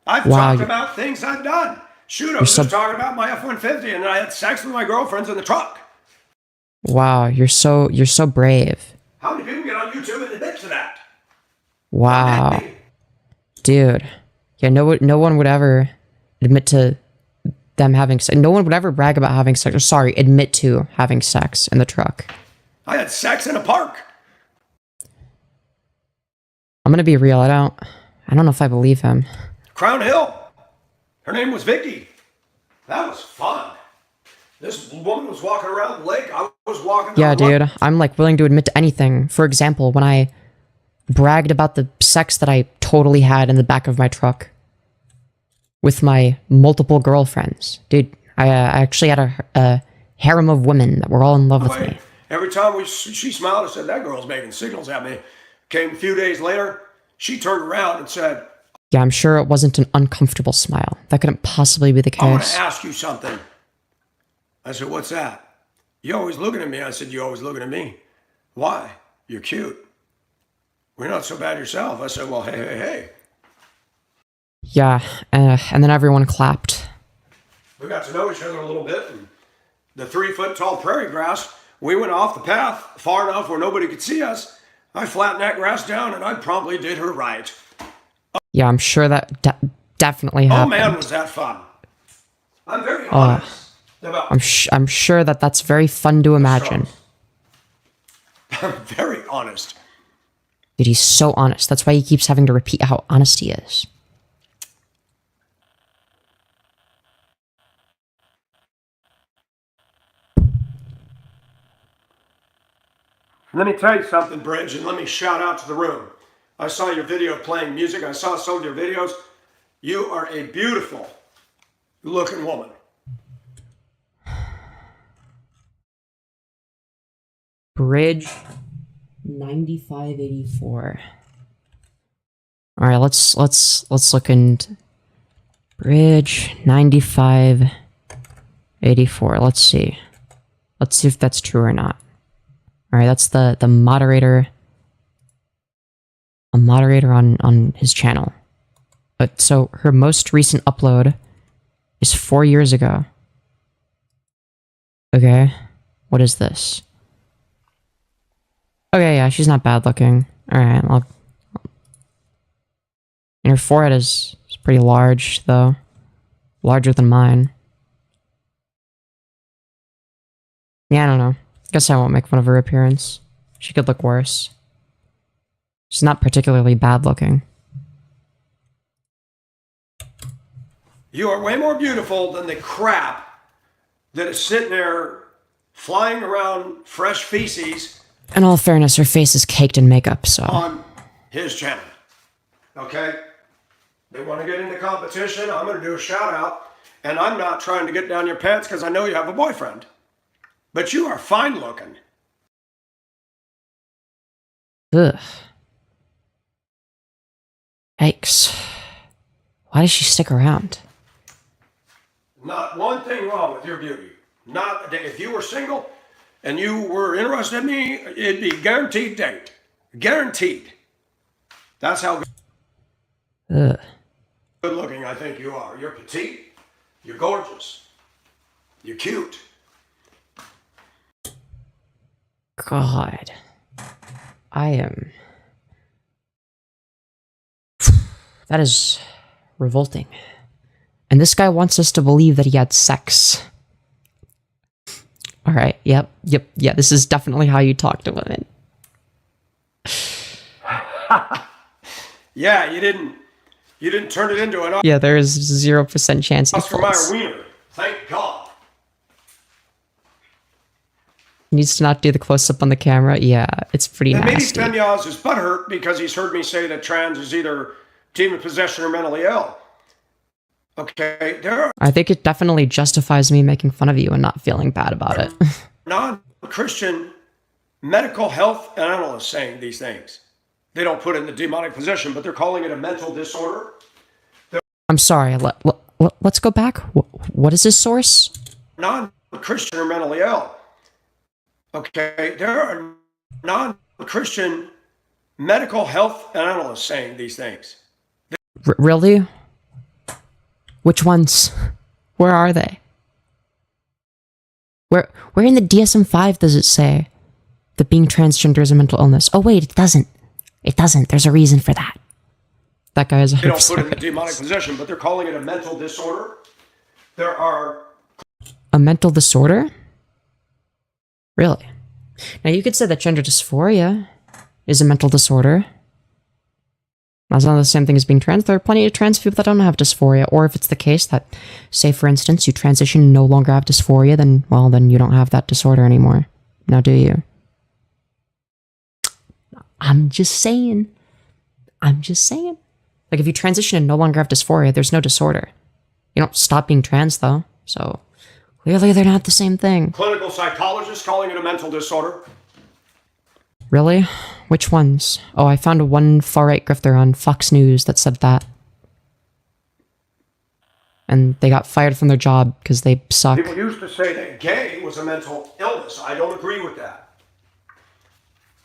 B: I've
A: Wow,
B: talked about things I've done. Shoot, I was just talking about my F-150 and then I had sex with my girlfriends in the truck.
A: Wow, you're so brave.
B: How many people get on YouTube and admit to that?
A: Wow. Dude. Yeah, no one would ever admit to them having sex. No one would ever brag about having sex. Or sorry, admit to having sex in the truck.
B: I had sex in a park.
A: I'm gonna be real. I don't know if I believe him.
B: Crown Hill. Her name was Vicky. That was fun. This woman was walking around the lake. I was walking.
A: Yeah, dude. I'm like willing to admit to anything. For example, when I bragged about the sex that I totally had in the back of my truck with my multiple girlfriends. Dude, I actually had a harem of women that were all in love with me.
B: Every time she smiled and said, that girl's making signals at me. Came a few days later, she turned around and said,
A: Yeah, I'm sure it wasn't an uncomfortable smile. That couldn't possibly be the
B: I want to
A: case.
B: ask you something. I said, what's that? You always looking at me. I said, you always looking at me. Why? You're cute. We're not so bad yourself. I said, well, hey, hey, hey.
A: Yeah, and then everyone clapped.
B: We got to know each other a little bit. And the 3-foot-tall prairie grass, we went off the path far enough where nobody could see us. I flattened that grass down and I promptly did her right.
A: Yeah, I'm sure that definitely happened.
B: Oh man, was that fun. I'm very honest about
A: I'm sure that that's very fun to imagine.
B: I'm very honest.
A: Dude, he's so honest. That's why he keeps having to repeat how honest he is.
B: Let me tell you something, Bridge, and let me shout out to the room. I saw your video playing music. I saw some of your videos. You are a beautiful looking woman.
A: Bridge 9584. All right, let's look into Bridge 9584. Let's see if that's true or not. All right, that's the moderator. A moderator on his channel. But so her most recent upload is 4 years ago. Okay, what is this? Okay, yeah, she's not bad looking. All right, well, and her forehead is pretty large, though, larger than mine. Yeah, I don't know. Guess I won't make fun of her appearance. She could look worse. She's not particularly bad looking.
B: You are way more beautiful than the crap that is sitting there flying around fresh feces.
A: In all fairness, her face is caked in makeup, so...
B: On his channel. Okay? They want to get into competition. I'm going to do a shout out. And I'm not trying to get down your pants because I know you have a boyfriend. But you are fine looking.
A: Ugh. Yikes. Why does she stick around?
B: Not one thing wrong with your beauty. Not a day. If you were single and you were interested in me, it'd be guaranteed date. Guaranteed. That's how
A: Ugh.
B: good looking I think you are. You're petite. You're gorgeous. You're cute.
A: God. I am... That is revolting. And this guy wants us to believe that he had sex. Alright, yep, yeah, this is definitely how you talk to women.
B: Yeah, you didn't turn it into an
A: Yeah, there is 0% chance he
B: Oscar Mayer
A: falls.
B: wiener. Thank God.
A: Needs to not do the close-up on the camera. Yeah, it's pretty
B: And maybe
A: nasty.
B: Femyoz is butthurt because he's heard me say that trans is either demon possession or mentally ill. Okay, there are
A: I think it definitely justifies me making fun of you and not feeling bad about it.
B: non-Christian medical health analysts saying these things. They don't put it in the demonic possession, but they're calling it a mental disorder.
A: I'm sorry, let's go back. What is his source?
B: Non-Christian or mentally ill. Okay, there are non-Christian medical health analysts saying these things.
A: Really? Which ones? Where are they? Where in the DSM-5 does it say that being transgender is a mental illness? Oh wait, it doesn't. It doesn't. There's a reason for that. That guy is 100%
B: They don't put it in the demonic possession, but they're calling it a mental disorder. There are...
A: A mental disorder? Really? Now you could say that gender dysphoria is a mental disorder. That's not the same thing as being trans. There are plenty of trans people that don't have dysphoria. Or if it's the case that, say for instance, you transition and no longer have dysphoria, then, well, then you don't have that disorder anymore. Now do you? I'm just saying. Like if you transition and no longer have dysphoria, there's no disorder. You don't stop being trans though. So clearly they're not the same thing.
B: clinical psychologists calling it a mental disorder.
A: Really? Which ones? Oh, I found one far-right grifter on Fox News that said that. and they got fired from their job because they suck.
B: People used to say that gay was a mental illness. I don't agree with that.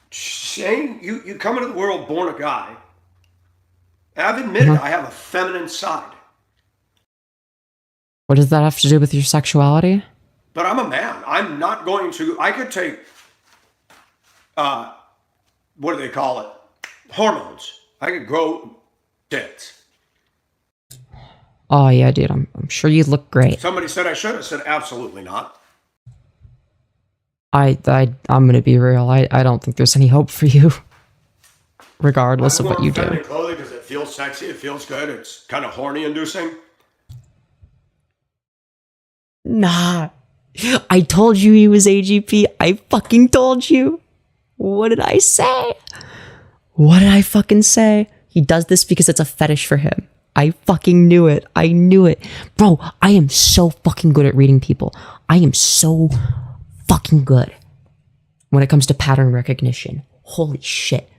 B: Saying you come into the world born a guy, and I've admitted I have a feminine side.
A: What does that have to do with your sexuality?
B: But I'm a man. I'm not going to, I could take, what do they call it? Hormones. I could grow tits.
A: Oh yeah, dude, I'm sure you look great.
B: Somebody said I should. I said absolutely not.
A: I'm gonna be real. I don't think there's any hope for you, regardless of what you do.
B: Feminine clothing because it feels sexy. It feels good. It's kind of horny inducing.
A: Nah, I told you he was AGP. I fucking told you. What did I say? What did I fucking say? He does this because it's a fetish for him. I fucking knew it. I knew it. Bro, I am so fucking good at reading people. I am so fucking good when it comes to pattern recognition. Holy shit.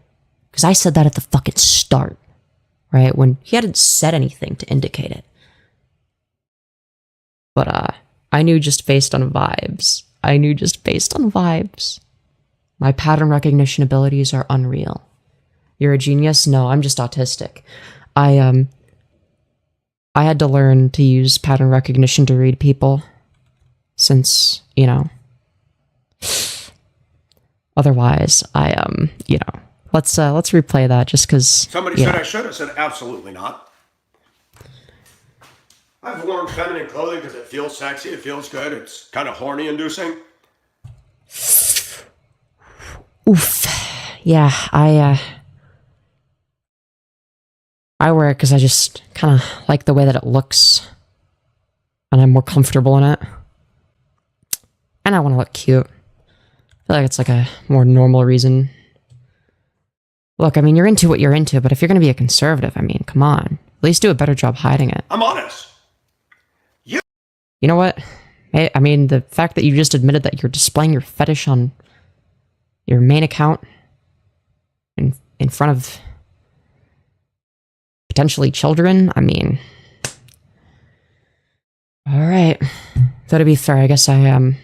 A: Because I said that at the fucking start, right? When he hadn't said anything to indicate it. But, I knew just based on vibes. My pattern recognition abilities are unreal. You're a genius? No, I'm just autistic. I had to learn to use pattern recognition to read people since, you know. Otherwise, let's replay that just because.
B: Somebody said I should. I said absolutely not. I've worn feminine clothing because it feels sexy. It feels good. It's kind of horny inducing.
A: Oof. Yeah, I wear it because I just kind of like the way that it looks. And I'm more comfortable in it. And I want to look cute. I feel like it's like a more normal reason. Look, I mean, you're into what you're into, but if you're going to be a conservative, I mean, come on. At least do a better job hiding it.
B: I'm honest.
A: You know what? I mean, the fact that you just admitted that you're displaying your fetish on your main account in front of potentially children, I mean... Alright. Though to be fair, I guess I am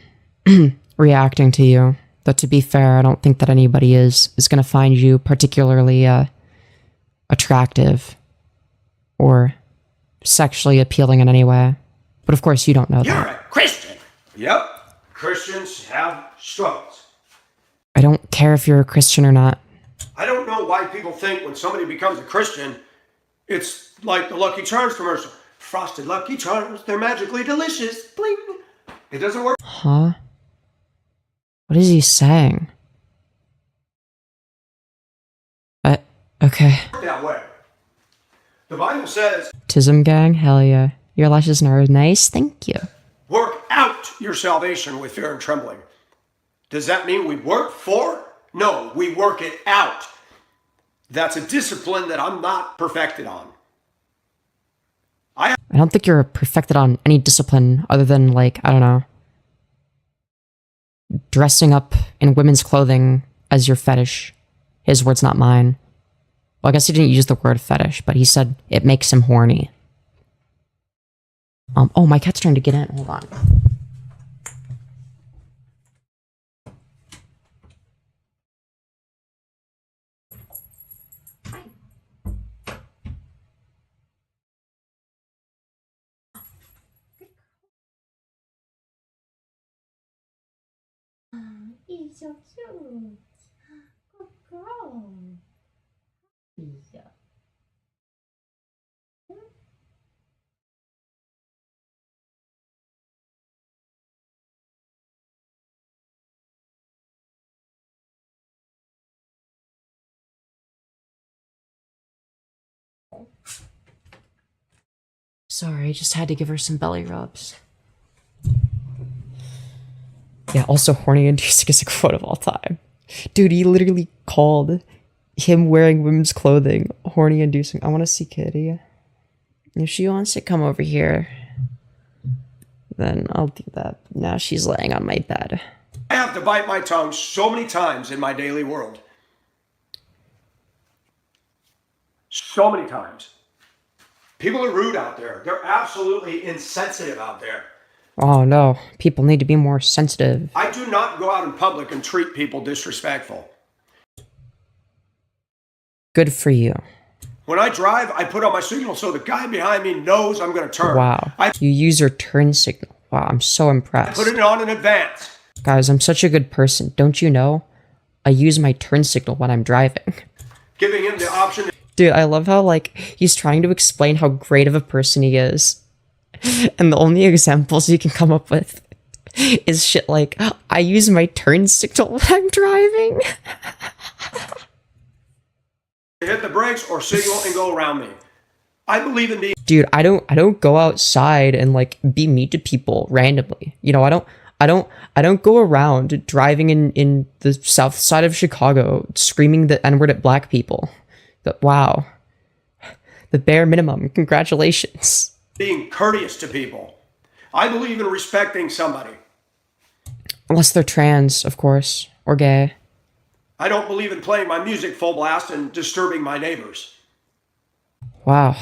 A: reacting to you. Though to be fair, I don't think that anybody is going to find you particularly attractive or sexually appealing in any way. But of course, you don't know that.
B: You're a Christian. Yep. Christians have struggles.
A: I don't care if you're a Christian or not.
B: I don't know why people think when somebody becomes a Christian, it's like the Lucky Charms commercial. Frosted Lucky Charms, they're magically delicious. Bling. It doesn't work.
A: Huh? What is he saying? Okay.
B: That way. The Bible says,
A: Tism gang? Hell yeah. Your lashes are nice, thank you.
B: work out your salvation with fear and trembling. Does that mean we work for? No, we work it out. That's a discipline that I'm not perfected on.
A: I don't think you're perfected on any discipline other than, like, I don't know, dressing up in women's clothing as your fetish. His words, not mine. Well, I guess he didn't use the word fetish, but he said it makes him horny. Oh, my cat's trying to get in. Hold on.
C: He's so cute. Good girl. Yeah.
A: Sorry, just had to give her some belly rubs. Yeah, also horny inducing is a quote of all time. Dude, he literally called him wearing women's clothing horny inducing. I want to see Kitty. If she wants to come over here, then I'll do that. Now she's laying on my bed.
B: I have to bite my tongue so many times in my daily world. So many times. People are rude out there. They're absolutely insensitive out there.
A: Oh no, people need to be more sensitive.
B: I do not go out in public and treat people disrespectful.
A: Good for you.
B: When I drive, I put on my signal so the guy behind me knows I'm going to turn.
A: Wow. You use your turn signal. Wow, I'm so impressed.
B: Put it on in advance.
A: Guys, I'm such a good person. Don't you know? I use my turn signal when I'm driving.
B: Giving him the option.
A: Dude, I love how, like, he's trying to explain how great of a person he is. And the only examples you can come up with is shit like, I use my turn signal when I'm driving.
B: Hit the brakes or signal and go around me. I believe in being.
A: Dude, I don't go outside and like be mean to people randomly. You know, I don't go around driving in the south side of Chicago screaming the N-word at black people. Wow. The bare minimum. Congratulations.
B: Being courteous to people. I believe in respecting somebody.
A: Unless they're trans, of course, or gay.
B: I don't believe in playing my music full blast and disturbing my neighbors.
A: Wow.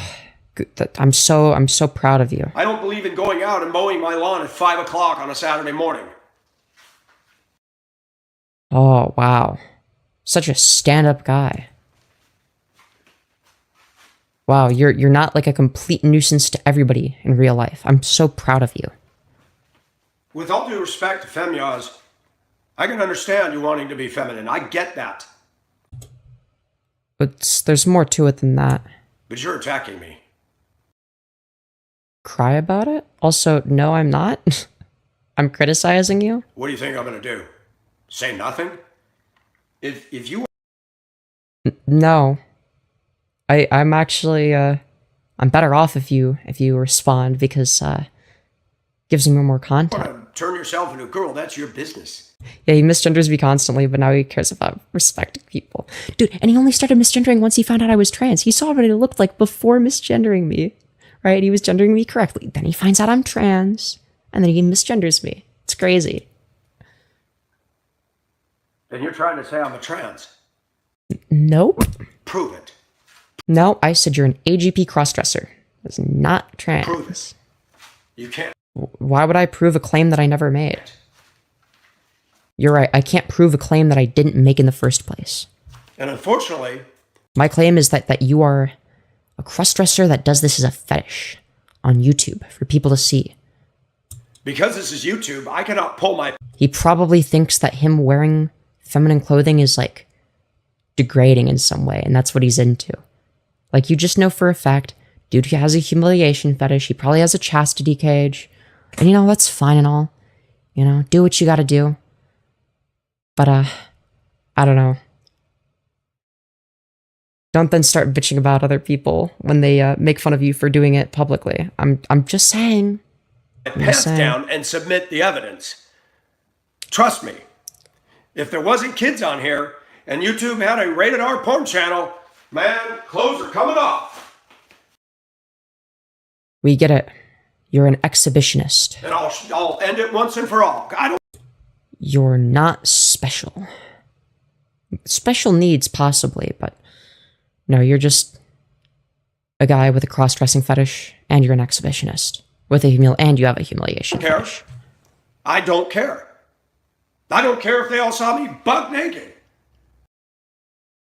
A: I'm so proud of you.
B: I don't believe in going out and mowing my lawn at 5 o'clock on a Saturday morning.
A: Oh, wow. Such a stand-up guy. Wow, you're not like a complete nuisance to everybody in real life. I'm so proud of you.
B: With all due respect to Femyoz, I can understand you wanting to be feminine. I get that.
A: But there's more to it than that.
B: But you're attacking me.
A: Cry about it? Also, no, I'm not. I'm criticizing you.
B: What do you think I'm going to do? Say nothing? If you...
A: No. I'm actually, I'm better off if you respond because, gives me more content.
B: want to turn yourself into a girl, that's your business.
A: Yeah, he misgenders me constantly, but now he cares about respecting people. Dude, and he only started misgendering once he found out I was trans. He saw what it looked like before misgendering me, right? He was gendering me correctly. Then he finds out I'm trans, and then he misgenders me. It's crazy.
B: And you're trying to say I'm a trans?
A: Nope.
B: Prove it.
A: No, I said you're an AGP crossdresser. It's not trans.
B: Prove it. You can't.
A: Why would I prove a claim that I never made? You're right, I can't prove a claim that I didn't make in the first place.
B: And unfortunately...
A: My claim is that you are a crossdresser that does this as a fetish on YouTube for people to see.
B: Because this is YouTube, I cannot pull my...
A: He probably thinks that him wearing feminine clothing is, like, degrading in some way, and that's what he's into. Like, you just know for a fact, dude, he has a humiliation fetish, he probably has a chastity cage, and you know, that's fine and all. You know, do what you gotta do. But, I don't know. Don't then start bitching about other people when they make fun of you for doing it publicly. I'm just saying.
B: Pants down and submit the evidence. Trust me. If there wasn't kids on here and YouTube had a rated R porn channel, man, clothes are coming off.
A: We get it. You're an exhibitionist.
B: And I'll end it once and for all. I don't...
A: You're not special. Special needs, possibly, but no, you're just a guy with a cross-dressing fetish, and you're an exhibitionist. And you have a humiliation fetish.
B: I don't care. I don't care if they all saw me buck naked.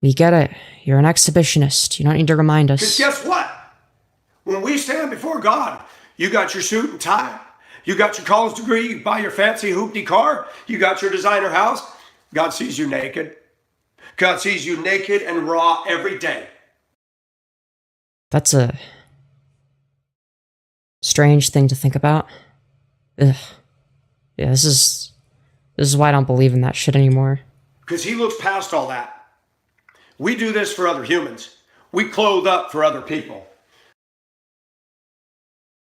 A: We get it. You're an exhibitionist. You don't need to remind us.
B: Because guess what? When we stand before God, you got your suit and tie. You got your college degree. You buy your fancy hoopty car. You got your designer house. God sees you naked. God sees you naked and raw every day.
A: That's a strange thing to think about. Ugh. Yeah, this is why I don't believe in that shit anymore.
B: Because he looks past all that. We do this for other humans. We clothe up for other people.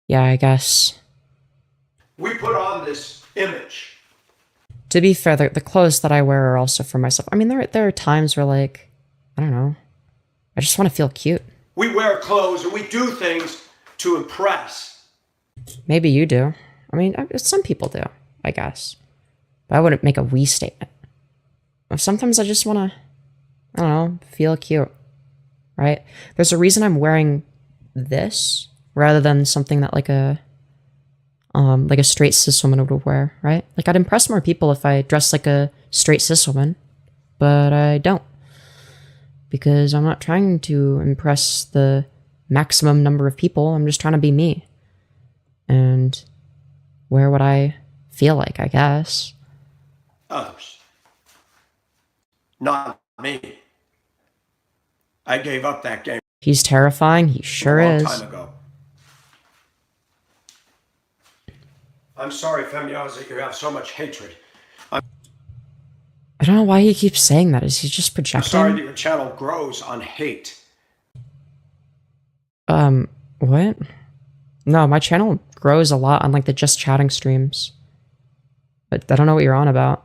A: Yeah, I guess.
B: We put on this image.
A: To be fair, the clothes that I wear are also for myself. I mean, there are times where, like, I don't know, I just want to feel cute.
B: We wear clothes and we do things to impress.
A: Maybe you do. I mean, some people do, I guess. But I wouldn't make a we statement. Sometimes I just want to, I don't know, feel cute, right? There's a reason I'm wearing this rather than something that like a straight cis woman would wear, right? Like I'd impress more people if I dressed like a straight cis woman, but I don't. Because I'm not trying to impress the maximum number of people, I'm just trying to be me. And wear what I feel like, I guess.
B: Others. Not me. I gave up that game.
A: He's terrifying, he sure
B: a long
A: is.
B: time ago. I'm sorry, Femyoz, that you have so much hatred.
A: I don't know why he keeps saying that. Is he just
B: I'm
A: projecting?
B: sorry that your channel grows on hate.
A: What? No, my channel grows a lot on like the just chatting streams. But I don't know what you're on about.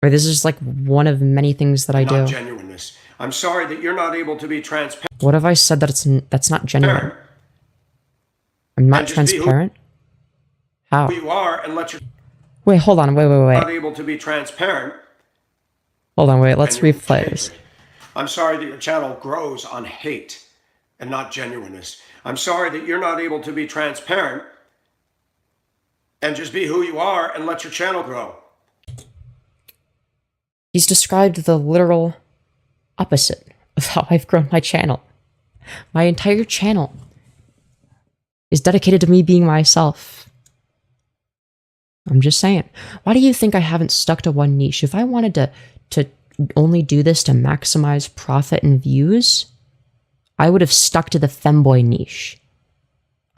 A: Or this is like one of many things that I do.
B: Not genuineness. I'm sorry that you're not able to be transparent.
A: What have I said that's not genuine? I'm not transparent? How?
B: Who you are and let your
A: Wait, hold on, wait.
B: not able to be transparent.
A: Hold on, wait, let's
B: and your
A: replay this.
B: hatred. I'm sorry that your channel grows on hate and not genuineness. I'm sorry that you're not able to be transparent and just be who you are and let your channel grow.
A: He's described the literal opposite of how I've grown my channel. My entire channel is dedicated to me being myself. I'm just saying. Why do you think I haven't stuck to one niche? If I wanted to only do this to maximize profit and views, I would have stuck to the femboy niche.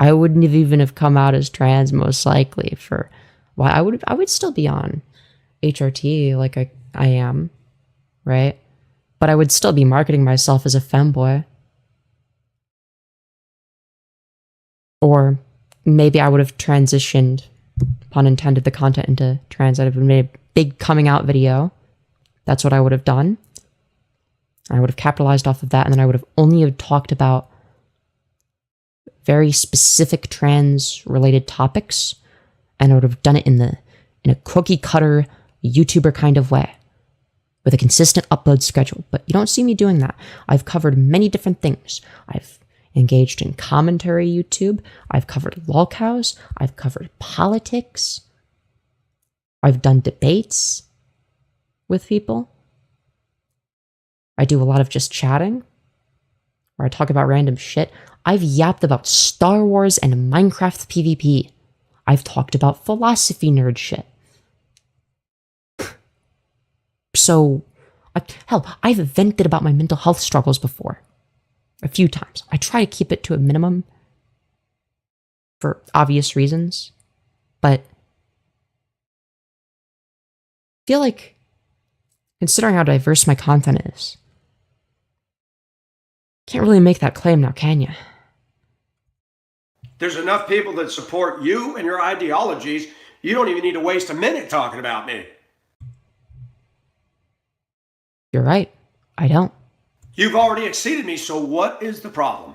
A: I wouldn't have even have come out as trans most likely for why I would still be on HRT like I am, right? But I would still be marketing myself as a femboy. Or maybe I would have transitioned, pun intended, the content into trans. I'd have made a big coming out video. That's what I would have done. I would have capitalized off of that, and then I would have only have talked about very specific trans related topics, and I would have done it in a cookie cutter YouTuber kind of way with a consistent upload schedule. But you don't see me doing that. I've covered many different things. I've engaged in commentary YouTube. I've covered lolcows. I've covered politics. I've done debates with people. I do a lot of just chatting, where I talk about random shit. I've yapped about Star Wars and Minecraft PvP. I've talked about philosophy nerd shit. So, hell, I've vented about my mental health struggles before. A few times. I try to keep it to a minimum for obvious reasons, but I feel like, considering how diverse my content is, can't really make that claim now, can you?
B: There's enough people that support you and your ideologies. You don't even need to waste a minute talking about me.
A: You're right. I don't.
B: You've already exceeded me, so what is the problem?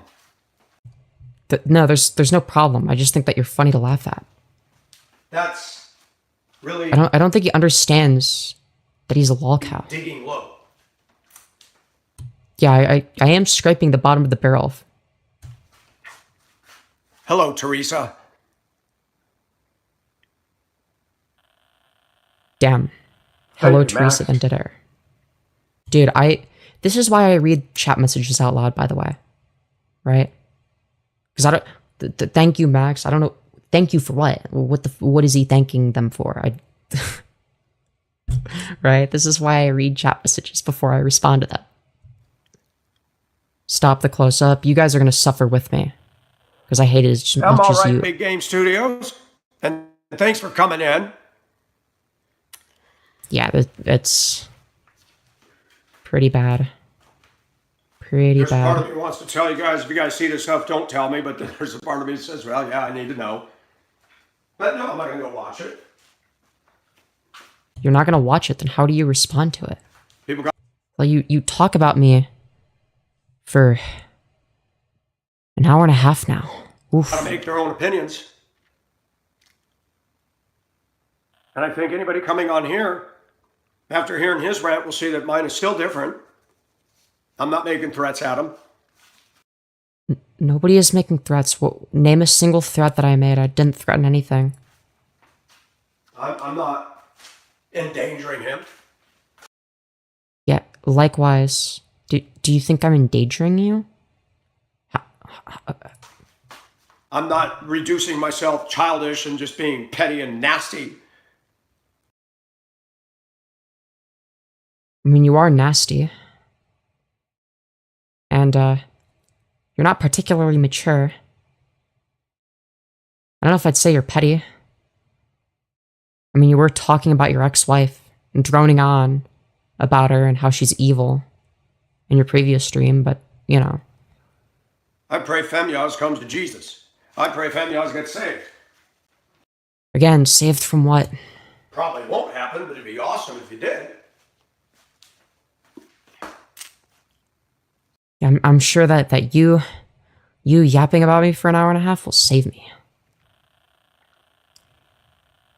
A: No, there's no problem. I just think that you're funny to laugh at.
B: That's really...
A: I don't think he understands that he's a lolcow.
B: digging low.
A: Yeah, I am scraping the bottom of the barrel.
B: Hello, Teresa.
A: Damn. Hello,
B: Hey,
A: Teresa
B: Max.
A: then did her. Dude, this is why I read chat messages out loud, by the way. Right? Because I don't... thank you, Max. I don't know... Thank you for what? What is he thanking them for? Right? This is why I read chat messages before I respond to them. Stop the close-up. You guys are going to suffer with me. Because I hate it as
B: I'm
A: much
B: all
A: as
B: right,
A: you.
B: Big Game Studios. And thanks for coming in.
A: Yeah, it's pretty bad. Pretty
B: There's a part
A: bad.
B: of me who wants to tell you guys, if you guys see this stuff, don't tell me. But then there's a part of me that says, well, yeah, I need to know. But no, I'm not going to go watch it.
A: You're not going to watch it, then how do you respond to it?
B: People got...
A: Well, you talk about me for an hour and a half now. Oof.
B: to make their own opinions. And I think anybody coming on here, after hearing his rant, will see that mine is still different. I'm not making threats at him.
A: Nobody is making threats. Name a single threat that I made. I didn't threaten anything.
B: I'm not endangering him.
A: Yeah, likewise. Do you think I'm endangering you?
B: I'm not reducing myself childish and just being petty and nasty.
A: I mean, you are nasty. And, you're not particularly mature. I don't know if I'd say you're petty. I mean, you were talking about your ex-wife and droning on about her and how she's evil in your previous stream, but, you know.
B: I pray Femyoz comes to Jesus. I pray Femyoz gets saved.
A: Again, saved from what?
B: Probably won't happen, but it'd be awesome if you did.
A: I'm sure that you yapping about me for an hour and a half will save me.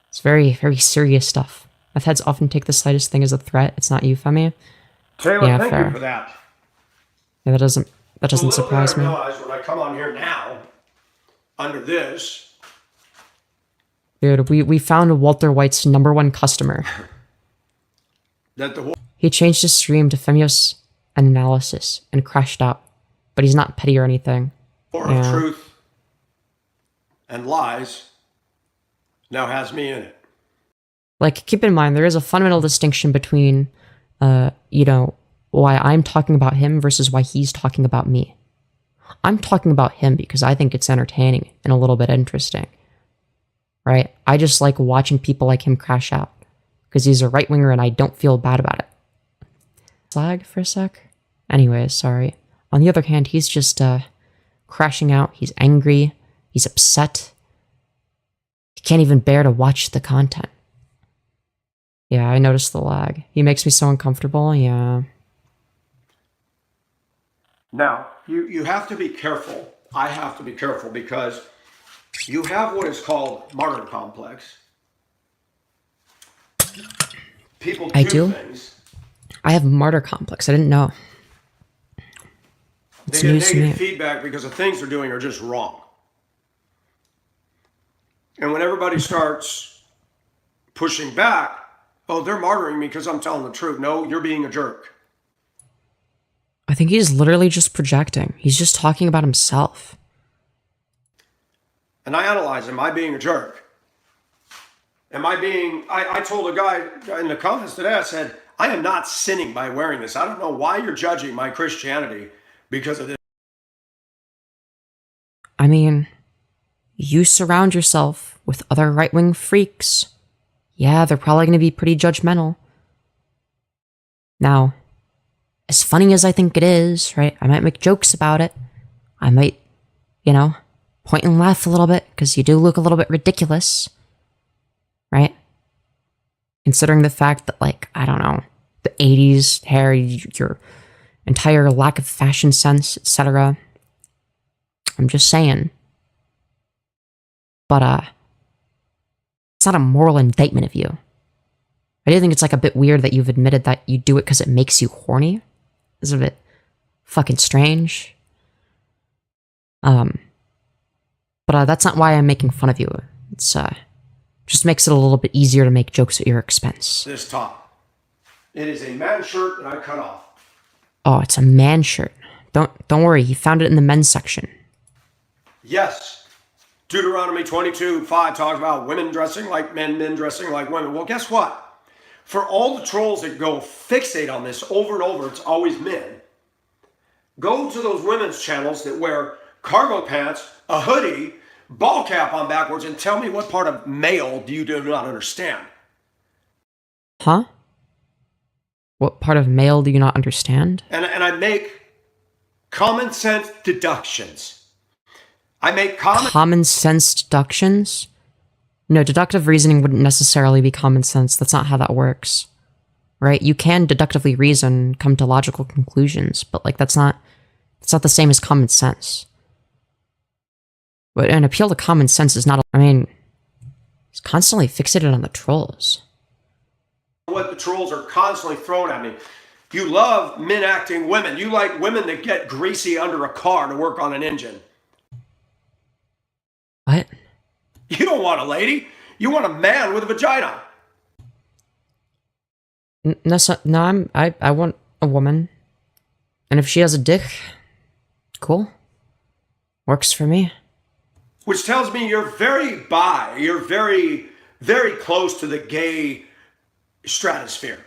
A: It's very, very serious stuff. Meth heads often take the slightest thing as a threat. It's not you, Femi.
B: Taylor,
A: Yeah,
B: thank
A: fair.
B: you for that.
A: Yeah, that doesn't surprise me.
B: I realize when I come on here now, under this,
A: Dude, we found Walter White's #1 customer.
B: that the whole
A: He changed his stream to Femyoz and analysis and crashed out. But he's not petty or anything.
B: war
A: Yeah.
B: of truth and lies now has me in it.
A: Like, keep in mind, there is a fundamental distinction between, you know, why I'm talking about him versus why he's talking about me. I'm talking about him because I think it's entertaining and a little bit interesting. Right? I just like watching people like him crash out. Because he's a right-winger and I don't feel bad about it. Slag for a sec? Anyways, sorry. On the other hand, he's just, crashing out. He's angry. He's upset. He can't even bear to watch the content. Yeah, I noticed the lag. He makes me so uncomfortable, yeah.
B: Now, you have to be careful. I have to be careful because you have what is called martyr complex. People do,
A: I do?
B: things.
A: I have martyr complex. I didn't know.
B: They
A: It's
B: get
A: news to me.
B: negative feedback because the things they're doing are just wrong. And when everybody starts pushing back, oh, they're martyring me because I'm telling the truth. No, you're being a jerk.
A: I think he's literally just projecting. He's just talking about himself.
B: And I analyze, am I being a jerk? Am I being, I told a guy in the comments today, I said, I am not sinning by wearing this. I don't know why you're judging my Christianity because of this.
A: I mean, you surround yourself with other right-wing freaks. Yeah, they're probably going to be pretty judgmental. Now, as funny as I think it is, right, I might make jokes about it. I might, you know, point and laugh a little bit, because you do look a little bit ridiculous. Right? Considering the fact that, like, I don't know, the 80s hair, your entire lack of fashion sense, etc. I'm just saying. But, it's not a moral indictment of you. I do think it's, like, a bit weird that you've admitted that you do it because it makes you horny. It's a bit fucking strange. But, that's not why I'm making fun of you. It's, just makes it a little bit easier to make jokes at your expense.
B: This top. It is a man's shirt that I cut off.
A: Oh, it's a man shirt. Don't worry, he found it in the men's section.
B: Yes. Deuteronomy 22:5 talks about women dressing like men, men dressing like women. Well, guess what? For all the trolls that go fixate on this over and over, it's always men. Go to those women's channels that wear cargo pants, a hoodie, ball cap on backwards, and tell me what part of male do you do not understand?
A: Huh? What part of male do you not understand?
B: And I make common sense deductions. I make
A: Common sense deductions? No, deductive reasoning wouldn't necessarily be common sense. That's not how that works. Right? You can deductively reason, come to logical conclusions, but like that's not the same as common sense. But an appeal to common sense is not, I mean, he's constantly fixated on the trolls.
B: what the trolls are constantly throwing at me. You love men acting women. You like women that get greasy under a car to work on an engine.
A: What?
B: You don't want a lady. You want a man with a vagina.
A: I want a woman. And if she has a dick, cool. Works for me.
B: Which tells me you're very bi. You're very, very close to the gay stratosphere.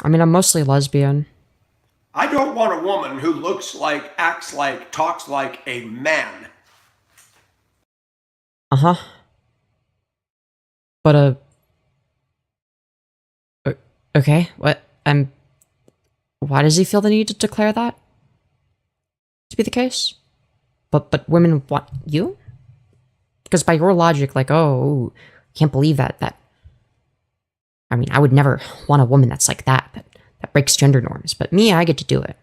A: I mean, I'm mostly lesbian.
B: I don't want a woman who looks like, acts like, talks like a man.
A: Uh-huh. But, okay, what, why does he feel the need to declare that to be the case? But women want you? Because by your logic, like, oh, can't believe that, I mean, I would never want a woman that's like that breaks gender norms, but me, I get to do it.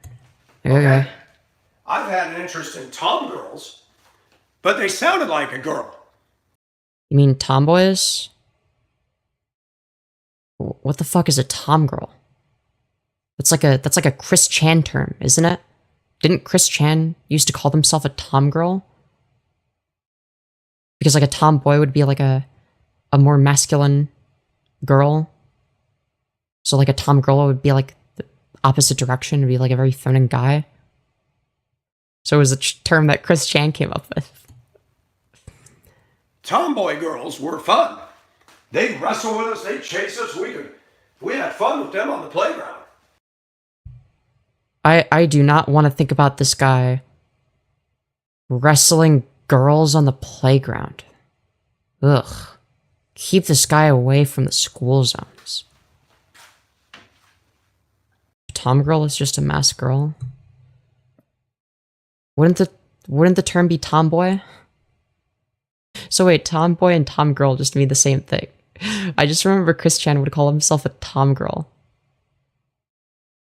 A: Okay.
B: I've had an interest in tom girls, but they sounded like a girl.
A: You mean tomboys? What the fuck is a tom girl? That's like a Chris Chan term, isn't it? Didn't Chris Chan used to call himself a tom girl? Because like a tomboy would be like a more masculine girl. So like a tom girl would be like the opposite direction, would be like a very feminine guy. So it was a term that Chris Chan came up with.
B: Tomboy girls were fun. They'd wrestle with us, they'd chase us, we had fun with them on the playground.
A: I do not want to think about this guy wrestling girls on the playground. Ugh. Keep this guy away from the school zones. Tom girl is just a masked girl. Wouldn't the term be tomboy? So wait, tomboy and tom girl just mean the same thing. I just remember Chris Chan would call himself a tom girl.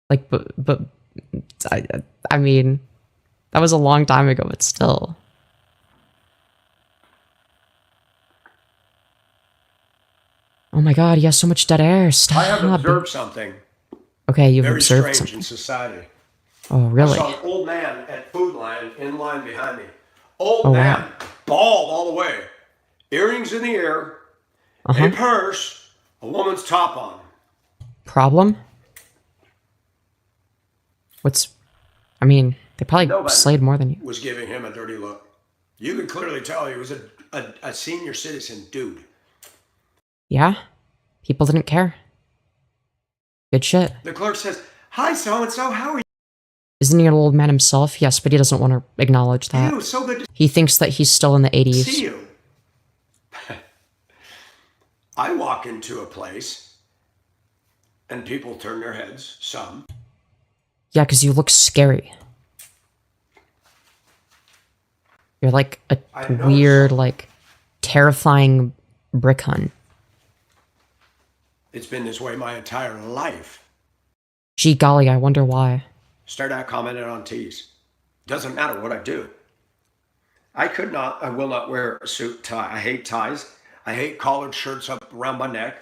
A: Like, but I mean, that was a long time ago, but still. Oh my god, he has so much dead air. Stop.
B: I have observed something.
A: Okay, you've
B: very
A: observed
B: strange
A: something.
B: in society.
A: Oh, really?
B: I saw an old man at Food Line in line behind me. Old
A: Oh,
B: man,
A: wow.
B: bald all the way. Earrings in the ear, a purse, a woman's top on.
A: Problem? I mean, they probably
B: Nobody
A: slayed more than you.
B: was giving him a dirty look. You could clearly tell he was a senior citizen dude.
A: Yeah? People didn't care. Good shit.
B: The clerk says, "Hi, so-and-so, how are you?"
A: Isn't he an old man himself? Yes, but he doesn't want to acknowledge that.
B: Ew, so good to
A: He thinks that he's still in the 80s.
B: see you. I walk into a place, and people turn their heads, some.
A: Yeah, because you look scary. You're like a
B: I know
A: weird, like, terrifying brick hun.
B: It's been this way my entire life.
A: Gee golly, I wonder why.
B: Start out commenting on tees. Doesn't matter what I do. I will not wear a suit tie. I hate ties. I hate collared shirts up around my neck.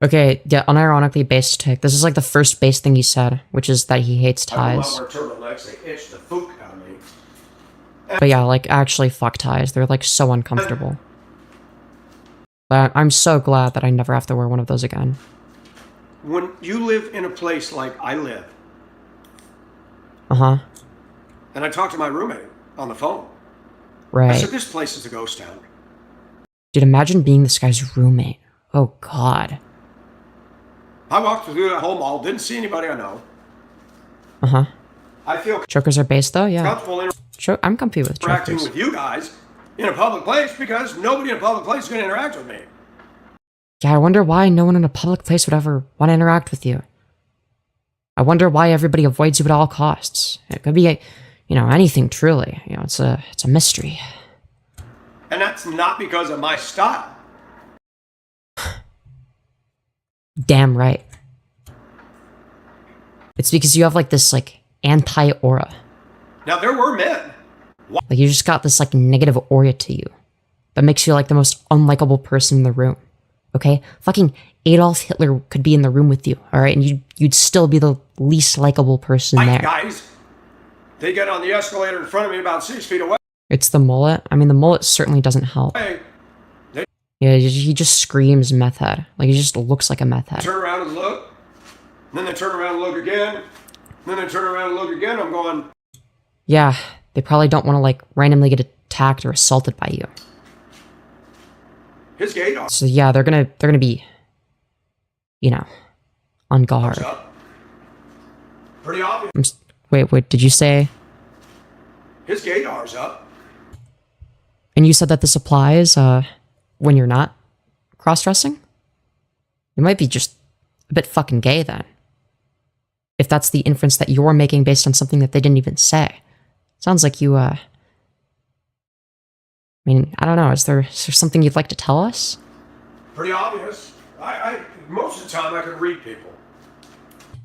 A: Okay, yeah, unironically based take. This is like the first base thing he said, which is that he hates
B: I will
A: ties.
B: not wear turtlenecks. They itch the fook out of me.
A: But yeah, like, actually, fuck ties. They're, like, so uncomfortable. But I'm so glad that I never have to wear one of those again.
B: When you live in a place like I live,
A: Uh-huh.
B: and I talked to my roommate on the phone. I
A: Right.
B: said, this place is a ghost town.
A: Dude, imagine being this guy's roommate. Oh, God.
B: I walked through the whole mall, didn't see anybody I know.
A: Uh-huh.
B: I feel
A: Chokers are based, though? Yeah.
B: comfortable
A: I'm comfy with
B: interacting
A: chokers.
B: with you guys in a public place because nobody in a public place is going to interact with me.
A: Yeah, I wonder why no one in a public place would ever want to interact with you. I wonder why everybody avoids you at all costs. It could be, anything truly. It's a mystery.
B: And that's not because of my style.
A: Damn right. It's because you have, like, this, like, anti-aura.
B: Now, there were men.
A: Like, you just got this, like, negative aura to you that makes you, like, the most unlikable person in the room. Okay? Fucking Adolf Hitler could be in the room with you, alright? And you'd still be the least likable person
B: Like
A: there.
B: guys, they get on the escalator in front of me about 6 feet away.
A: It's the mullet. I mean, the mullet certainly doesn't help.
B: Hey, they
A: Yeah, he just screams meth head. Like, he just looks like a meth head.
B: turn around and look. Then they turn around and look again. Then they turn around and look again. I'm going,
A: Yeah, they probably don't want to, like, randomly get attacked or assaulted by you.
B: his gaydar
A: So yeah, they're gonna be, you know, on guard.
B: up. Pretty obvious.
A: Wait, did you say?
B: His gaydar's up.
A: And you said that this applies when you're not cross-dressing? You might be just a bit fucking gay then. If that's the inference that you're making based on something that they didn't even say. Sounds like you, I mean, I don't know, is there something you'd like to tell us?
B: Pretty obvious. I most of the time I can read people.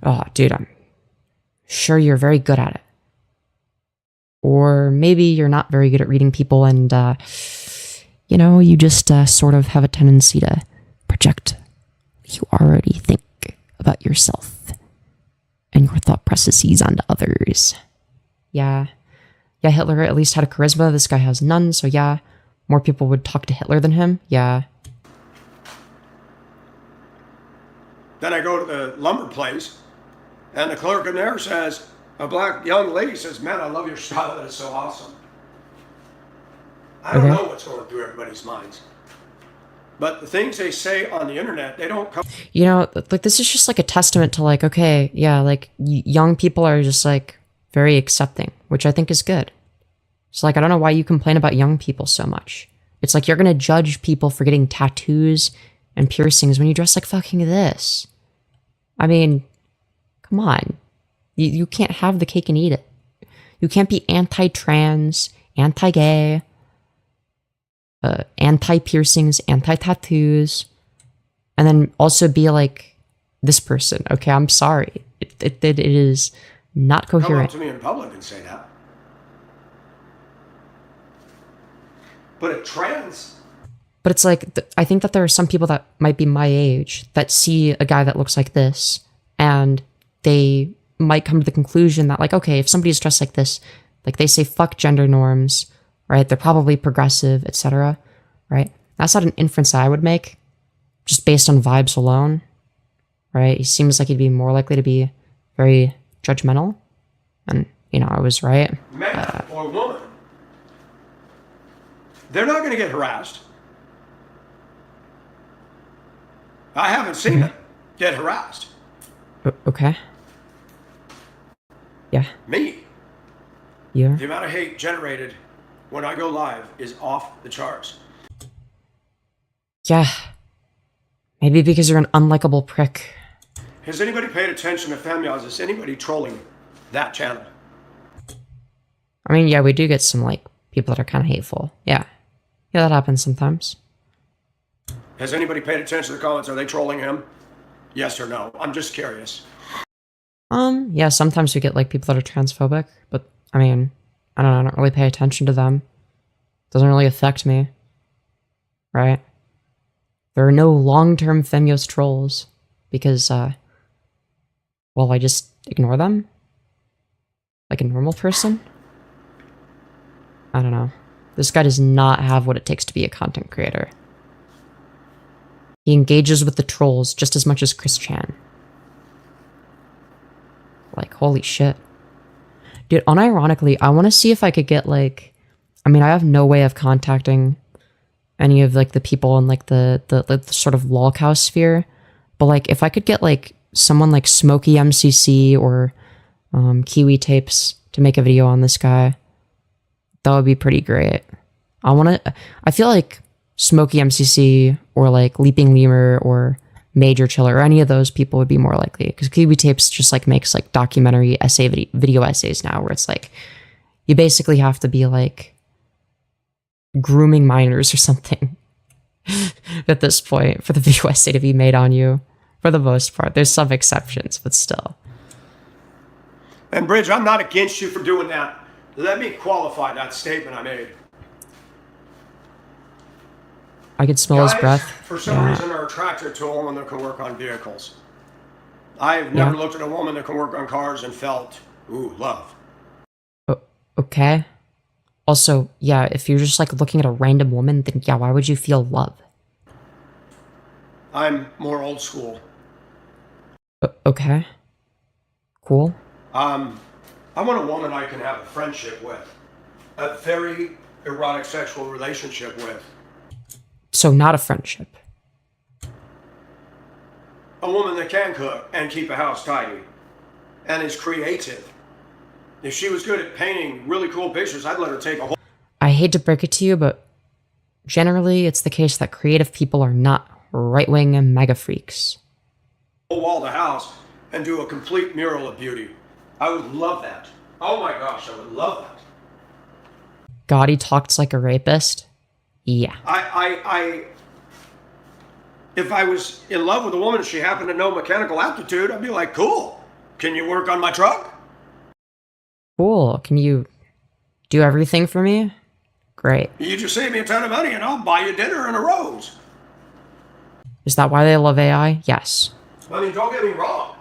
A: Oh, dude, I'm sure you're very good at it. Or maybe you're not very good at reading people and, you know, you just sort of have a tendency to project what you already think about yourself and your thought processes onto others. Yeah, Hitler at least had a charisma. This guy has none, so yeah, more people would talk to Hitler than him. Yeah.
B: Then I go to the lumber place, and the clerk in there says, a black young lady says, man, I love your style. That is so awesome. I don't
A: Okay.
B: know what's going through everybody's minds. But the things they say on the internet, they don't come.
A: You know, like, this is just like a testament to, like, okay, yeah, like, young people are just, like, very accepting, which I think is good. So, like, I don't know why you complain about young people so much. It's like you're gonna judge people for getting tattoos and piercings when you dress like fucking this. I mean, come on. You can't have the cake and eat it. You can't be anti-trans, anti-gay, anti-piercings, anti-tattoos, and then also be like this person. Okay, I'm sorry. It is not
B: Come up
A: coherent.
B: to me in public and say that. But a trans,
A: But it's like, I think that there are some people that might be my age that see a guy that looks like this, and they might come to the conclusion that, like, okay, if somebody's dressed like this, like, they say fuck gender norms, right? They're probably progressive, etc., right? That's not an inference that I would make, just based on vibes alone, right? He seems like he'd be more likely to be very judgmental, and, you know, I was right.
B: man or woman, they're not going to get harassed. I haven't seen them get harassed.
A: Okay. Yeah.
B: Me,
A: Yeah.
B: the amount of hate generated when I go live is off the charts.
A: Yeah. Maybe because you're an unlikable prick.
B: Has anybody paid attention to Femyoz? Is anybody trolling that channel?
A: I mean, yeah, we do get some, like, people that are kind of hateful. Yeah. Yeah, that happens sometimes.
B: Has anybody paid attention to the comments? Are they trolling him? Yes or no? I'm just curious.
A: Yeah, sometimes we get, like, people that are transphobic, but, I mean, I don't really pay attention to them. Doesn't really affect me. Right? There are no long-term Femyoz trolls, because, well, I just ignore them? Like a normal person? I don't know. This guy does not have what it takes to be a content creator. He engages with the trolls just as much as Chris Chan. Like, holy shit. Dude, unironically, I want to see if I could get, like... I mean, I have no way of contacting any of, like, the people in, like, the sort of lolcow sphere. But, like, if I could get, like, someone like Smokey MCC or Kiwi Tapes to make a video on this guy, that would be pretty great. I feel like Smokey MCC or, like, Leaping Lemur or Major Chiller or any of those people would be more likely, because Kiwi Tapes just, like, makes, like, documentary essay video essays now, where it's like you basically have to be, like, grooming minors or something at this point for the video essay to be made on you, for the most part. There's some exceptions, but still.
B: And Bridge, I'm not against you for doing that. Let me qualify that statement I made.
A: I could smell his
B: Guys,
A: breath.
B: for some
A: Yeah.
B: reason, are attracted to a woman that can work on vehicles. I've never
A: Yeah.
B: looked at a woman that can work on cars and felt, ooh, love.
A: Okay. Also, yeah, if you're just like looking at a random woman, then yeah, why would you feel love?
B: I'm more old school.
A: Okay. Cool.
B: I want a woman I can have a friendship with, a very erotic sexual relationship with.
A: So not a friendship.
B: A woman that can cook and keep a house tidy and is creative. If she was good at painting really cool pictures, I'd let her take a whole
A: I hate to break it to you, but generally it's the case that creative people are not right-wing and MAGA freaks.
B: wall of the house and do a complete mural of beauty. I would love that. Oh my gosh, I would love that.
A: God, he talks like a rapist? Yeah.
B: If I was in love with a woman and she happened to know mechanical aptitude, I'd be like, cool. Can you work on my truck?
A: Cool. Can you do everything for me? Great.
B: You just save me a ton of money and I'll buy you dinner and a rose.
A: Is that why they love AI? Yes.
B: I mean, don't get me wrong.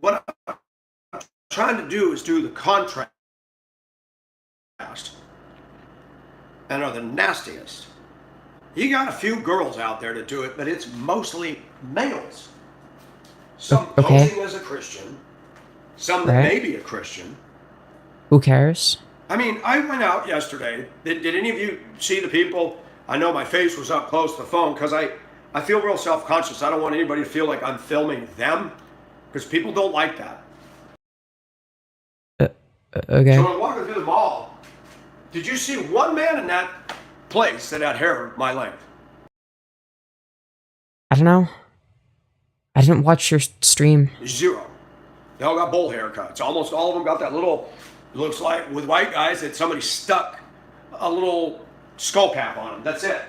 B: What I'm trying to do is do the contrast and are the nastiest. You got a few girls out there to do it, but it's mostly males. Some
A: Okay.
B: posing as a Christian, some that may be a Christian.
A: Who cares?
B: I mean, I went out yesterday. Did any of you see the people? I know my face was up close to the phone because I feel real self-conscious. I don't want anybody to feel like I'm filming them because people don't like that.
A: Okay.
B: So I'm walking through the mall. Did you see one man in that place that had hair my length?
A: I don't know. I didn't watch your stream.
B: Zero. They all got bowl haircuts. Almost all of them got that little, looks like with white guys that somebody stuck a little skull cap on them. That's it.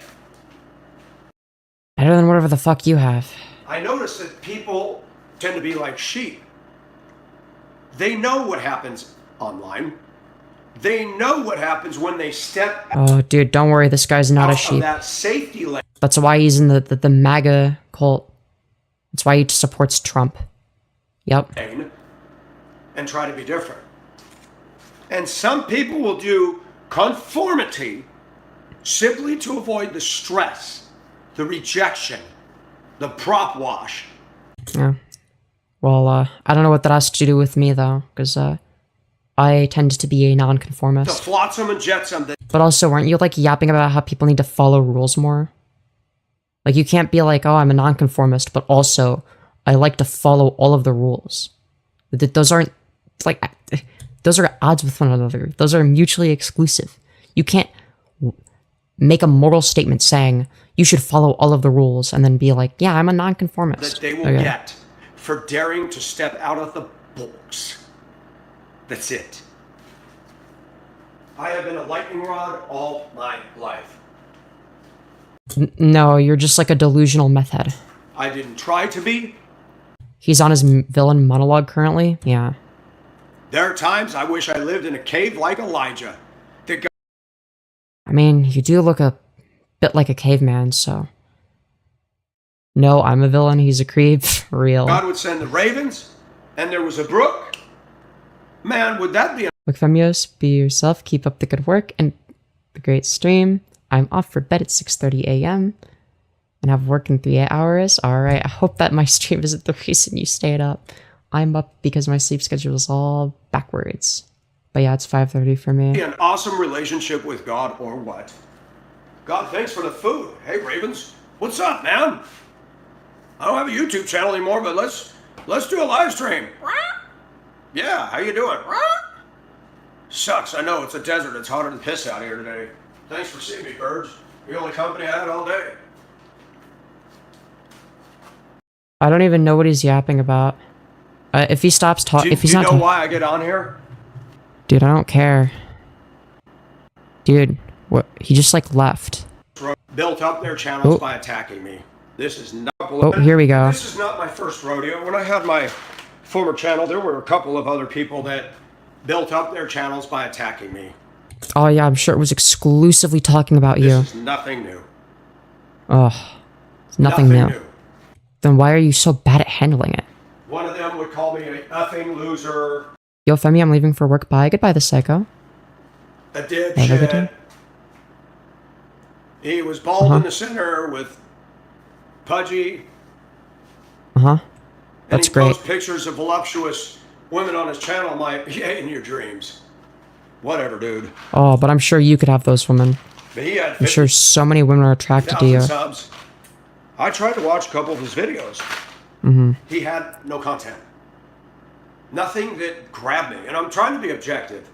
A: Better than whatever the fuck you have.
B: I noticed that people tend to be like sheep. They know what happens online. They know what happens when they step
A: Oh, dude, don't worry. This guy's not
B: out
A: a
B: of
A: sheep.
B: that safety lane
A: That's why he's in the MAGA cult. That's why he supports Trump. Yep.
B: and try to be different. And some people will do conformity simply to avoid the stress, the rejection, the prop wash.
A: Yeah. Well, I don't know what that has to do with me, though, because, I tend to be a
B: The
A: nonconformist.
B: flotsam and jetsam that
A: But also, aren't you, like, yapping about how people need to follow rules more? Like, you can't be like, oh, I'm a nonconformist, but also, I like to follow all of the rules. Those aren't, like, those are at odds with one another. Those are mutually exclusive. You can't make a moral statement saying, you should follow all of the rules, and then be like, yeah, I'm a nonconformist.
B: they will
A: Okay.
B: get for daring to step out of the box. That's it. I have been a lightning rod all my life.
A: No, you're just like a delusional meth head.
B: I didn't try to be.
A: He's on his villain monologue currently? Yeah.
B: There are times I wish I lived in a cave like Elijah. That
A: I mean, you do look a bit like a caveman, so... No, I'm a villain, he's a creep. Real.
B: God would send the ravens, and there was a brook. Man, would that be a
A: Look, Femyoz, be yourself, keep up the good work, and the great stream. I'm off for bed at 6:30 a.m. and have work in 3 hours. Alright, I hope that my stream isn't the reason you stayed up. I'm up because my sleep schedule is all backwards. But yeah, it's 5:30 for me.
B: an awesome relationship with God or what? God, thanks for the food. Hey, ravens, what's up, man? I don't have a YouTube channel anymore, but let's do a live stream. Yeah, how you doing? Sucks, I know, it's a desert. It's hotter than piss out here today. Thanks for seeing me, birds. You're the only company I had all day.
A: I don't even know what he's yapping about. If he stops talking, if he's
B: do you
A: not,
B: know why I get on here?
A: dude, I don't care. Dude, what? He just like left.
B: Built up their channels
A: Oh.
B: by attacking me. This is not.
A: Oh, here we go.
B: This is not my first rodeo. When I had my former channel, there were a couple of other people that built up their channels by attacking me.
A: Oh yeah, I'm sure it was exclusively talking about you.
B: This is nothing new.
A: Ugh, it's nothing new. Then why are you so bad at handling it?
B: One of them would call me a effing loser.
A: Yo, Femi, I'm leaving for work. Bye. Goodbye, the psycho.
B: A
A: Have a good
B: dipshit.
A: day.
B: He was bald in the center with pudgy.
A: That's
B: And he
A: great.
B: posts pictures of voluptuous women on his channel. I'm like, yeah, in your dreams. Whatever, dude.
A: Oh, but I'm sure you could have those women.
B: But he had
A: I'm sure so many women are attracted to you.
B: subs. I tried to watch a couple of his videos. He had no content. Nothing that grabbed me. And I'm trying to be objective.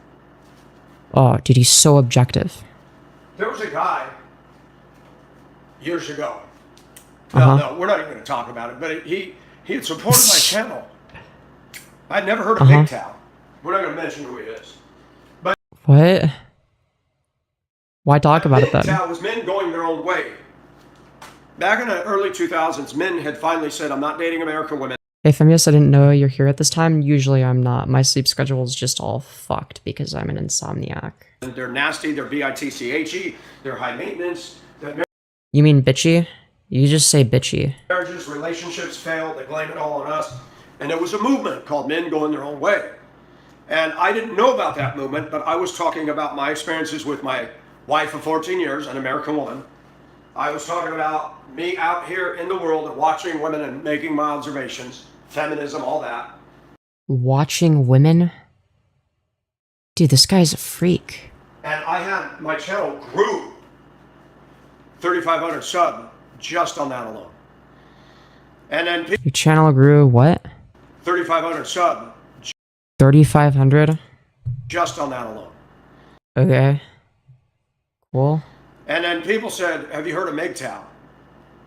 A: Oh, dude, he's so objective.
B: There was a guy years ago. No, we're not even going to talk about it. But he had supported my channel. I'd never heard of Big Tao. We're not going to mention who he is. But
A: What? Why talk about it then?
B: Big Tao was men going their own way. Back in the early 2000s, men had finally said, I'm not dating American women.
A: Hey, Femyoz, I didn't know you're here at this time. Usually I'm not. My sleep schedule is just all fucked because I'm an insomniac.
B: They're nasty, they're bitche, they're high maintenance, that
A: You mean bitchy? You just say bitchy.
B: marriages, relationships fail, they blame it all on us. And there was a movement called Men Going Their Own Way. And I didn't know about that movement, but I was talking about my experiences with my wife of 14 years, an American woman. I was talking about me out here in the world and watching women and making my observations, feminism, all that.
A: Watching women? Dude, this guy's a freak.
B: And I had, my channel grew 3,500 sub just on that alone. And then
A: Your channel grew what?
B: 3,500 sub
A: 3,500?
B: just on that alone.
A: Okay. Cool.
B: And then people said, have you heard of MGTOW?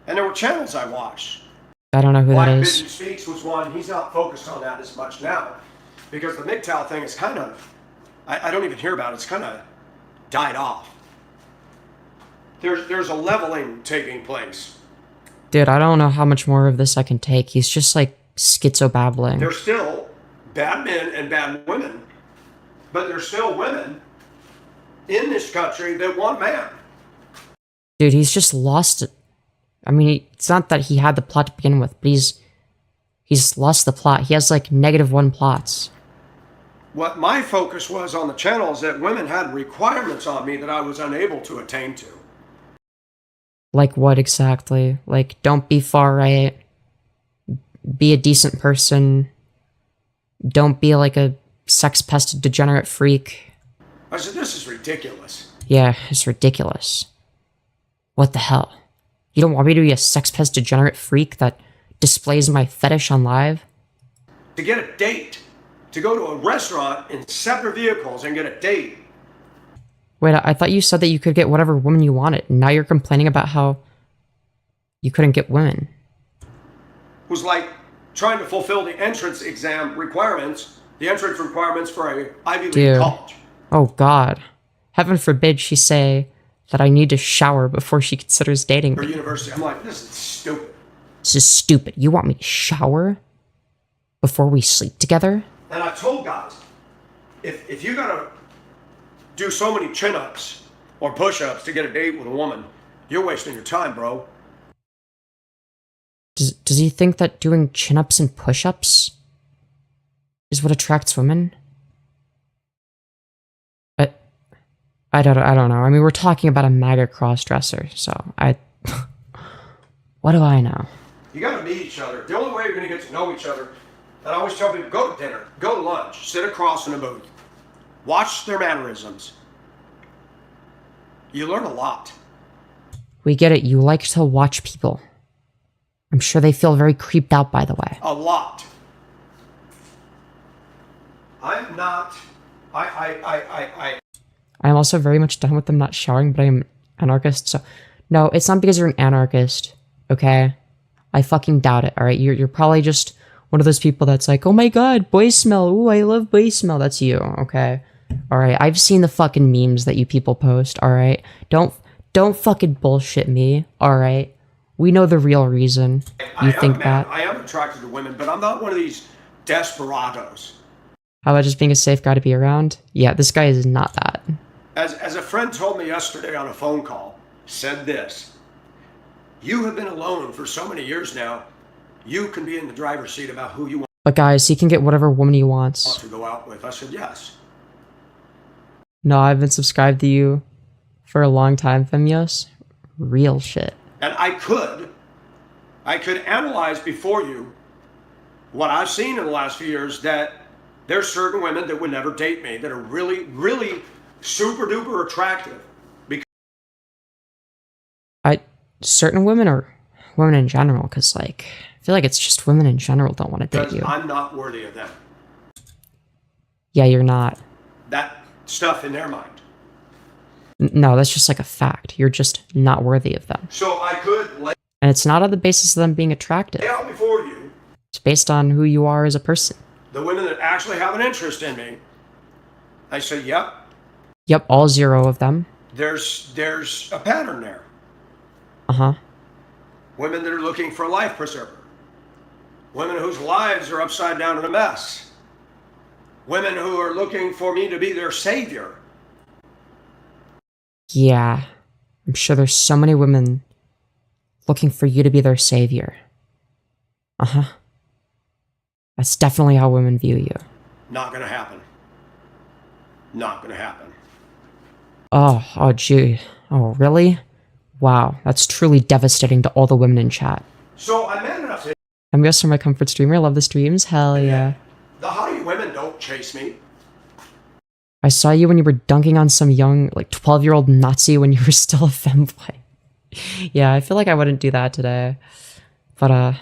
B: And there were channels I watched.
A: I don't know who that
B: Black
A: is.
B: Bitch Speaks was one. He's not focused on that as much now. Because the MGTOW thing is kind of, I don't even hear about it. It's kind of died off. There's a leveling taking place.
A: Dude, I don't know how much more of this I can take. He's just like schizo-babbling.
B: There's still bad men and bad women. But there's still women in this country that want man.
A: Dude, he's just lost it. I mean, it's not that he had the plot to begin with, but he's lost the plot. He has like -1 plots.
B: What my focus was on the channel is that women had requirements on me that I was unable to attain to.
A: Like what exactly? Like, don't be far right. Be a decent person. Don't be like a sex-pested degenerate freak.
B: I said, this is ridiculous.
A: Yeah, it's ridiculous. What the hell? You don't want me to be a sex-pest degenerate freak that displays my fetish on live?
B: To get a date, to go to a restaurant in separate vehicles and get a date.
A: Wait, I thought you said that you could get whatever woman you wanted, and now you're complaining about how you couldn't get women.
B: Was like trying to fulfill the entrance exam requirements, the entrance requirements for a Ivy League
A: Dude.
B: college.
A: Oh god. Heaven forbid she say that I need to shower before she considers dating
B: Or
A: me.
B: university. I'm like, this is stupid.
A: This is stupid. You want me to shower before we sleep together?
B: And I told guys, if you gotta do so many chin-ups or push-ups to get a date with a woman, you're wasting your time, bro.
A: Does he think that doing chin-ups and push-ups is what attracts women? I don't know. I mean, we're talking about a MAGA crossdresser, so what do I know?
B: You gotta meet each other. The only way you're gonna get to know each other, and I always tell people, go to dinner, go to lunch, sit across in a booth, watch their mannerisms. You learn a lot.
A: We get it. You like to watch people. I'm sure they feel very creeped out, by the way.
B: A lot. I'm not,
A: I'm also very much done with them not showering, but I'm an anarchist, so... No, it's not because you're an anarchist, okay? I fucking doubt it, alright? You're probably just one of those people that's like, oh my god, boy smell, ooh, I love boy smell. That's you, okay? Alright, I've seen the fucking memes that you people post, alright? Don't fucking bullshit me, alright? We know the real reason you think that.
B: I am attracted to women, but I'm not one of these desperados.
A: How about just being a safe guy to be around? Yeah, this guy is not that.
B: As a friend told me yesterday on a phone call, said this, you have been alone for so many years now, you can be in the driver's seat about who you want.
A: But guys, he can get whatever woman he wants.
B: to go out with. I said, yes.
A: No, I've been subscribed to you for a long time, Femyoz. Real shit.
B: And I could analyze before you what I've seen in the last few years, that there's certain women that would never date me that are really, really super duper attractive.
A: Certain women or women in general? Because, like, I feel like it's just women in general don't want to date
B: Because
A: you.
B: I'm not worthy of them.
A: Yeah, you're not.
B: That stuff in their mind.
A: No, that's just like a fact. You're just not worthy of them.
B: So I could lay
A: And it's not on the basis of them being attractive.
B: out before you
A: It's based on who you are as a person.
B: the women that actually have an interest in me. I say, yep,
A: Yep, all 0 of them.
B: there's a pattern there.
A: Uh-huh.
B: Women that are looking for a life preserver. Women whose lives are upside down in a mess. Women who are looking for me to be their savior.
A: Yeah. I'm sure there's so many women looking for you to be their savior. Uh-huh. That's definitely how women view you.
B: Not gonna happen. Not gonna happen.
A: Oh, gee. Oh, really? Wow, that's truly devastating to all the women in chat.
B: So I'm man enough to
A: I'm just for my comfort streamer. I love the streams. Hell yeah.
B: the hottie women don't chase me.
A: I saw you when you were dunking on some young, like, 12-year-old Nazi when you were still a femboy. Yeah, I feel like I wouldn't do that today. But, I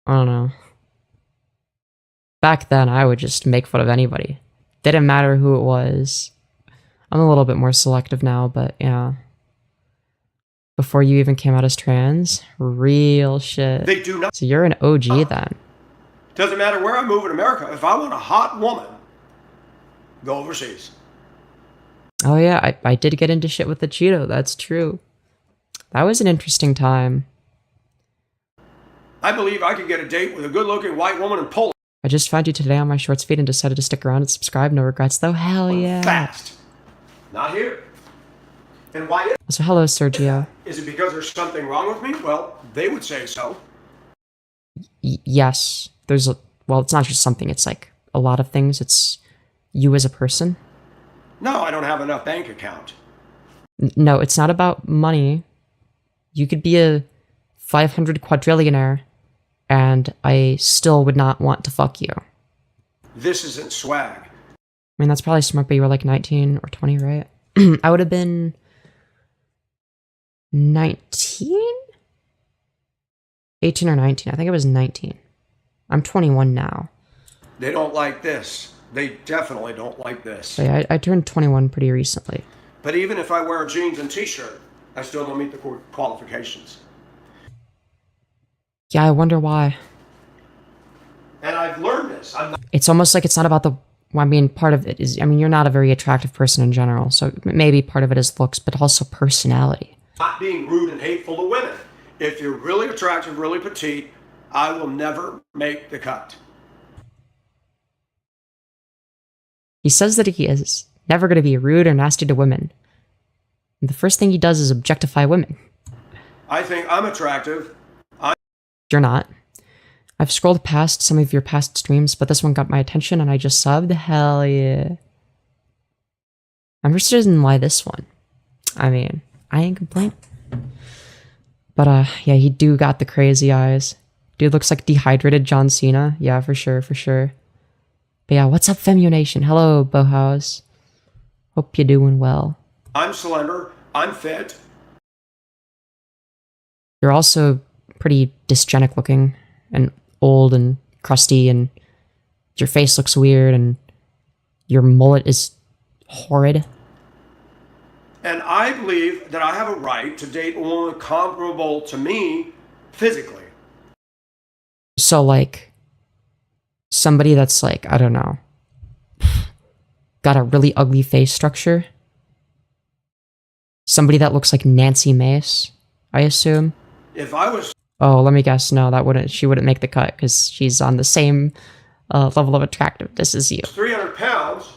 A: don't know. Back then, I would just make fun of anybody. Didn't matter who it was. I'm a little bit more selective now, but yeah. Before you even came out as trans? Real shit.
B: They do not.
A: So you're an OG then.
B: Doesn't matter where I move in America. If I want a hot woman, go overseas.
A: Oh yeah, I did get into shit with the Cheeto, that's true. That was an interesting time.
B: I believe I could get a date with a good-looking white woman in Poland
A: I just found you today on my shorts feed and decided to stick around and subscribe. No regrets though. Hell yeah.
B: fast. Not here. And why
A: So hello, Sergio.
B: is it? Because there's something wrong with me? Well, they would say so.
A: Yes, well, it's not just something. It's like a lot of things. It's you as a person.
B: No, I don't have enough bank account.
A: No, it's not about money. You could be a 500 quadrillionaire, and I still would not want to fuck you.
B: This isn't swag.
A: I mean, that's probably smart, but you were like 19 or 20, right? I would have been 19? 18 or 19. I think it was 19. I'm 21 now.
B: They don't like this. They definitely don't like this.
A: So yeah, I turned 21 pretty recently.
B: But even if I wear jeans and t-shirt, I still don't meet the qualifications.
A: Yeah, I wonder why.
B: And I've learned this. I'm
A: It's almost like it's not about the... Well, I mean, part of it is... I mean, you're not a very attractive person in general, so maybe part of it is looks, but also personality.
B: not being rude and hateful to women. If you're really attractive, really petite, I will never make the cut.
A: He says that he is never going to be rude or nasty to women. And the first thing he does is objectify women.
B: I think I'm attractive.
A: You're not. I've scrolled past some of your past streams, but this one got my attention and I just subbed. Hell yeah. I'm interested in why this one. I mean, I ain't complaining. But yeah, he do got the crazy eyes. Dude looks like dehydrated John Cena. Yeah, for sure, for sure. But yeah, what's up, Femyo Nation? Hello, Bohouse. Hope you're doing well.
B: I'm slender. I'm fit.
A: You're also pretty dysgenic looking and old and crusty, and your face looks weird, and your mullet is horrid.
B: And I believe that I have a right to date a woman comparable to me physically.
A: So, like, somebody that's like, I don't know, got a really ugly face structure. Somebody that looks like Nancy Mace, I assume.
B: If I was
A: Oh, let me guess. No, she wouldn't make the cut because she's on the same level of attractiveness as you.
B: 300 pounds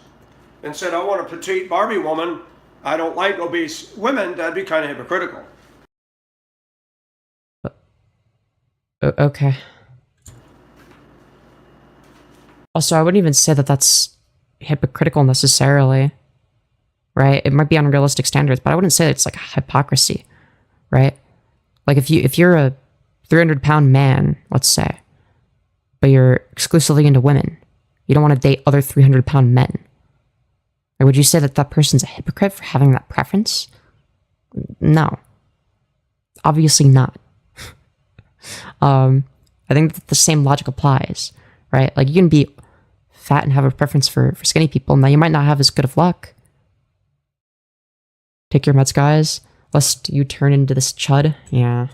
B: and said, I want a petite Barbie woman, I don't like obese women, that'd be kind of hypocritical.
A: Okay. Also, I wouldn't even say that that's hypocritical necessarily, right? It might be unrealistic standards, but I wouldn't say it's like hypocrisy, right? Like if you're a 300-pound man, let's say, but you're exclusively into women, you don't want to date other 300-pound men. Or would you say that that person's a hypocrite for having that preference? No. Obviously not. I think that the same logic applies, right? Like you can be fat and have a preference for skinny people. Now you might not have as good of luck. Take your meds, guys, lest you turn into this chud. Yeah.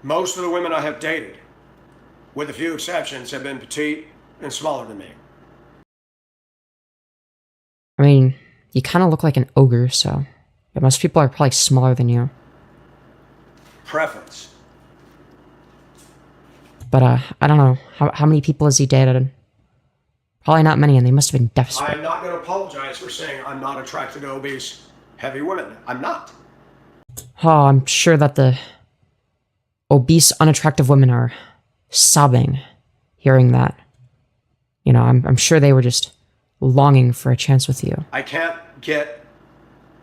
B: Most of the women I have dated, with a few exceptions, have been petite and smaller than me.
A: I mean, you kind of look like an ogre, so yeah, most people are probably smaller than you.
B: Preference.
A: But I don't know. How many people has he dated? Probably not many, and they must have been desperate.
B: I'm not going to apologize for saying I'm not attracted to obese, heavy women. I'm not.
A: Oh, I'm sure that the obese, unattractive women are sobbing hearing that. You know, I'm sure they were just longing for a chance with you.
B: I can't get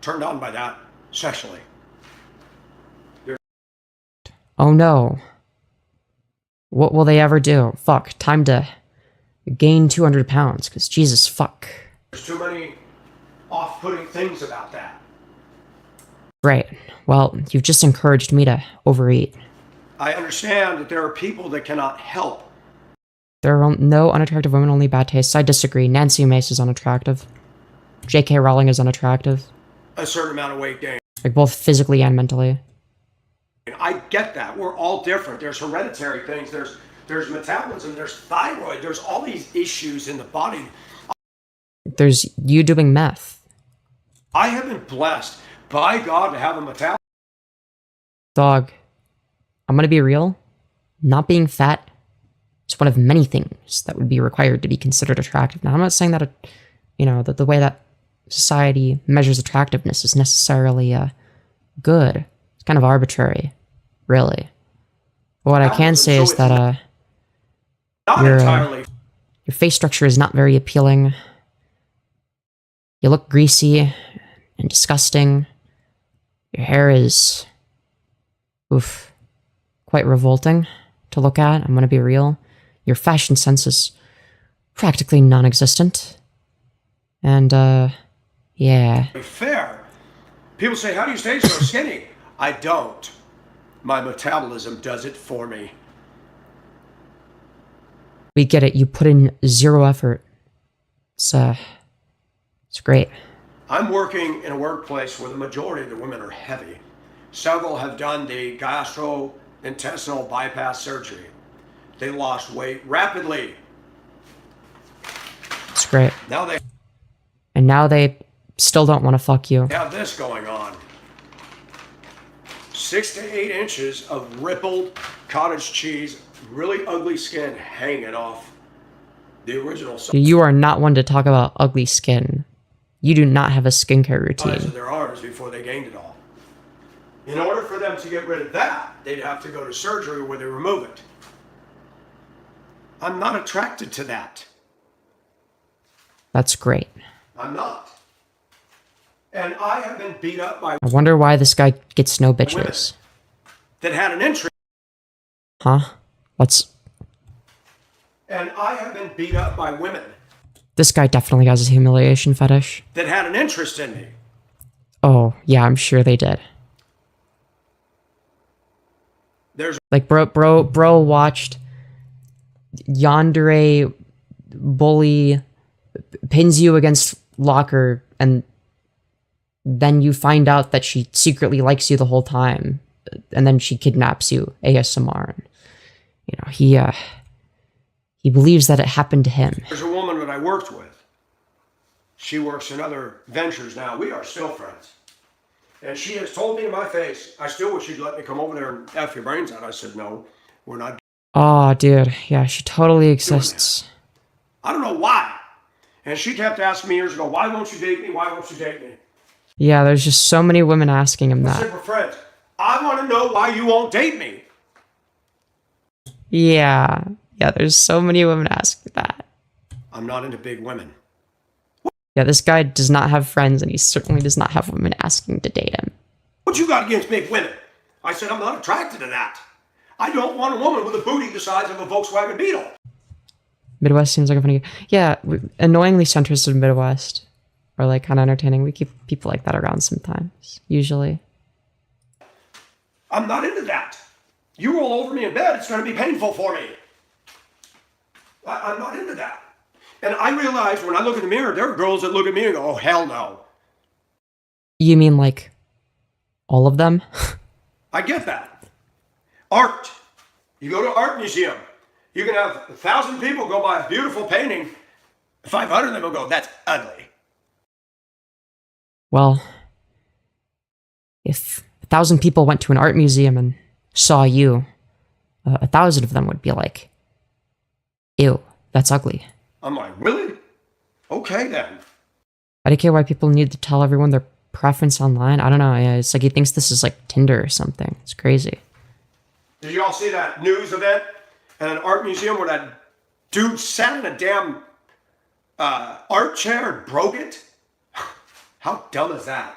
B: turned on by that sexually.
A: Oh no. What will they ever do? Fuck, time to gain 200 pounds, because Jesus, fuck.
B: There's too many off-putting things about that.
A: Right. Well, you've just encouraged me to overeat.
B: I understand that there are people that cannot help.
A: There are no unattractive women, only bad tastes. I disagree. Nancy Mace is unattractive. J.K. Rowling is unattractive.
B: A certain amount of weight gain.
A: Like, both physically and mentally.
B: I get that. We're all different. There's hereditary things. There's metabolism. There's thyroid. There's all these issues in the body.
A: There's you doing meth.
B: I have been blessed by God to have a metabolism.
A: Dog, I'm gonna be real. Not being fat is one of many things that would be required to be considered attractive. Now, I'm not saying that, you know, that the way that society measures attractiveness is necessarily good. It's kind of arbitrary, really. But what I can say is that your face structure is not very appealing. You look greasy and disgusting. Your hair is, oof, quite revolting to look at. I'm gonna be real. Your fashion sense is practically non-existent. And, yeah.
B: Fair. People say, how do you stay so skinny? I don't. My metabolism does it for me.
A: We get it. You put in zero effort. It's great.
B: I'm working in a workplace where the majority of the women are heavy. Several have done the gastrointestinal bypass surgery. They lost weight rapidly.
A: It's great.
B: Now
A: they still don't want to fuck you.
B: have this going on. 6 to 8 inches of rippled cottage cheese, really ugly skin hanging off the original size
A: You are not one to talk about ugly skin. You do not have a skincare
B: of
A: routine.
B: their arms before they gained it all. In order for them to get rid of that, they'd have to go to surgery where they remove it. I'm not attracted to that.
A: That's great.
B: I'm not. And I have been beat up by
A: I wonder why this guy gets no bitches.
B: that had an interest.
A: Huh? What's...
B: And I have been beat up by women
A: This guy definitely has a humiliation fetish.
B: that had an interest in me.
A: Oh, yeah, I'm sure they did.
B: There's
A: Like, bro watched Yandere bully pins you against locker, and then you find out that she secretly likes you the whole time, and then she kidnaps you ASMR. And, you know, he believes that it happened to him.
B: There's a woman that I worked with. She works in other ventures now. We are still friends. And she has told me to my face, I still wish you'd let me come over there and F your brains out. I said, no, we're not.
A: Oh, dude, yeah, she totally exists.
B: I don't know why. And she kept asking me years ago, why won't you date me? Why won't you date me?
A: Yeah, there's just so many women asking him
B: I said,
A: that.
B: we're friends. I want to know why you won't date me.
A: Yeah. Yeah, there's so many women asking that.
B: I'm not into big women.
A: Yeah, this guy does not have friends, and he certainly does not have women asking to date him.
B: What you got against big women? I said I'm not attracted to that. I don't want a woman with a booty the size of a Volkswagen Beetle.
A: Midwest seems like a funny... Yeah, annoyingly centrist in Midwest. Or, like, kind of entertaining. We keep people like that around sometimes, usually.
B: I'm not into that. You roll over me in bed, it's going to be painful for me. I'm not into that. And I realize when I look in the mirror, there are girls that look at me and go, oh, hell no.
A: You mean, like, all of them?
B: I get that. Art. You go to an art museum. You can have 1,000 people go by a beautiful painting. 500 of them will go, that's ugly.
A: Well, if 1,000 people went to an art museum and saw you, 1,000 of them would be like, ew, that's ugly.
B: I'm like, really? Okay, then.
A: I don't care why people need to tell everyone their preference online. I don't know. It's like he thinks this is like Tinder or something. It's crazy.
B: Did you all see that news event at an art museum where that dude sat in a damn art chair and broke it? How dumb is that?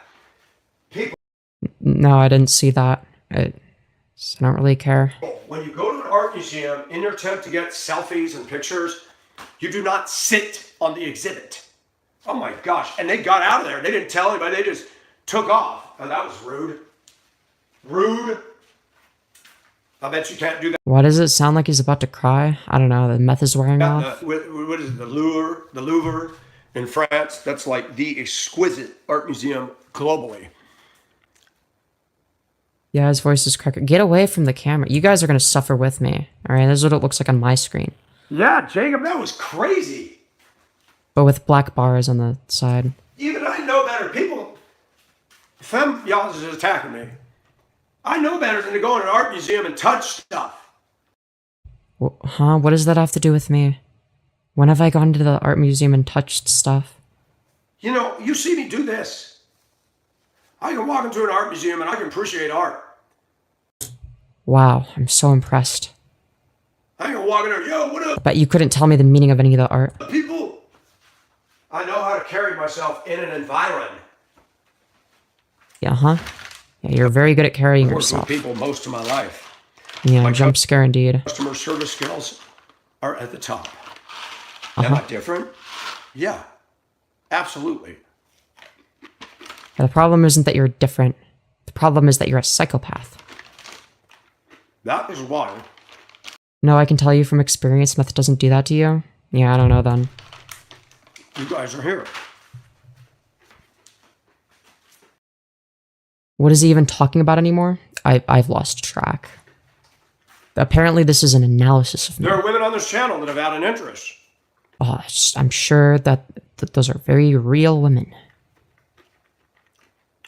B: People,
A: No, I didn't see that. I don't really care.
B: when you go to an art museum in your attempt to get selfies and pictures, you do not sit on the exhibit. Oh my gosh. And they got out of there. They didn't tell anybody. They just took off. Oh, that was rude. Rude. I bet you can't do that.
A: Why does it sound like he's about to cry? I don't know. The meth is wearing off.
B: What is it? The Louvre in France. That's like the exquisite art museum globally.
A: Yeah, his voice is cracked. Get away from the camera. You guys are going to suffer with me. All right, this is what it looks like on my screen.
B: Yeah, Jacob, that was crazy.
A: But with black bars on the side.
B: Even I know better. People, Femyoz is attacking me. I know better than to go in an art museum and touch stuff.
A: Huh? What does that have to do with me? When have I gone to the art museum and touched stuff?
B: You know, you see me do this. I can walk into an art museum and I can appreciate art.
A: Wow, I'm so impressed.
B: I can walk in there, yo, what up,
A: But you couldn't tell me the meaning of any of the art.
B: people? I know how to carry myself in an environment.
A: Yeah, huh? Yeah, you're very good at carrying
B: I've worked with
A: yourself.
B: people most of my life.
A: Yeah,
B: My
A: jump scare indeed.
B: Customer service skills are at the top. Am I different? Yeah, absolutely.
A: Yeah, the problem isn't that you're different. The problem is that you're a psychopath.
B: That is why.
A: No, I can tell you from experience, meth doesn't do that to you. Yeah, I don't know then.
B: You guys are here.
A: What is he even talking about anymore? I've lost track. Apparently this is an analysis of me.
B: There are women on this channel that have had an interest.
A: Oh, I'm sure that those are very real women.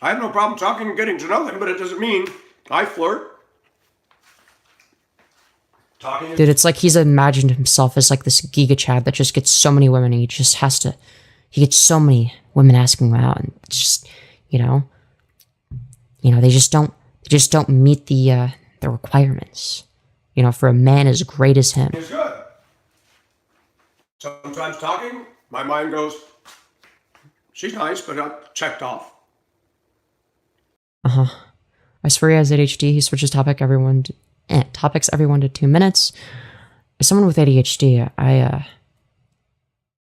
B: I have no problem talking and getting to know them, but it doesn't mean I flirt. Talking.
A: Dude, it's like he's imagined himself as like this Giga Chad that just gets so many women and he just has to... He gets so many women asking him out and it's just, you know, they just don't meet the requirements. You know, for a man as great as him.
B: It's good. Sometimes talking, my mind goes, she's nice, but not checked off.
A: I swear he has ADHD. He switches topics every 1 to 2 minutes. As someone with ADHD,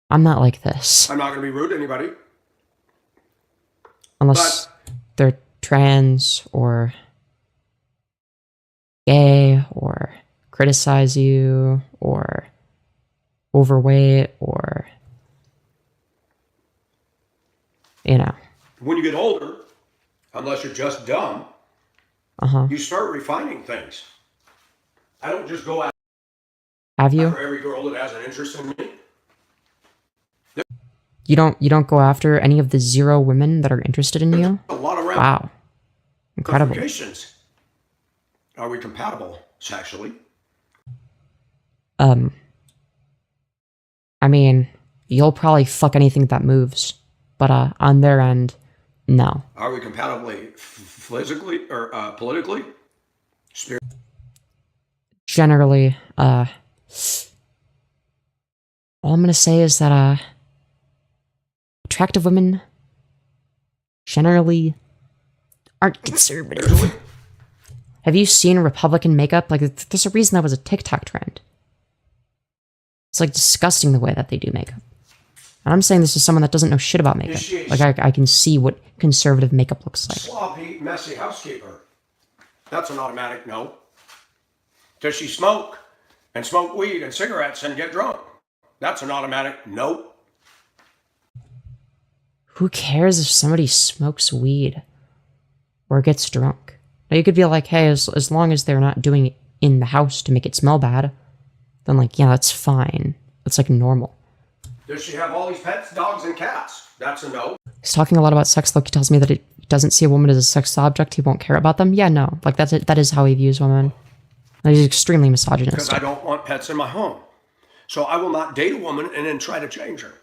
A: I'm not like this.
B: I'm not going to be rude to anybody.
A: Unless they're trans or gay or criticize you or overweight or, you know.
B: When you get older, unless you're just dumb, you start refining things. I don't just go after
A: Have you?
B: every girl that has an interest in me.
A: You don't go after any of the 0 women that are interested in you?
B: A lot of
A: Wow. Incredible.
B: ramifications. Are we compatible sexually?
A: I mean, you'll probably fuck anything that moves, but on their end, no.
B: Are we compatibly physically or politically?
A: generally, all I'm gonna say is that, attractive women generally aren't conservative. Have you seen Republican makeup? Like, there's a reason that was a TikTok trend. It's like disgusting the way that they do makeup. And I'm saying this is someone that doesn't know shit about makeup. Like, I can see what conservative makeup looks like.
B: Sloppy, messy housekeeper. That's an automatic no. Does she smoke and smoke weed and cigarettes and get drunk? That's an automatic no.
A: Who cares if somebody smokes weed or gets drunk? Now, you could be like, hey, as long as they're not doing it in the house to make it smell bad, then, like, yeah, that's fine. It's, like, normal.
B: Does she have all these pets, dogs, and cats? That's a no.
A: He's talking a lot about sex. Look, he tells me that he doesn't see a woman as a sex object. He won't care about them. Yeah, no. Like, that's it. That is how he views women. And he's extremely misogynistic.
B: Because I don't want pets in my home. So I will not date a woman and then try to change her.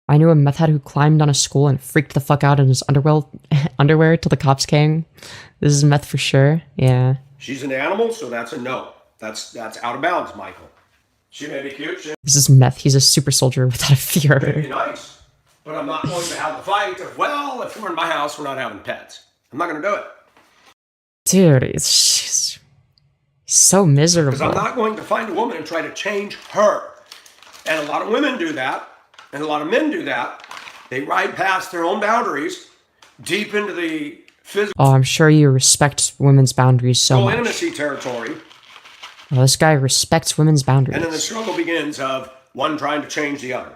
A: I knew a meth head who climbed on a school and freaked the fuck out in his underwear till the cops came. This is meth for sure. Yeah.
B: She's an animal, so that's a no. That's out of bounds, Michael. She may be cute.
A: This is meth. He's a super soldier without a fear.
B: May be nice, but I'm not going to have the fight of, well, if we're in my house, we're not having pets. I'm not going to do it.
A: Dude, it's just so miserable.
B: Because I'm not going to find a woman and try to change her. And a lot of women do that, and a lot of men do that. They ride past their own boundaries deep into the physical
A: Oh, I'm sure you respect women's boundaries so much.
B: intimacy territory.
A: Well, this guy respects women's boundaries.
B: And then the struggle begins of one trying to change the other.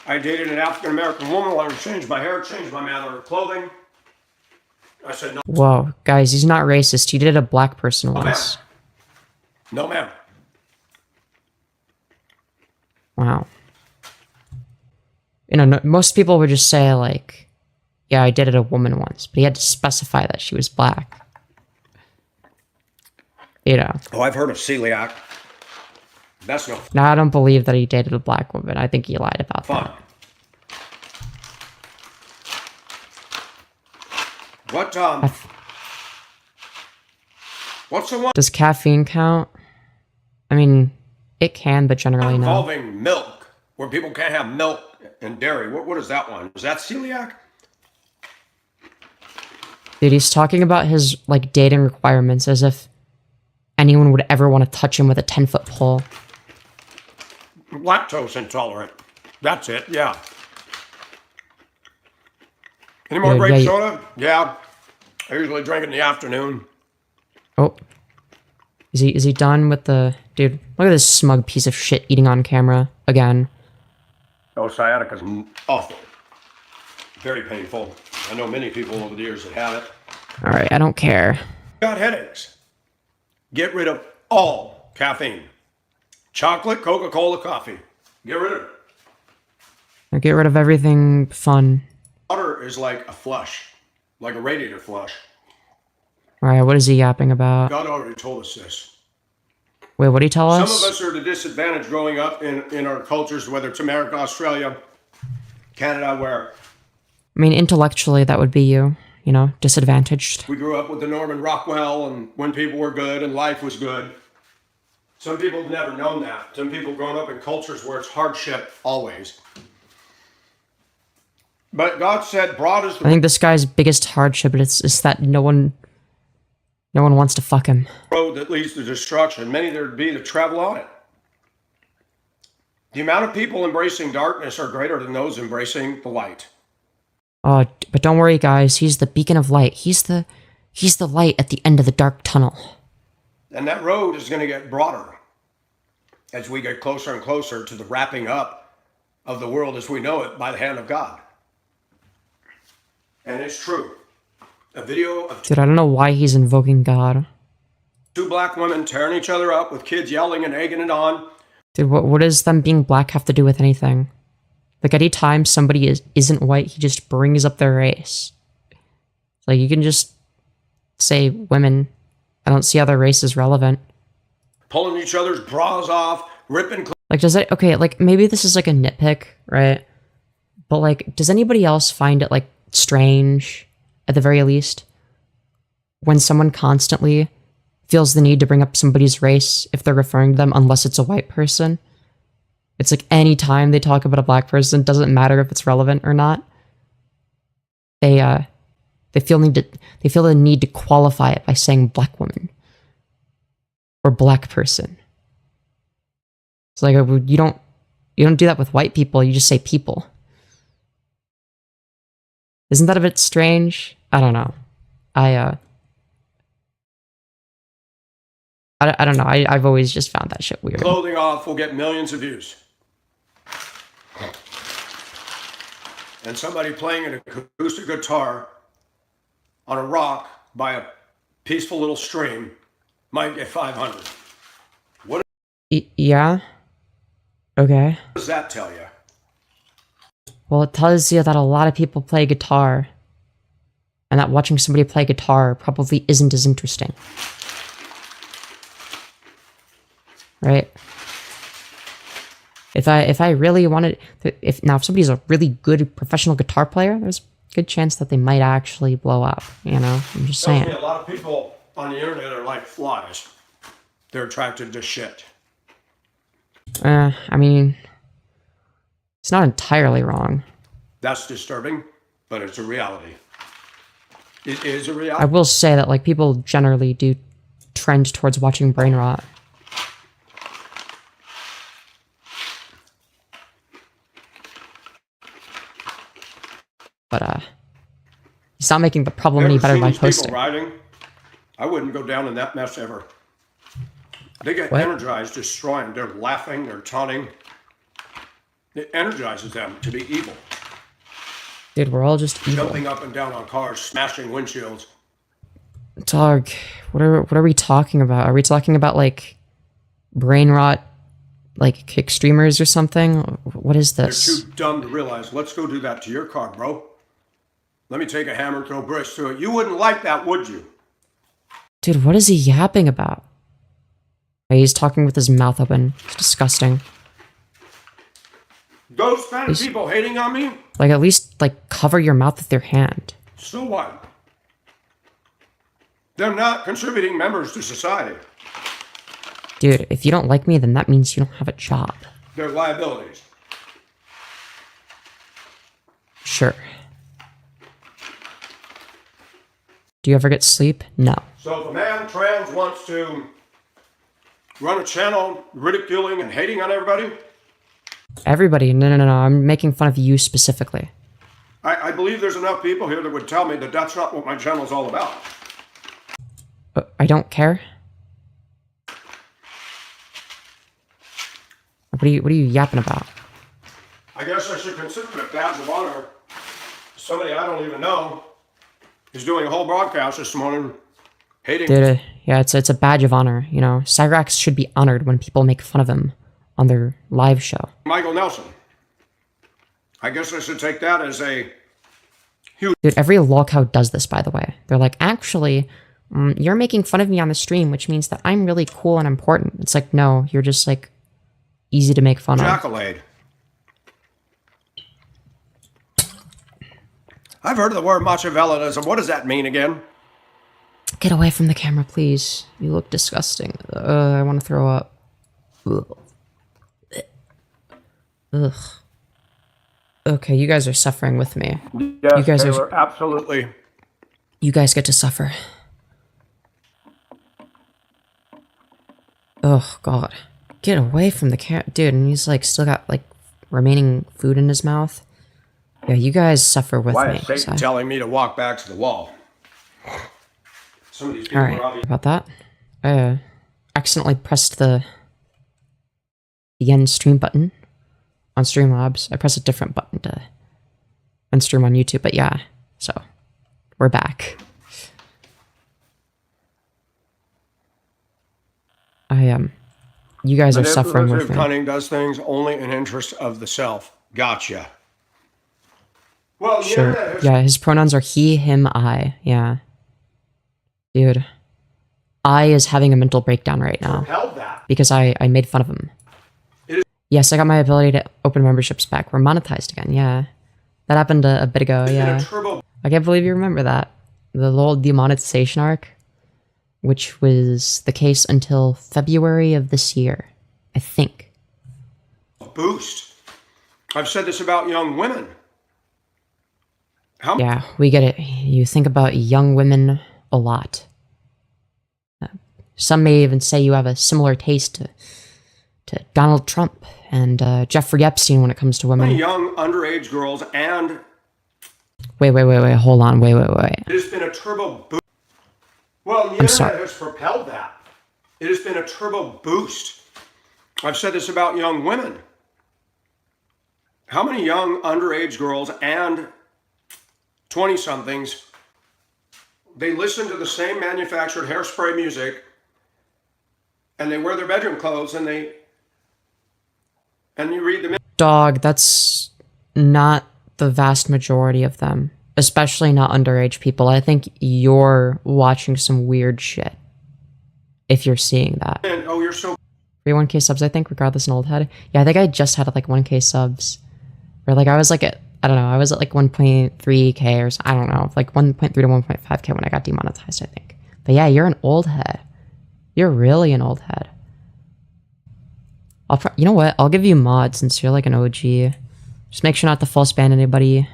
B: I dated an African-American woman, wanted to change my hair, change my manner of clothing. I said, no.
A: Whoa, guys, he's not racist. He did a black person once.
B: No, ma'am.
A: Wow. You know, most people would just say, like, yeah, I dated a woman once, but he had to specify that she was black. You know.
B: Oh, I've heard of celiac. That's no
A: No, I don't believe that he dated a black woman. I think he lied about
B: fun.
A: that.
B: What's the one
A: Does caffeine count? I mean, it can, but generally no.
B: involving milk, where people can't have milk and dairy? What is that one? Is that celiac?
A: Dude, he's talking about his, like, dating requirements as if anyone would ever want to touch him with a 10-foot pole.
B: Lactose intolerant. That's it, yeah. Any more
A: Dude,
B: grape
A: yeah,
B: soda? Yeah. I usually drink it in the afternoon.
A: Oh. Is he done with the... Dude, look at this smug piece of shit eating on camera again.
B: Oh, sciatica's awful. Very painful. I know many people over the years that have it.
A: Alright, I don't care.
B: Got headaches. Get rid of all caffeine. Chocolate, Coca-Cola, coffee. Get rid of it.
A: Now get rid of everything fun.
B: Water is like a flush, like a radiator flush.
A: Alright, what is he yapping about?
B: God already told us this.
A: Wait, what did he tell
B: Some
A: us?
B: of us are at a disadvantage growing up in our cultures, whether it's America, Australia, Canada, where
A: I mean, intellectually, that would be you. You know, disadvantaged.
B: we grew up with the Norman Rockwell and when people were good and life was good. Some people have never known that. Some people grown up in cultures where it's hardship always. But God said, broad is the
A: I think this guy's biggest hardship is that no one wants to fuck him.
B: road that leads to destruction. Many there be that travel on it. The amount of people embracing darkness are greater than those embracing the light.
A: Oh, but don't worry, guys. He's the beacon of light. He's the light at the end of the dark tunnel.
B: And that road is going to get broader as we get closer and closer to the wrapping up of the world as we know it by the hand of God. And it's true. A video of
A: Dude, I don't know why he's invoking God.
B: two black women tearing each other up with kids yelling and egging it on.
A: Dude, what does them being black have to do with anything? Like, anytime somebody isn't white, he just brings up their race. Like, you can just say women. I don't see how their race is relevant.
B: Pulling each other's bras off, ripping
A: Like, does it... Okay, like, maybe this is, like, a nitpick, right? But, like, does anybody else find it, like, strange, at the very least, when someone constantly feels the need to bring up somebody's race if they're referring to them, unless it's a white person. It's like any time they talk about a black person, doesn't matter if it's relevant or not. They feel the need to qualify it by saying black woman or black person. It's like you don't do that with white people. You just say people. Isn't that a bit strange? I don't know. I don't know. I've always just found that shit weird.
B: Clothing off will get millions of views. And somebody playing an acoustic guitar on a rock by a peaceful little stream might get 500. What
A: Yeah? Okay.
B: does that tell you?
A: Well, it tells you that a lot of people play guitar, and that watching somebody play guitar probably isn't as interesting. Right? If I really wanted, if somebody's a really good professional guitar player, there's a good chance that they might actually blow up. You know, I'm just saying.
B: A lot of people on the internet are like flies. They're attracted to shit.
A: I mean, it's not entirely wrong.
B: That's disturbing, but it's a reality. It is a
A: I
B: reality.
A: will say that like people generally do trend towards watching brain rot. But he's not making the problem any better by posting.
B: People riding, I wouldn't go down in that mess ever. They get
A: What?
B: energized, destroying. They're laughing, they're taunting. It energizes them to be evil.
A: Dude, we're all just evil.
B: Jumping up and down on cars, smashing windshields.
A: Dog, what are we talking about? Are we talking about like brain rot, like kick streamers or something? What is
B: They're
A: this?
B: too dumb to realize, let's go do that to your car, bro. Let me take a hammer and throw bricks through it. You wouldn't like that, would you?
A: Dude, what is he yapping about? He's talking with his mouth open. It's disgusting.
B: Those kind of people hating on me?
A: Like, at least, like, cover your mouth with your hand.
B: So what? They're not contributing members to society.
A: Dude, if you don't like me, then that means you don't have a job.
B: They're liabilities.
A: Sure. Do you ever get sleep? No.
B: So if a man trans wants to run a channel ridiculing and hating on everybody,
A: Everybody, no. I'm making fun of you specifically.
B: I believe there's enough people here that would tell me that that's not what my channel's all about.
A: I don't care. What are you yapping about?
B: I guess I should consider it a badge of honor. Somebody I don't even know is doing a whole broadcast this morning hating.
A: Dude, yeah, it's a badge of honor, you know. Cyrax should be honored when people make fun of him on their live show.
B: Michael Nelson. I guess I should take that as a huge...
A: Dude, every lolcow does this, by the way. They're like, actually, you're making fun of me on the stream, which means that I'm really cool and important. It's like, no, you're just, like, easy to make fun of.
B: Accolade. I've heard of the word Machiavellianism. What does that mean again?
A: Get away from the camera, please. You look disgusting. I want to throw up. Ugh. Okay, you guys are suffering with me.
B: Yes,
A: You guys
B: Taylor, absolutely.
A: You guys get to suffer. Oh, God. Get away from the camera. Dude, and he's, like, still got, like, remaining food in his mouth. Yeah, you guys suffer with
B: Why
A: me.
B: is Satan telling me to walk back to the wall? Some of these people
A: Alright,
B: are obviously...
A: about that. I accidentally pressed the end stream button on Streamlabs. I pressed a different button to end stream on YouTube, but yeah, so we're back. You guys are suffering with
B: Manipulative
A: me.
B: cunning does things only in interest of the self. Gotcha. Well,
A: Sure. Yeah, his pronouns are he, him, I. Yeah. Dude. I is having a mental breakdown right now
B: held that.
A: because I made fun of him. Yes, I got my ability to open memberships back. We're monetized again, yeah. That happened a bit ago,
B: In
A: yeah.
B: a turbo
A: I can't believe you remember that. the little demonetization arc, which was the case until February of this year, I think.
B: Boost. I've said this about young women.
A: Yeah, we get it. You think about young women a lot. Some may even say you have a similar taste to Donald Trump and Jeffrey Epstein when it comes to women.
B: Young underage girls and...
A: Wait, hold on, wait.
B: It has been a turbo boost. Well, the internet
A: sorry.
B: has propelled that. It has been a turbo boost. I've said this about young women. How many young underage girls and 20-somethings, they listen to the same manufactured hairspray music and they wear their bedroom clothes and you read them.
A: Dog, that's not the vast majority of them, especially not underage people. I think you're watching some weird shit if you're seeing that.
B: And, oh, you're so...
A: 1K subs, I think, regardless an old head. Yeah, I think I just had like 1K subs. Or like I was like at, I don't know, I was at like 1.3K or I don't know, like 1.3 to 1.5K when I got demonetized, I think. But yeah, you're an old head. You're really an old head. You know what? I'll give you mod since you're like an OG. Just make sure not to false ban anybody.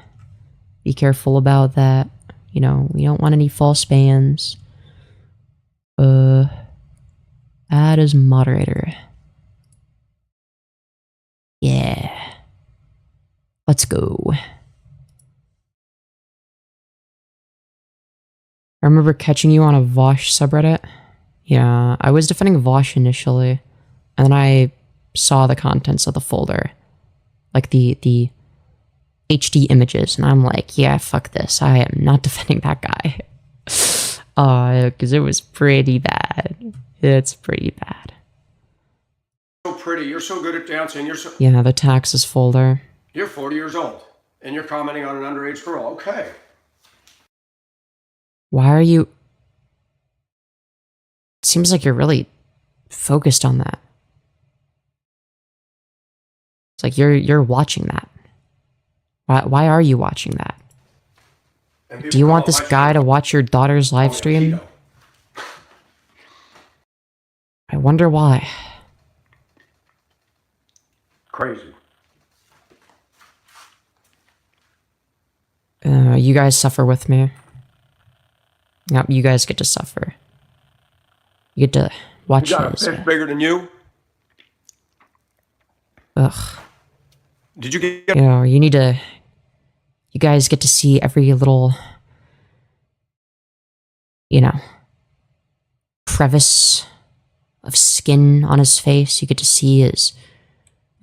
A: Be careful about that. You know, we don't want any false bans. Add as moderator. Yeah. Let's go. I remember catching you on a Vosh subreddit. Yeah, I was defending Vosh initially, and then I saw the contents of the folder. Like the HD images, and I'm like, yeah, fuck this. I am not defending that guy. Because it was pretty bad. It's pretty bad.
B: So pretty. You're so good at dancing.
A: Yeah, the taxes folder.
B: You're 40 years old, and you're commenting on an underage girl. Okay.
A: Why are you... It seems like you're really focused on that. It's like you're watching that. Why are you watching that? Do you want this guy to watch your daughter's live stream? I wonder why.
B: Crazy.
A: You guys suffer with me. Yep, you guys get to suffer. You get to watch
B: You got a
A: this.
B: fish bigger than you?
A: Ugh.
B: Did you get...
A: You know, you need to... You guys get to see every little... You know... crevice of skin on his face. You get to see his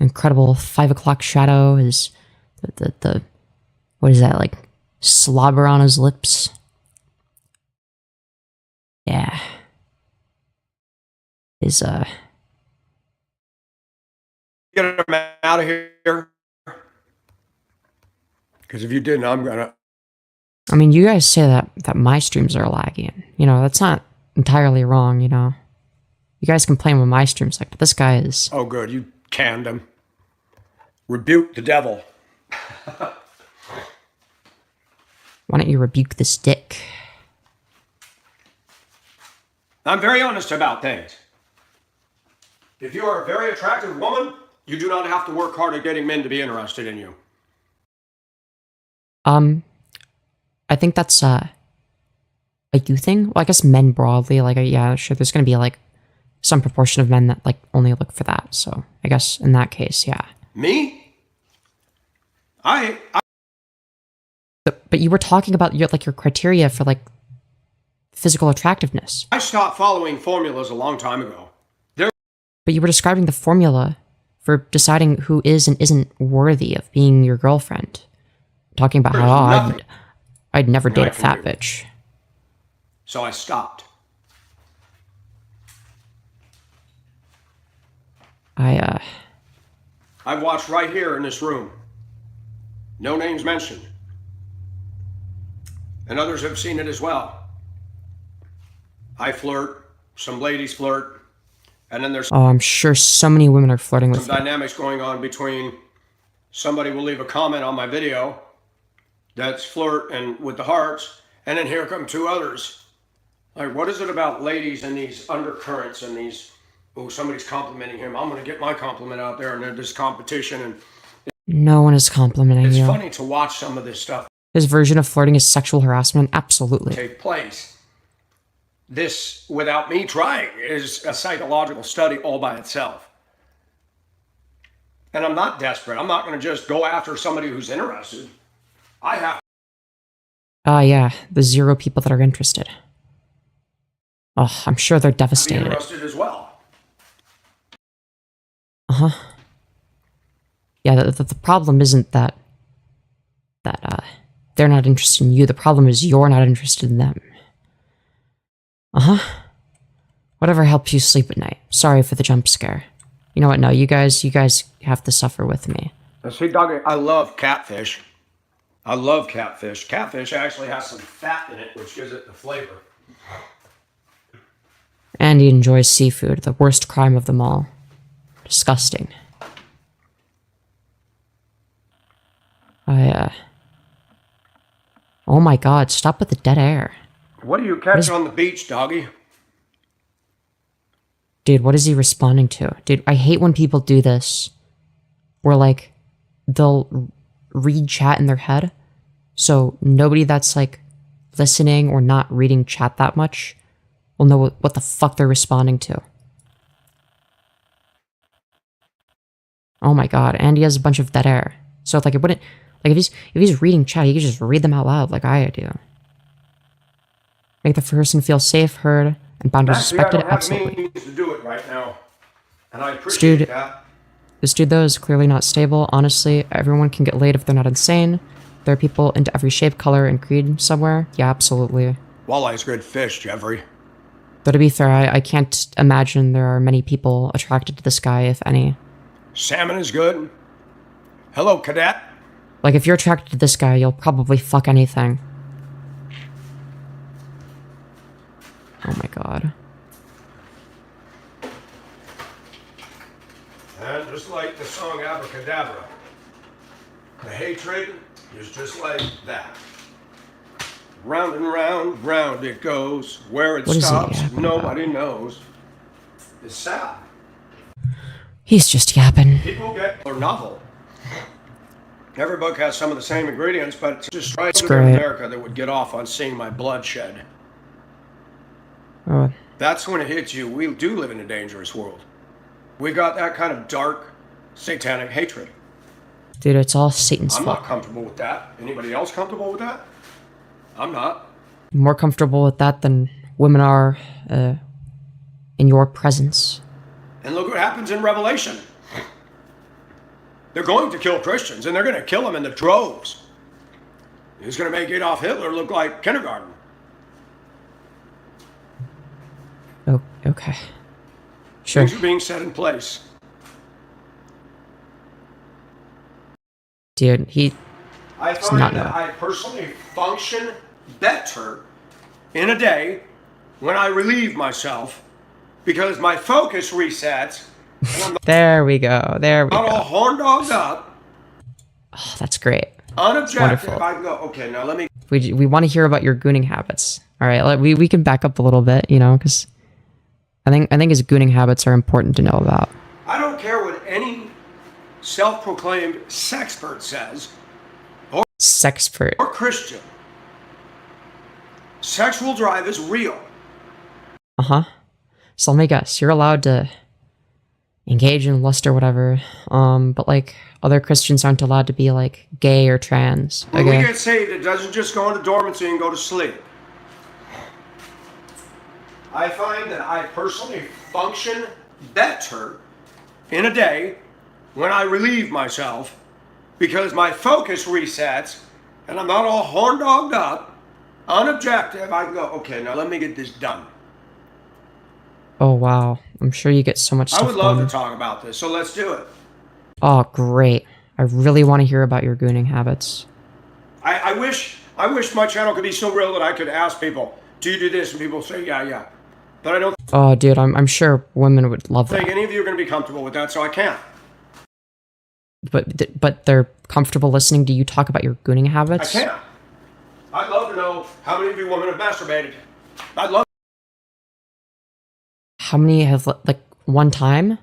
A: incredible 5 o'clock shadow, his... the what is that, like... slobber on his lips? Yeah. His,
B: Get him out of here. Because if you didn't, I'm gonna...
A: I mean, you guys say that my streams are lagging. You know, that's not entirely wrong, you know. You guys complain when my streams like, but this guy is...
B: Oh, good. You canned him. Rebuke the devil.
A: Why don't you rebuke this dick?
B: I'm very honest about things. If you are a very attractive woman, you do not have to work hard at getting men to be interested in you.
A: I think that's a you thing. Well, I guess men broadly, like, yeah, sure, there's gonna be like some proportion of men that like only look for that. So I guess in that case, yeah.
B: Me?
A: But you were talking about your criteria for like physical attractiveness.
B: I stopped following formulas a long time ago.
A: But you were describing the formula for deciding who is and isn't worthy of being your girlfriend. Talking about how I'd never date a fat bitch.
B: So I stopped.
A: I've
B: watched right here in this room. No names mentioned. And others have seen it as well. I flirt, some ladies flirt, and then there's
A: I'm sure so many women are flirting with
B: some dynamics going on between somebody will leave a comment on my video that's flirt and with the hearts, And then here come two others. Like, what is it about ladies and these undercurrents and these, oh, somebody's complimenting him. I'm going to get my compliment out there, and then this competition. And
A: No one is complimenting
B: it's
A: you.
B: funny to watch some of this stuff
A: His version of flirting is sexual harassment? Absolutely.
B: take place. This, without me trying, is a psychological study all by itself. And I'm not desperate. I'm not going to just go after somebody who's interested. I have
A: Yeah, the 0 people that are interested. Oh, I'm sure they're
B: to be
A: devastated.
B: interested as well.
A: Yeah, the problem isn't that they're not interested in you. The problem is you're not interested in them. Whatever helps you sleep at night. Sorry for the jump scare. You know what? No, you guys have to suffer with me.
B: See, doggy, I love catfish. I love catfish. Catfish actually has some fat in it, which gives it the flavor.
A: And he enjoys seafood, the worst crime of them all. Disgusting. Oh my god, stop with the dead air.
B: What do you catch on the beach, doggy?
A: Dude, what is he responding to? Dude, I hate when people do this. Where, like, they'll read chat in their head. So nobody that's, like, listening or not reading chat that much will know what the fuck they're responding to. Oh my god, and he has a bunch of dead air. So, like, it wouldn't... Like, if he's reading chat, he could just read them out loud like I do. Make the person feel safe, heard, and bound to respect it. Absolutely.
B: I don't have means to do it right now. And I appreciate that.
A: This dude, though, is clearly not stable. Honestly, everyone can get laid if they're not insane. There are people into every shape, color, and creed somewhere. Yeah, absolutely.
B: Walleye's good fish, Jeffrey.
A: Though to be fair, I can't imagine there are many people attracted to this guy, if any.
B: Salmon is good. Hello, cadet.
A: Like, if you're attracted to this guy, you'll probably fuck anything. Oh my god.
B: And just like the song Abracadabra, the hatred is just like that. Round and round, round it goes. Where it stops, nobody knows. It's sad.
A: He's just yapping.
B: People get a novel. Every book has some of the same ingredients, but it's just right in
A: great.
B: America that would get off on seeing my bloodshed.
A: Oh,
B: That's when it hits you. We do live in a dangerous world. We got that kind of dark, satanic hatred.
A: dude, it's all Satan's
B: I'm
A: fault.
B: not comfortable with that. Anybody else comfortable with that? I'm not.
A: More comfortable with that than women are in your presence.
B: And look what happens in Revelation. They're going to kill Christians, and they're going to kill them in the droves. He's going to make Adolf Hitler look like kindergarten.
A: Oh, okay. Sure.
B: Things are being set in place.
A: Dude,
B: I
A: not
B: find that
A: know.
B: I personally function better in a day when I relieve myself because my focus resets and I'm
A: There we go. There we
B: not all
A: go.
B: horn dogged up,
A: Oh, that's great.
B: unobjective.
A: Wonderful.
B: I go, okay, now let me.
A: We want to hear about your gooning habits. All right, we can back up a little bit, you know, because I think his gooning habits are important to know about.
B: I don't care what any self-proclaimed sexpert says
A: Sexpert.
B: or Christian. Sexual drive is real.
A: So let me guess, you're allowed to engage in lust or whatever, but like other Christians aren't allowed to be like gay or trans.
B: When we
A: Okay.
B: get saved, it doesn't just go into dormancy and go to sleep. I find that I personally function better in a day when I relieve myself because my focus resets and I'm not all horn dogged up, unobjective. I can go, okay, now let me get this done.
A: Oh wow, I'm sure you get so much stuff
B: I would love
A: done.
B: to talk about this, so let's do it.
A: Oh great, I really want to hear about your gooning habits.
B: I wish my channel could be so real that I could ask people, do you do this? And people say, yeah. But I don't
A: Oh dude, I'm sure women would love
B: think
A: that.
B: any of you are going to be comfortable with that, so I can't.
A: But they're comfortable listening to you talk about your gooning
B: I
A: habits.
B: can't. I'd love to know how many of you women have masturbated? I'd love.
A: How many have, like, one time?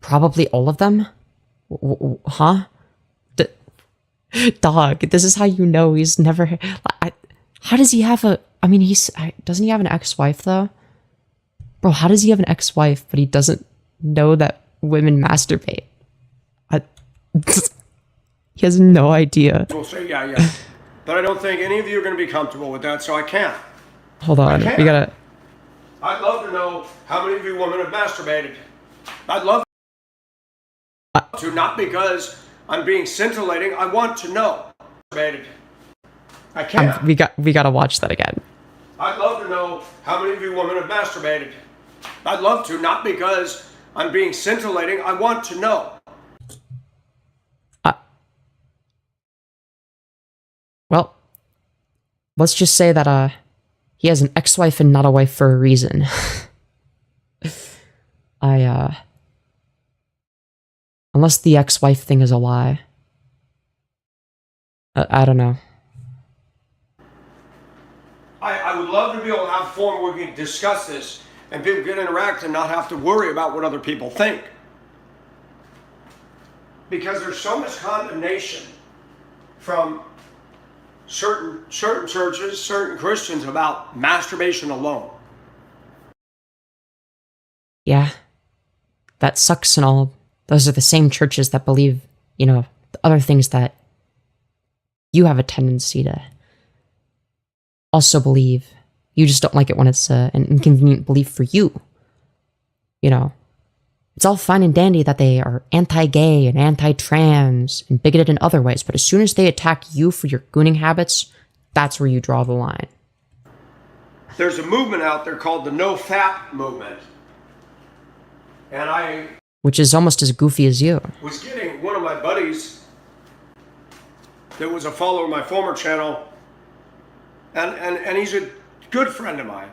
A: Probably all of them? Huh? Dog, this is how you know he's never... how does he have a... I mean, doesn't he have an ex-wife, though? Bro, how does he have an ex-wife, but he doesn't know that women masturbate? He has no idea.
B: We'll say yeah. But I don't think any of you are going to be comfortable with that, so I can't.
A: Hold on, we gotta...
B: I'd love to know how many of you women have masturbated. I'd love to, not because I'm being scintillating. I want to know. I can't.
A: we gotta watch that again.
B: I'd love to know how many of you women have masturbated. I'd love to, not because I'm being scintillating. I want to know.
A: Well, let's just say that he has an ex-wife and not a wife for a reason. Unless the ex-wife thing is a lie. I don't know.
B: I would love to be able to have a forum where we can discuss this and people can interact and not have to worry about what other people think. Because there's so much condemnation from certain churches, certain Christians about masturbation alone.
A: Yeah. That sucks and all. Those are the same churches that believe, you know, the other things that you have a tendency to also believe. You just don't like it when it's an inconvenient belief for you. You know, it's all fine and dandy that they are anti-gay and anti-trans and bigoted in other ways, but as soon as they attack you for your gooning habits, that's where you draw the line.
B: There's a movement out there called the No Fap movement. And
A: which is almost as goofy as you.
B: Was getting one of my buddies that was a follower of my former channel, and he's a good friend of mine.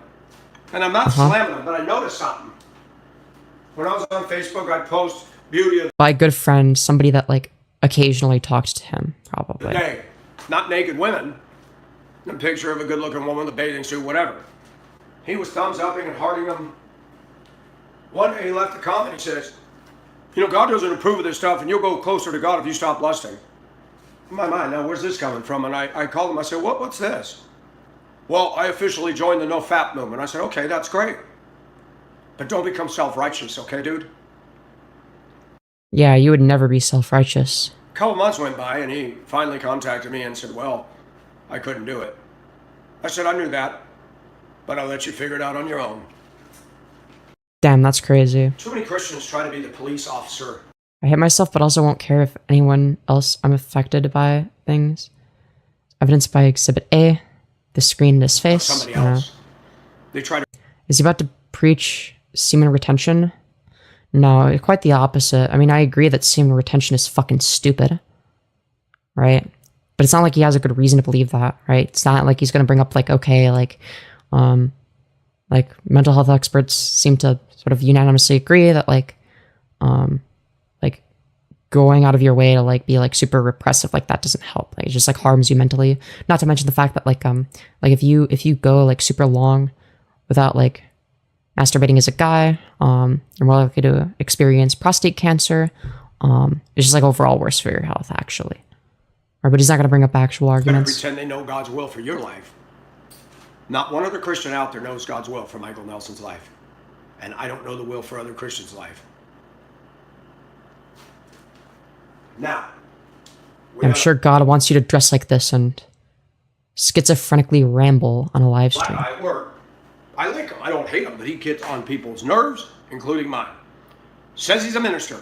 B: And I'm not slamming him, but I noticed something. When I was on Facebook, I'd post beauty of
A: by good friend, somebody that like occasionally talks to him, probably.
B: the day. Not naked women. A picture of a good-looking woman with a bathing suit, whatever. He was thumbs-upping and hearting them. One day he left a comment, he says, you know, God doesn't approve of this stuff, and you'll go closer to God if you stop lusting. In my mind, now where's this coming from? And I called him, I said, what's this? Well, I officially joined the No Fap movement. I said, okay, that's great. But don't become self-righteous, okay, dude?
A: Yeah, you would never be self-righteous.
B: A couple months went by, and he finally contacted me and said, well, I couldn't do it. I said, I knew that, but I'll let you figure it out on your own.
A: Damn, that's crazy.
B: Too many Christians try to be the police officer.
A: I hate myself, but also won't care if anyone else I'm affected by things. Evidenced by Exhibit A, the screen in his face.
B: Somebody else. They try to...
A: Is he about to preach semen retention? No, quite the opposite. I mean, I agree that semen retention is fucking stupid. Right? But it's not like he has a good reason to believe that, right? It's not like he's gonna bring up, like, okay, like mental health experts seem to sort of unanimously agree that, like going out of your way to, like, be, like, super repressive, like, that doesn't help. Like, it just, like, harms you mentally. Not to mention the fact that, like if you go, like, super long without, like, masturbating as a guy, you're more likely to experience prostate cancer. It's just, like, overall worse for your health, actually. Right, but he's not going to bring up actual arguments.
B: Pretend they know God's will for your life. Not one other Christian out there knows God's will for Michael Nelson's life. And I don't know the will for other Christians' life. Now,
A: I'm sure God wants you to dress like this and schizophrenically ramble on a live stream.
B: At work, I like him. I don't hate him, but he gets on people's nerves, including mine. Says he's a minister.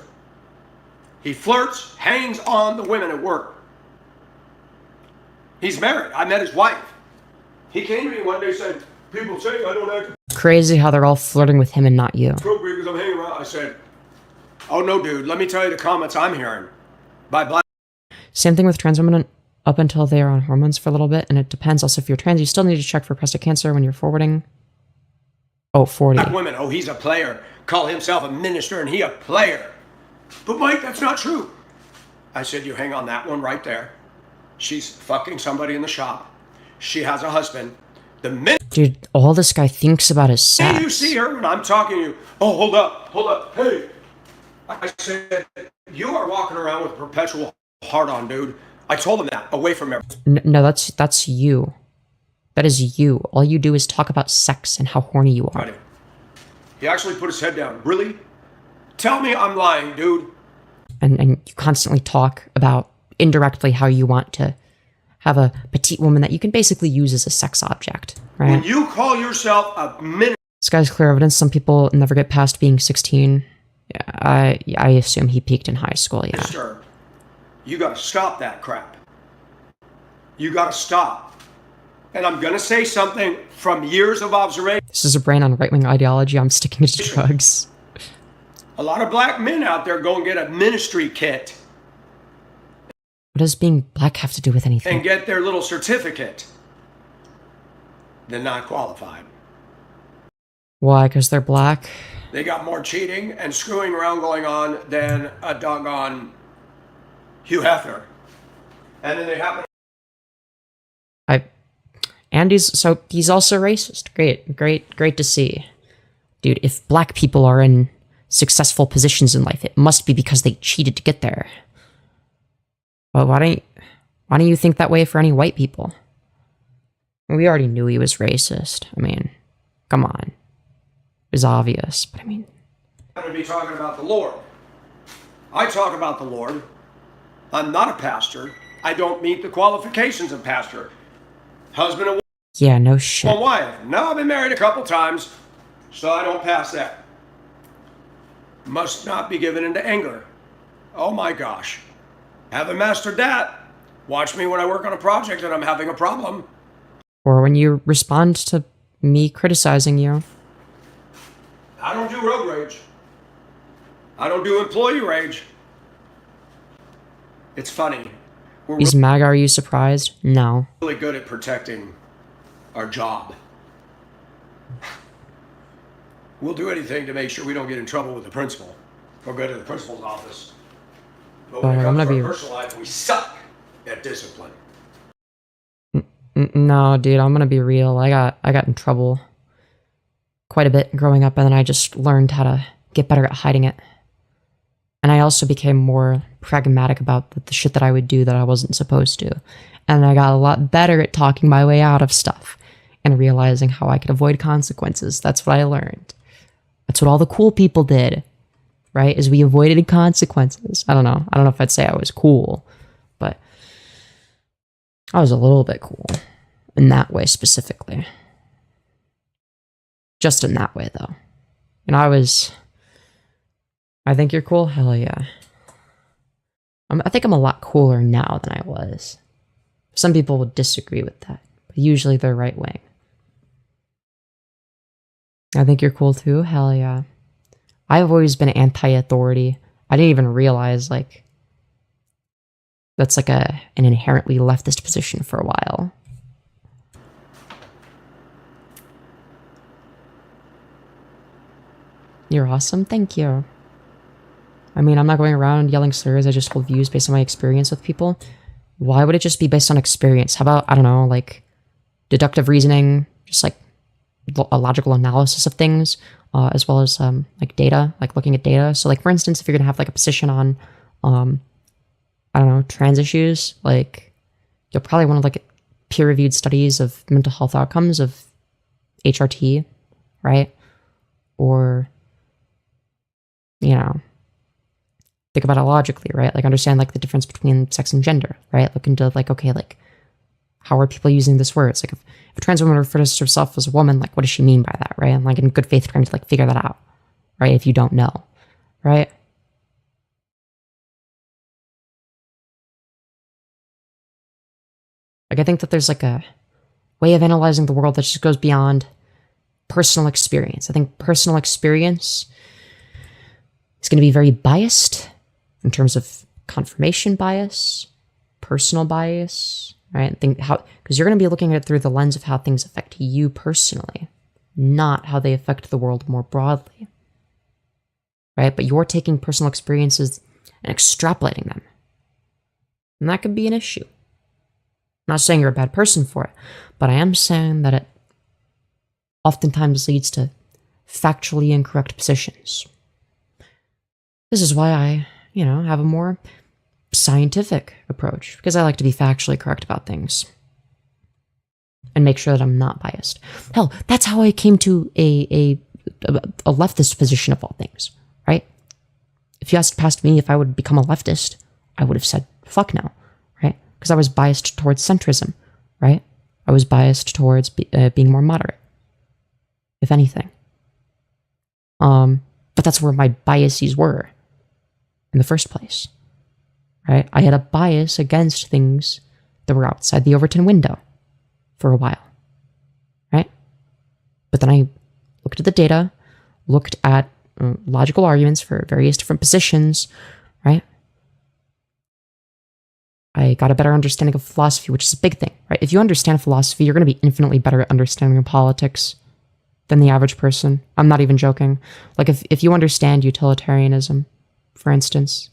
B: He flirts, hangs on the women at work. He's married. I met his wife. He came to me one day and said, people say I don't act
A: crazy how they're all flirting with him and not you.
B: appropriate because I'm hanging around. I said, oh no, dude, let me tell you the comments I'm hearing by black.
A: Same thing with trans women up until they are on hormones for a little bit, and it depends also if you're trans. You still need to check for prostate cancer when you're forwarding. Oh, 40.
B: Black women, oh, he's a player. Call himself a minister and he a player. But Mike, that's not true. I said, you hang on that one right there. She's fucking somebody in the shop. She has a husband. The minute
A: Dude, all this guy thinks about is sex.
B: you see her when I'm talking to you, oh, hold up, hey. I said, you are walking around with a perpetual hard-on, dude. I told him that, away from her.
A: No, that's you. That is you. All you do is talk about sex and how horny you are.
B: He actually put his head down. Really? Tell me I'm lying, dude.
A: And you constantly talk about indirectly how you want to have a petite woman that you can basically use as a sex object, right?
B: When you call yourself a minister,
A: This guy's clear evidence. Some people never get past being 16. I assume he peaked in high school, yeah.
B: you gotta stop that crap. You gotta stop. And I'm gonna say something from years of observation.
A: This is a brain on right-wing ideology. I'm sticking to drugs.
B: A lot of black men out there go and get a ministry kit.
A: What does being black have to do with anything?
B: And get their little certificate. They're not qualified.
A: Why? Because they're black?
B: They got more cheating and screwing around going on than a doggone Hugh Hefner. And then they happen.
A: And he's also racist. Great to see. Dude, if black people are in successful positions in life, it must be because they cheated to get there. Well, why don't you think that way for any white people? We already knew he was racist. I mean, come on. It was obvious, but I mean...
B: I'm going to be talking about the Lord. I talk about the Lord. I'm not a pastor. I don't meet the qualifications of pastor. Husband and
A: yeah, no shit.
B: wife. No, I've been married a couple times, so I don't pass that. Must not be given into anger. Oh my gosh. Haven't mastered that. Watch me when I work on a project and I'm having a problem.
A: Or when you respond to me criticizing you.
B: I don't do road rage. I don't do employee rage. It's funny.
A: Is MAGA, are you surprised? No.
B: Really good at protecting our job. We'll do anything to make sure we don't get in trouble with the principal or go to the principal's office. But when it comes to our personal life, we suck at discipline.
A: No, dude, I'm gonna be real. I got in trouble quite a bit growing up, and then I just learned how to get better at hiding it. And I also became more pragmatic about the shit that I would do that I wasn't supposed to. And I got a lot better at talking my way out of stuff and realizing how I could avoid consequences. That's what I learned. That's what all the cool people did, right? Is we avoided consequences. I don't know if I'd say I was cool, but I was a little bit cool in that way specifically. Just in that way, though. And I think you're cool? Hell yeah. I think I'm a lot cooler now than I was. Some people would disagree with that, but usually they're right wing. I think you're cool too? Hell yeah. I've always been anti-authority. I didn't even realize, like, that's like an inherently leftist position for a while. You're awesome. Thank you. I mean, I'm not going around yelling slurs. I just hold views based on my experience with people. Why would it just be based on experience? How about, I don't know, like deductive reasoning, just like a logical analysis of things, as well as like data, like looking at data. So like, for instance, if you're going to have like a position on, I don't know, trans issues, like you'll probably want to look at peer-reviewed studies of mental health outcomes of HRT, right? Or, you know, think about it logically, right? Like understand like the difference between sex and gender, right? Look into like, okay, like how are people using this word? It's like if a trans woman refers to herself as a woman, like what does she mean by that, right? And like in good faith trying to like figure that out, right? If you don't know, right? Like I think that there's like a way of analyzing the world that just goes beyond personal experience. I think personal experience is going to be very biased in terms of confirmation bias, personal bias, right? Because you're going to be looking at it through the lens of how things affect you personally, not how they affect the world more broadly, right? But you're taking personal experiences and extrapolating them, and that could be an issue. I'm not saying you're a bad person for it, but I am saying that it oftentimes leads to factually incorrect positions. This is why I, have a more scientific approach, because I like to be factually correct about things and make sure that I'm not biased. Hell, that's how I came to a leftist position of all things, right? If you asked past me if I would become a leftist, I would have said, fuck no, right? Because I was biased towards centrism, right? I was biased towards being more moderate, if anything. But that's where my biases were in the first place, right? I had a bias against things that were outside the Overton window for a while, right? But then I looked at the data, looked at logical arguments for various different positions, right? I got a better understanding of philosophy, which is a big thing, right? If you understand philosophy, you're going to be infinitely better at understanding politics than the average person. I'm not even joking. Like, if you understand utilitarianism, for instance,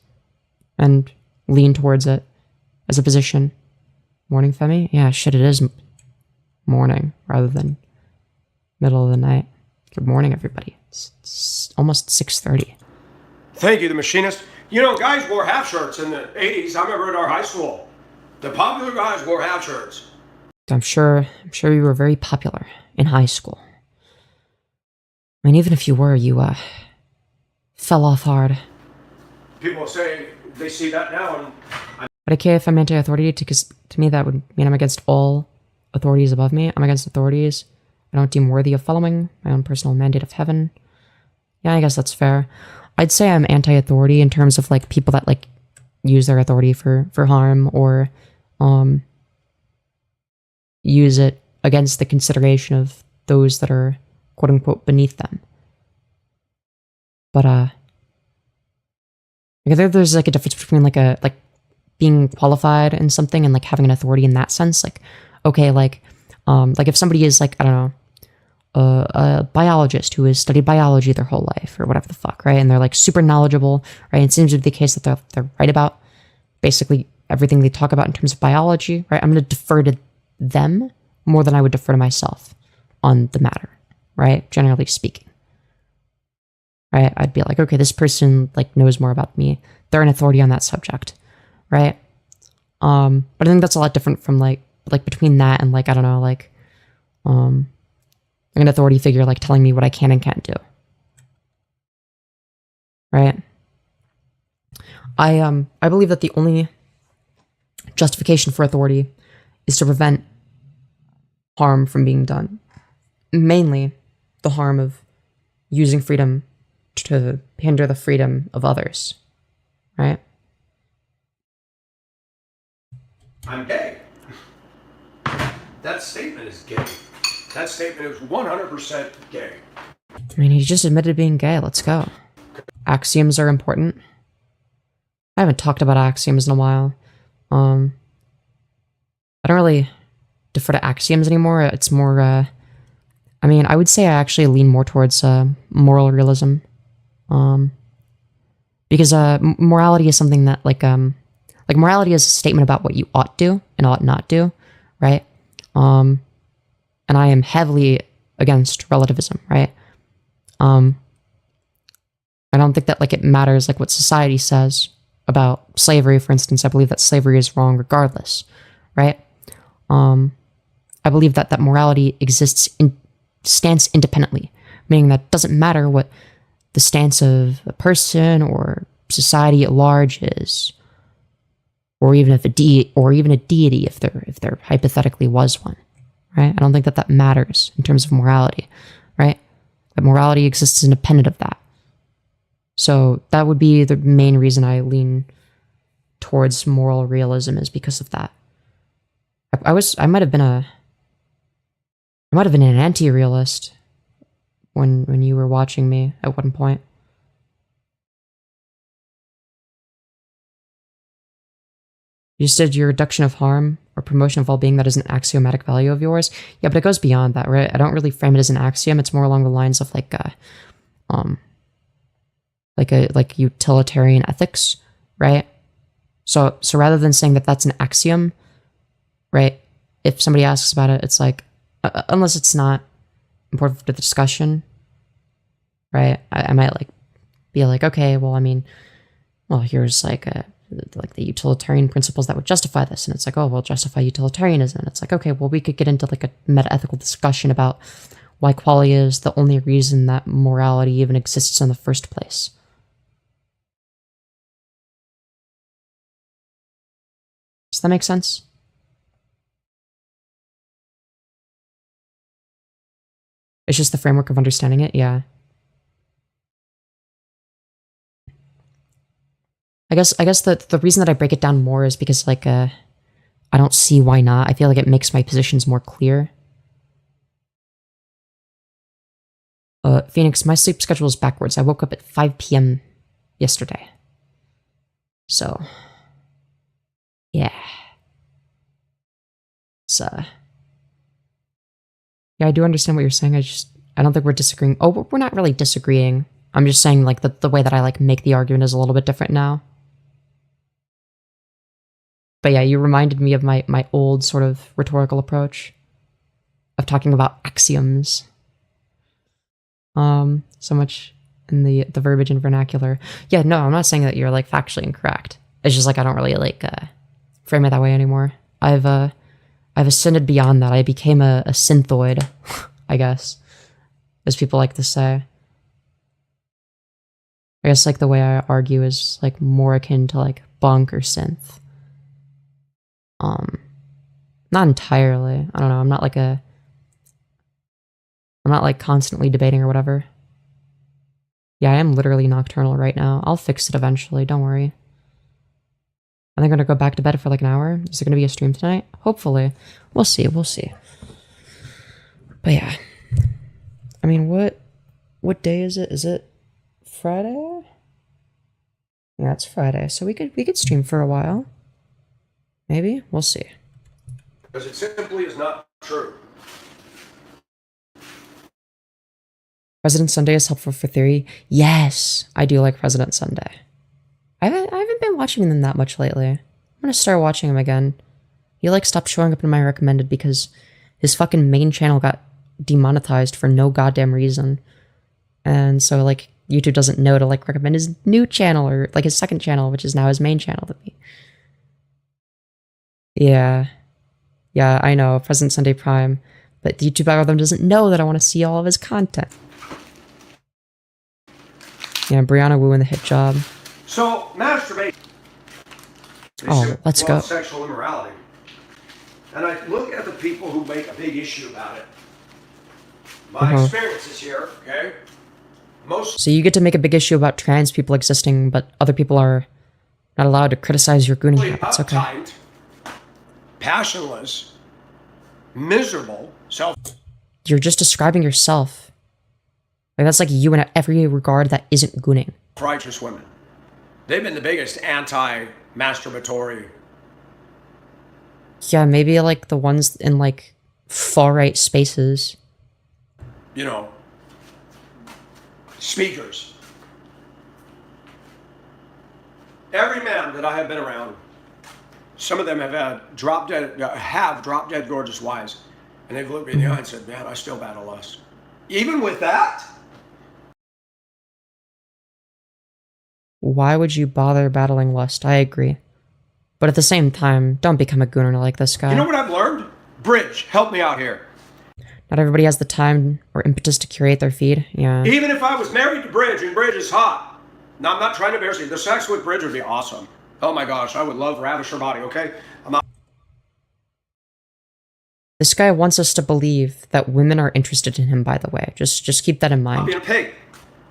A: and lean towards it as a position. Morning, Femi? Yeah, shit, it is morning rather than middle of the night. Good morning, everybody. It's almost 6:30.
B: Thank you, the machinist. Guys wore half shirts in the 80s. I remember at our high school. The popular guys wore half shirts.
A: I'm sure you were very popular in high school. I mean, even if you were, you fell off hard.
B: People say they see that now, and
A: But okay, if I'm anti-authority, because to me that would mean I'm against all authorities above me. I'm against authorities I don't deem worthy of following my own personal mandate of heaven. Yeah, I guess that's fair. I'd say I'm anti-authority in terms of like people that like use their authority for harm or use it against the consideration of those that are quote unquote beneath them. But I think there's like a difference between like being qualified in something and like having an authority in that sense. Like, okay, like if somebody is like, I don't know, a biologist who has studied biology their whole life or whatever the fuck, right? And they're like super knowledgeable, right? It seems to be the case that they're right about basically everything they talk about in terms of biology, right? I'm going to defer to them more than I would defer to myself on the matter, right? Generally speaking. Right? I'd be like, okay, this person like knows more about me. They're an authority on that subject, right? But I think that's a lot different from like between that and like, I don't know, like an authority figure like telling me what I can and can't do. Right? I believe that the only justification for authority is to prevent harm from being done. Mainly the harm of using freedom to hinder the freedom of others, right?
B: I'm gay. That statement is gay. That statement is 100% gay.
A: I mean, he just admitted being gay. Let's go. Axioms are important. I haven't talked about axioms in a while. I don't really defer to axioms anymore. It's more, I mean, I would say I actually lean more towards moral realism. Because morality is something that like morality is a statement about what you ought do and ought not do, right? And I am heavily against relativism, right? I don't think that like it matters like what society says about slavery, for instance. I believe that slavery is wrong regardless, right? I believe that morality stands independently, meaning that it doesn't matter what the stance of a person or society at large is, or even if a deity, if there hypothetically was one, right? I don't think that matters in terms of morality, right? That morality exists independent of that. So that would be the main reason I lean towards moral realism, is because of that. I might have been an anti-realist when you were watching me at one point. You said your reduction of harm or promotion of well-being, that is an axiomatic value of yours. Yeah, but it goes beyond that, right? I don't really frame it as an axiom. It's more along the lines of like utilitarian ethics, right? So rather than saying that that's an axiom, right? If somebody asks about it, it's like, unless it's not important to the discussion, right? I might like be like, okay, well, I mean, well, here's like the utilitarian principles that would justify this, and it's like, oh, well, justify utilitarianism. And it's like, okay, well, we could get into like a meta-ethical discussion about why qualia is the only reason that morality even exists in the first place. Does that make sense? It's just the framework of understanding it, yeah. I guess the reason that I break it down more is because like I don't see why not. I feel like it makes my positions more clear. Phoenix, my sleep schedule is backwards. I woke up at 5 p.m. yesterday. So, yeah. So, yeah, I do understand what you're saying. I don't think we're disagreeing. Oh, we're not really disagreeing. I'm just saying like the way that I like make the argument is a little bit different now. But yeah, you reminded me of my old sort of rhetorical approach of talking about axioms. So much in the verbiage and vernacular. Yeah, no, I'm not saying that you're like factually incorrect. It's just like I don't really like frame it that way anymore. I've ascended beyond that. I became a synthoid, I guess, as people like to say. I guess like the way I argue is like more akin to like bunk or synth. Not entirely. I don't know. I'm not like constantly debating or whatever. Yeah, I am literally nocturnal right now. I'll fix it eventually. Don't worry. I think I'm gonna go back to bed for like an hour. Is there gonna be a stream tonight? Hopefully. We'll see. We'll see. But yeah. I mean, what day is it? Is it Friday? Yeah, it's Friday. So we could stream for a while. Maybe? We'll see.
B: Because it simply is not true.
A: President Sunday is helpful for theory. Yes, I do like President Sunday. I haven't been watching them that much lately. I'm gonna start watching him again. He like stopped showing up in my recommended because his fucking main channel got demonetized for no goddamn reason. And so like YouTube doesn't know to like recommend his new channel or like his second channel, which is now his main channel to me. Yeah. Yeah, I know, President Sunday Prime. But the YouTube algorithm doesn't know that I want to see all of his content. Yeah, Brianna Wu in the hit job.
B: So, masturbation.
A: Oh, let's go.
B: Sexual immorality. And I look at the people who make a big issue about it. My experiences here, okay? So you get to make a big issue about trans people existing, but other people are not allowed to criticize your gooning habits. Okay. Uptight, passionless, miserable,
A: You're just describing yourself. Like that's like you in every regard that isn't gooning.
B: Righteous women. They've been the biggest anti-masturbatory.
A: Yeah, maybe like the ones in like far-right spaces.
B: You know, speakers. Every man that I have been around, some of them have had drop dead gorgeous wives, and they've looked me in the eye and said, "Man, I still battle lust." Even with that.
A: Why would you bother battling lust? I agree. But at the same time, don't become a gooner like this guy.
B: You know what I've learned? Bridge, help me out here.
A: Not everybody has the time or impetus to curate their feed. Yeah.
B: Even if I was married to Bridge and Bridge is hot. Now, I'm not trying to embarrass you. The sex with Bridge would be awesome. Oh my gosh, I would love to ravish her body, okay? I'm not.
A: This guy wants us to believe that women are interested in him, by the way. Just keep that in mind.
B: I'm being a pig.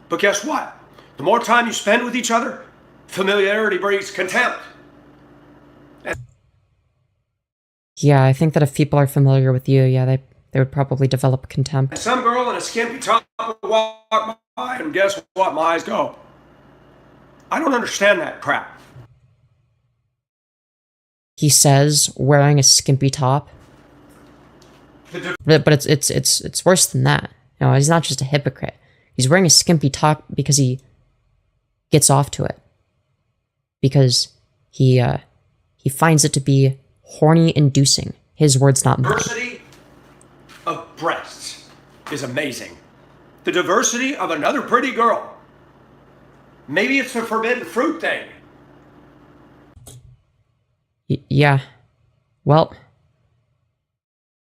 B: But guess what? The more time you spend with each other, familiarity breeds contempt.
A: Yeah, I think that if people are familiar with you, yeah, they would probably develop contempt.
B: And some girl in a skimpy top would walk by, and guess what? My eyes go. I don't understand that crap.
A: He says wearing a skimpy top. But it's worse than that. You know, he's not just a hypocrite. He's wearing a skimpy top because he gets off to it. Because he finds it to be horny inducing. His words, not mine.
B: Diversity of breasts. is amazing. The diversity of another pretty girl. Maybe it's the forbidden fruit thing.
A: Yeah. Well,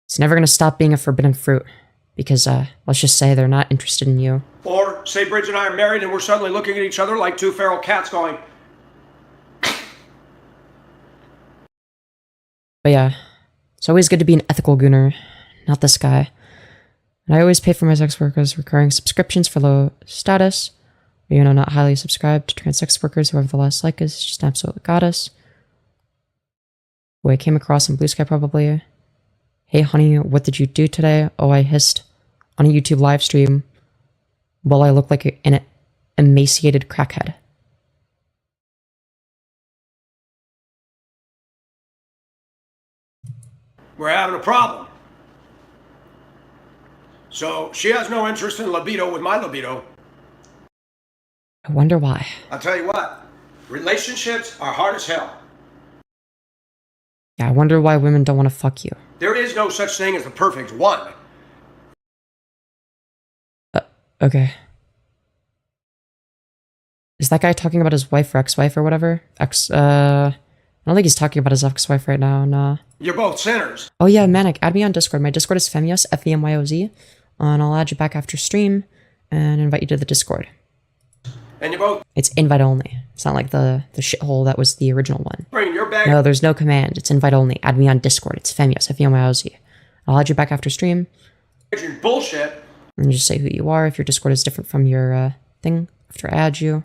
A: it's never gonna stop being a forbidden fruit. Because, let's just say they're not interested in you.
B: Or say Bridge and I are married and we're suddenly looking at each other like two feral cats going...
A: But yeah, it's always good to be an ethical gooner, not this guy. And I always pay for my sex workers recurring subscriptions for low status. Or, you know, not highly subscribed to trans sex workers, whoever the last like is just an absolute goddess. Who I came across in Blue Sky probably. Hey honey, what did you do today? Oh, I hissed on a YouTube live stream while I look like an emaciated crackhead.
B: We're having a problem. So she has no interest in libido with my libido.
A: I wonder why.
B: I'll tell you what, relationships are hard as hell.
A: Yeah, I wonder why women don't want to fuck you.
B: There is no such thing as the perfect one.
A: Okay. Is that guy talking about his wife or ex-wife or whatever? I don't think he's talking about his ex-wife right now, nah.
B: You're both sinners.
A: Oh yeah, Manic, add me on Discord. My Discord is Femyoz, Femyoz. And I'll add you back after stream and invite you to the Discord.
B: And you both
A: It's invite only. It's not like the shithole that was the original one.
B: bring your bag.
A: No, there's no command. It's invite only. Add me on Discord. It's Femyoz, Femyoz. I'll add you back after stream.
B: Bullshit.
A: And just say who you are if your Discord is different from your thing after I add you.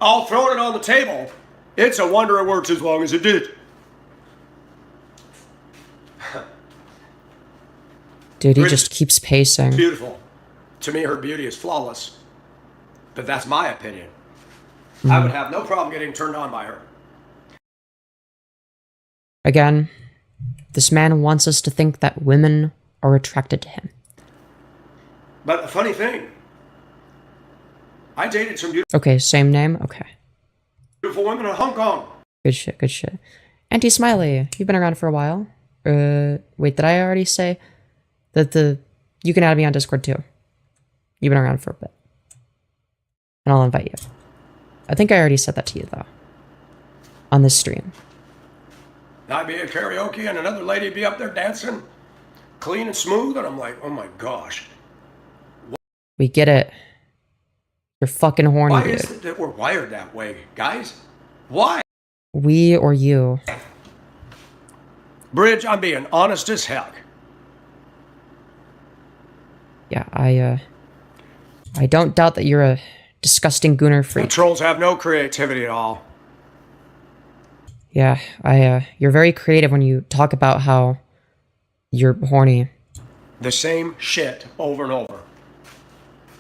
B: I'll throw it on the table. It's a wonder it works as long as it did.
A: Dude, he just keeps pacing.
B: Beautiful. To me, her beauty is flawless. But that's my opinion. I would have no problem getting turned on by her.
A: Again, this man wants us to think that women are attracted to him.
B: But the funny thing, I dated some
A: Okay, same name? Okay.
B: beautiful women in Hong Kong.
A: Good shit, good shit. Auntie Smiley, you've been around for a while. Wait, did I already say that you can add me on Discord too? You've been around for a bit. And I'll invite you. I think I already said that to you, though. On this stream.
B: I'd be at karaoke and another lady would be up there dancing, clean and smooth, and I'm like, oh my gosh.
A: We get it. You're fucking horny,
B: Why
A: dude.
B: is it that we're wired that way, guys? Why?
A: We or you.
B: Bridge, I'm being honest as heck.
A: Yeah, I don't doubt that you're a disgusting gooner
B: The
A: freak.
B: trolls have no creativity at all.
A: Yeah, you're very creative when you talk about how you're horny.
B: The same shit over and over.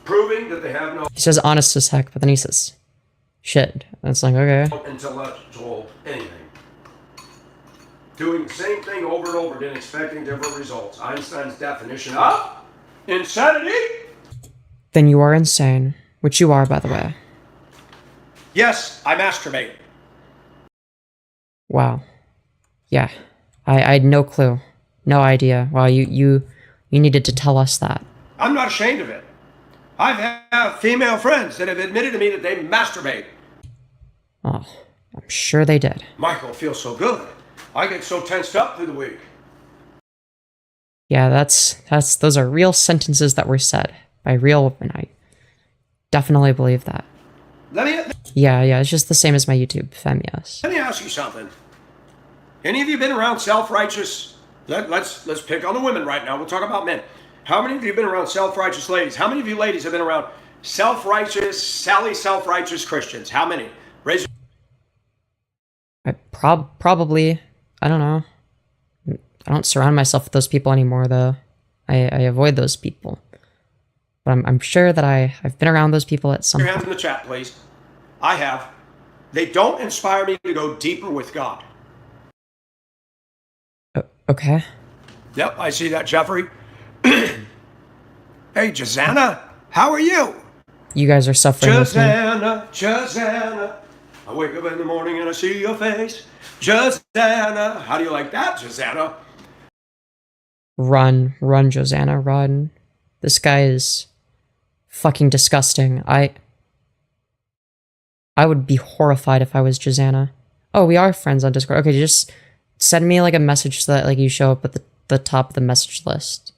B: Proving that they have no
A: He says honest as heck, but then he says shit. And it's like, okay.
B: intellectual anything. Doing the same thing over and over again, expecting different results. Einstein's definition of insanity?
A: Then you are insane. Which you are, by the way.
B: Yes, I masturbate.
A: Wow. Yeah. I had no clue. No idea. Wow, you needed to tell us that.
B: I'm not ashamed of it. I've had female friends that have admitted to me that they masturbate.
A: Oh, I'm sure they did.
B: Michael, it feels so good. I get so tensed up through the week.
A: Yeah, those are real sentences that were said by real women. I definitely believe that.
B: Let me
A: Yeah, it's just the same as my YouTube, Femyoz.
B: ask you something. Any of you been around self-righteous? Let's pick on the women right now. We'll talk about men. How many of you have been around self-righteous ladies? How many of you ladies have been around self-righteous Christians? How many? Raise
A: I probably, I don't know. I don't surround myself with those people anymore, though. I avoid those people. But I'm sure that I've been around those people at some
B: your hands
A: point.
B: in the chat, please. I have. They don't inspire me to go deeper with God.
A: Okay.
B: Yep, I see that, Jeffrey. Hey, Jazana, how are you?
A: You guys are suffering with me.
B: Jazana. I wake up in the morning and I see your face. Jazana. How do you like that, Jazana?
A: Run, Josanna, run. This guy is fucking disgusting. I would be horrified if I was Jazana. Oh, we are friends on Discord. Okay, just send me like a message so that like you show up at the top of the message list.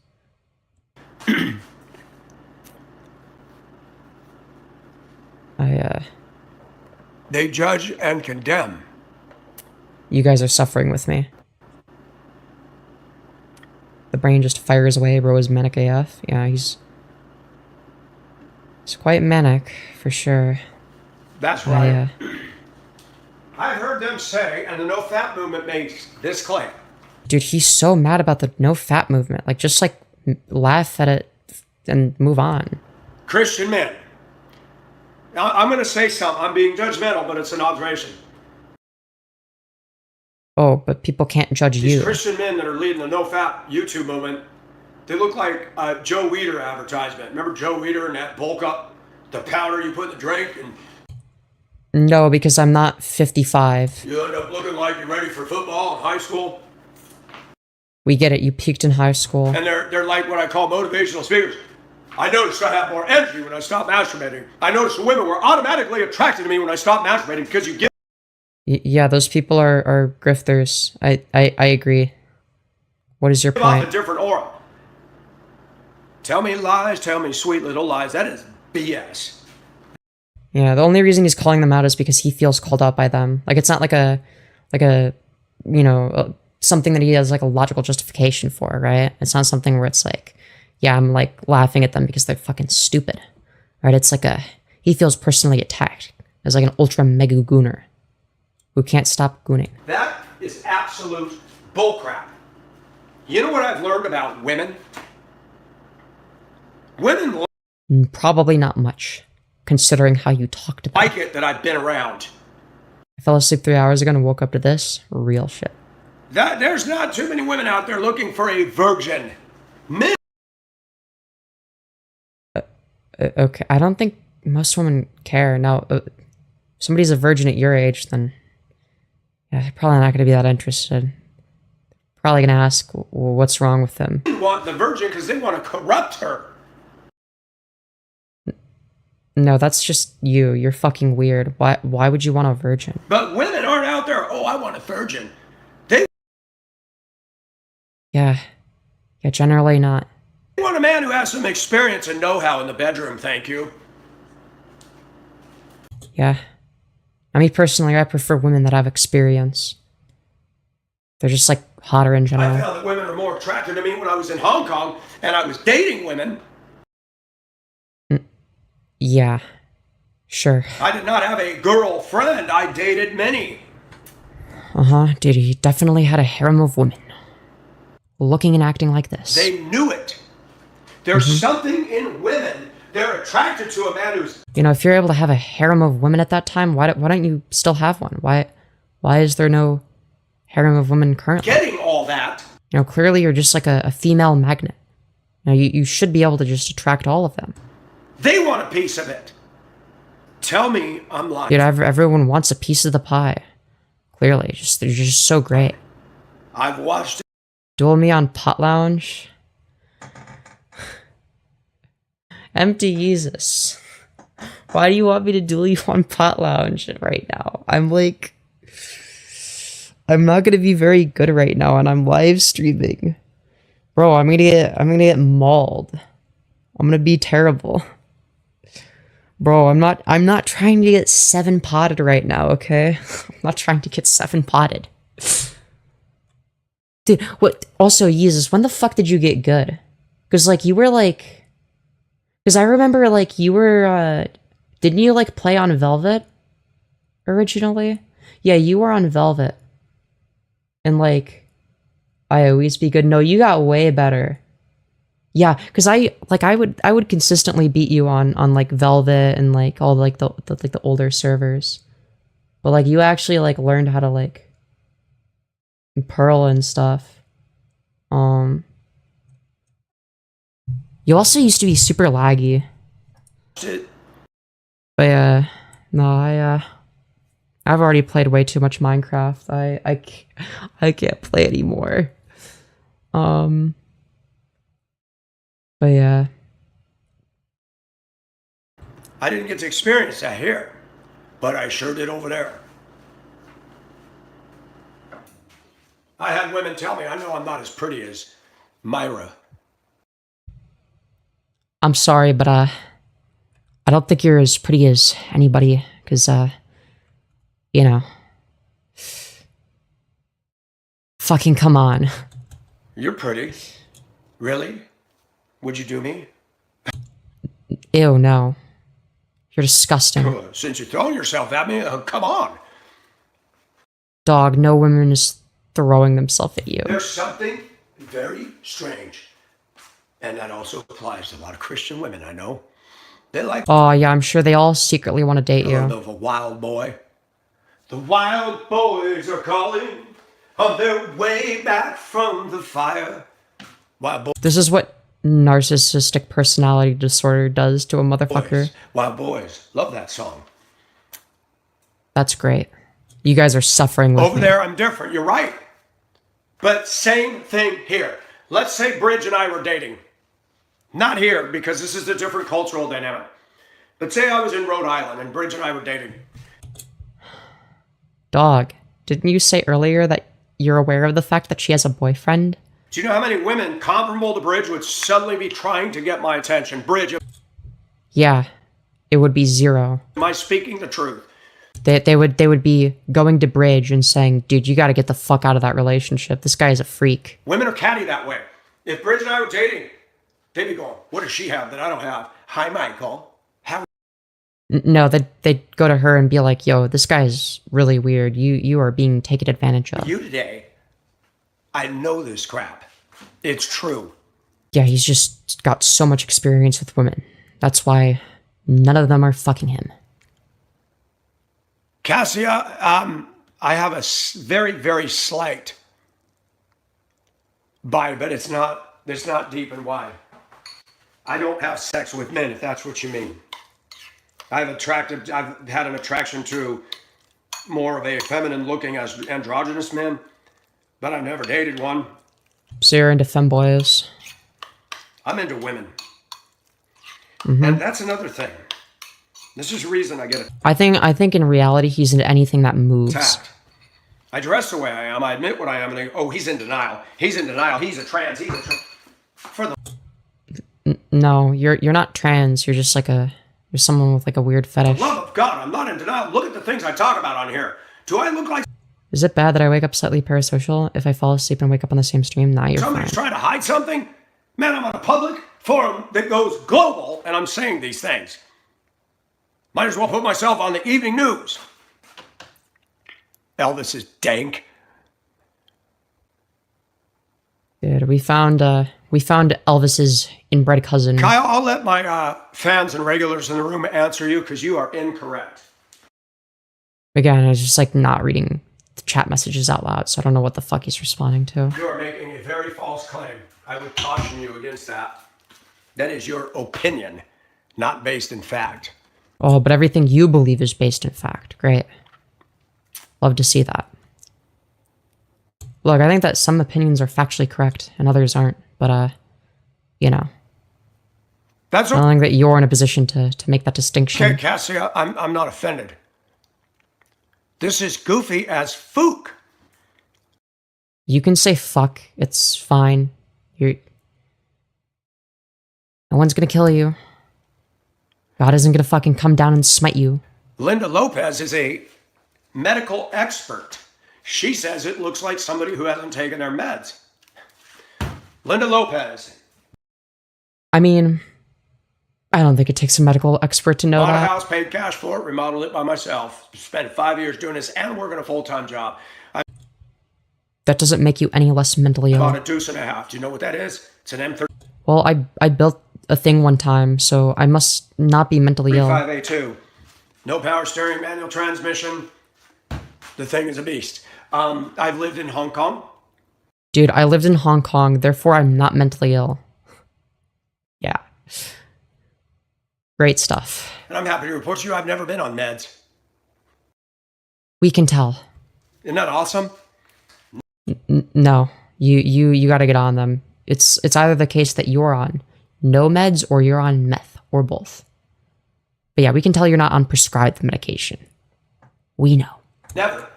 B: They judge and condemn.
A: You guys are suffering with me. The brain just fires away. Bro is manic AF. Yeah, he's quite manic for sure.
B: That's right. I've heard them say, and the no fat movement makes this claim.
A: Dude, he's so mad about the no fat movement. Like, just like laugh at it and move on.
B: Christian men. Now, I'm going to say something. I'm being judgmental, but it's an observation.
A: Oh, but people can't judge
B: These
A: you.
B: Christian men that are leading the no-fat YouTube movement, they look like a Joe Weider advertisement. Remember Joe Weider and that bulk up, the powder you put in the drink? And
A: no, because I'm not 55.
B: you end up looking like you're ready for football in high school.
A: We get it. You peaked in high school.
B: And they're like what I call motivational speakers. I noticed I have more energy when I stop masturbating. I noticed women were automatically attracted to me when I stopped masturbating because you get...
A: Yeah, those people are grifters. I agree. What is your point?
B: off a different aura. Tell me lies, tell me sweet little lies. That is BS.
A: Yeah, the only reason he's calling them out is because he feels called out by them. Like, it's not like a you know, something that he has like a logical justification for, right? It's not something where it's like, yeah, I'm like laughing at them because they're fucking stupid, right? It's like he feels personally attacked as like an ultra mega gooner who can't stop gooning.
B: That is absolute bullcrap. You know what I've learned about women? Women
A: Probably not much, considering how you talked about
B: like it that I've been around.
A: I fell asleep 3 hours ago and woke up to this. Real shit.
B: There's not too many women out there looking for a virgin. Men.
A: Okay, I don't think most women care. Now, if somebody's a virgin at your age, then yeah, they're probably not going to be that interested. Probably going to ask, well, what's wrong with them?
B: They want the virgin because they want to corrupt her.
A: No, that's just you. You're fucking weird. Why would you want a virgin?
B: But women aren't out there, oh, I want a virgin.
A: Yeah, generally not.
B: They want a man who has some experience and know-how in the bedroom, thank you.
A: Yeah. I mean, personally, I prefer women that have experience. They're just, like, hotter in general.
B: I found that women are more attracted to me when I was in Hong Kong and I was dating women.
A: Yeah. Sure.
B: I did not have a girlfriend. I dated many.
A: Uh-huh. Dude, he definitely had a harem of women. Looking and acting like this.
B: They knew it. There's something in women. They're attracted to a man who's...
A: You know, if you're able to have a harem of women at that time, why don't you still have one? Why is there no harem of women currently?
B: Getting all that.
A: You know, clearly you're just like a female magnet. You know, you should be able to just attract all of them.
B: They want a piece of it. Tell me I'm lying.
A: Dude, everyone wants a piece of the pie. Clearly, they're just so great.
B: I've watched it.
A: Duel me on Pot Lounge. Empty Jesus. Why do you want me to duel you on Pot Lounge right now? I'm not gonna be very good right now, and I'm live streaming. Bro, I'm gonna get mauled. I'm gonna be terrible. Bro, I'm not trying to get 7 potted right now, okay? I'm not trying to get 7 potted. Dude, what? Also, Jesus, when the fuck did you get good? Because, like, you were, like... Because I remember, like, you were, didn't you, like, play on Velvet? Originally? Yeah, you were on Velvet. And, like, I always be good. No, you got way better. Yeah, because I would consistently beat you on like, Velvet and, like, all, like, the older servers. But, like, you actually, like, learned how to, like... Pearl and stuff. You also used to be super laggy. But yeah, no, I've already played way too much Minecraft. I can't play anymore. But yeah,
B: I didn't get to experience that here, but I sure did over there. I had women tell me, I know I'm not as pretty as Myra.
A: I'm sorry, but I don't think you're as pretty as anybody, because you know, fucking come on.
B: You're pretty. Really? Would you do me?
A: Ew, no. You're disgusting.
B: Since you're throwing yourself at me, come on.
A: Dog, no woman is throwing themselves at you.
B: There's something very strange. And that also applies to a lot of Christian women, I know. They like
A: Oh, yeah, I'm sure they all secretly want to date you.
B: of a wild boy. The wild boys are calling on their way back from the fire. Wild boys.
A: This is what narcissistic personality disorder does to a motherfucker.
B: Wild boys. Love that song.
A: That's great. You guys are suffering with
B: Over
A: me.
B: there, I'm different. You're right. But same thing here. Let's say Bridge and I were dating. Not here, because this is a different cultural dynamic. But say I was in Rhode Island and Bridge and I were dating.
A: Dog, didn't you say earlier that you're aware of the fact that she has a boyfriend?
B: Do you know how many women comparable to Bridge would suddenly be trying to get my attention? Bridge,
A: Yeah, it would be 0.
B: am I speaking the truth?
A: They would be going to Bridge and saying, dude, you gotta get the fuck out of that relationship. This guy is a freak.
B: Women are catty that way. If Bridge and I were dating, they'd be going, what does she have that I don't have? Hi, Michael. How
A: No, they'd go to her and be like, yo, this guy is really weird. You are being taken advantage of.
B: are you today? I know this crap. It's true.
A: Yeah, he's just got so much experience with women. That's why none of them are fucking him.
B: Cassia, I have a very, very slight bite, but it's not deep and wide. I don't have sex with men, if that's what you mean. I've had an attraction to more of a feminine looking as androgynous men, but I've never dated one.
A: So you're into femboys.
B: I'm into women. And that's another thing. This is the reason I get it.
A: I think in reality he's into anything that moves.
B: Attacked. I dress the way I am. I admit what I am. And they go, oh, he's in denial. He's in denial. He's a trans. He's a trans. For the
A: No, you're not trans. You're just like you're someone with like a weird fetish.
B: love of God, I'm not in denial. Look at the things I talk about on here. Do I look like
A: Is it bad that I wake up slightly parasocial if I fall asleep and wake up on the same stream? Nah, you're
B: somebody's
A: fine.
B: trying to hide something? Man, I'm on a public forum that goes global, and I'm saying these things. Might as well put myself on the evening news. Elvis is dank.
A: Dude, we found Elvis's inbred cousin.
B: Kyle, I'll let my fans and regulars in the room answer you because you are incorrect.
A: Again, I was just like not reading the chat messages out loud, so I don't know what the fuck he's responding to.
B: You are making a very false claim. I would caution you against that. That is your opinion, not based in fact.
A: Oh, but everything you believe is based in fact. Great. Love to see that. Look, I think that some opinions are factually correct and others aren't, but you know.
B: That's
A: I don't think that you're in a position to make that distinction.
B: okay, Cassia. I'm not offended. This is goofy as fook.
A: You can say fuck. It's fine. No one's gonna kill you. God isn't gonna fucking come down and smite you.
B: Linda Lopez is a medical expert. She says it looks like somebody who hasn't taken their meds. Linda Lopez.
A: I mean, I don't think it takes a medical expert to know
B: Bought a
A: that.
B: house, paid cash for it, remodeled it by myself. Spent 5 years doing this and working a full-time job. I
A: That doesn't make you any less mentally ill.
B: bought a deuce and a half. Do you know what that is? It's an M35A2.
A: Well, I built a thing one time, so I must not be mentally ill.
B: No power steering, manual transmission. The thing is a beast. I've lived in Hong Kong.
A: Dude, I lived in Hong Kong, therefore I'm not mentally ill. Yeah. Great stuff.
B: And I'm happy to report to you I've never been on meds.
A: We can tell.
B: Isn't that awesome?
A: No, you got to get on them. It's either the case that you're on no meds or you're on meth or both. But yeah, we can tell you're not on prescribed medication. We know.
B: Never.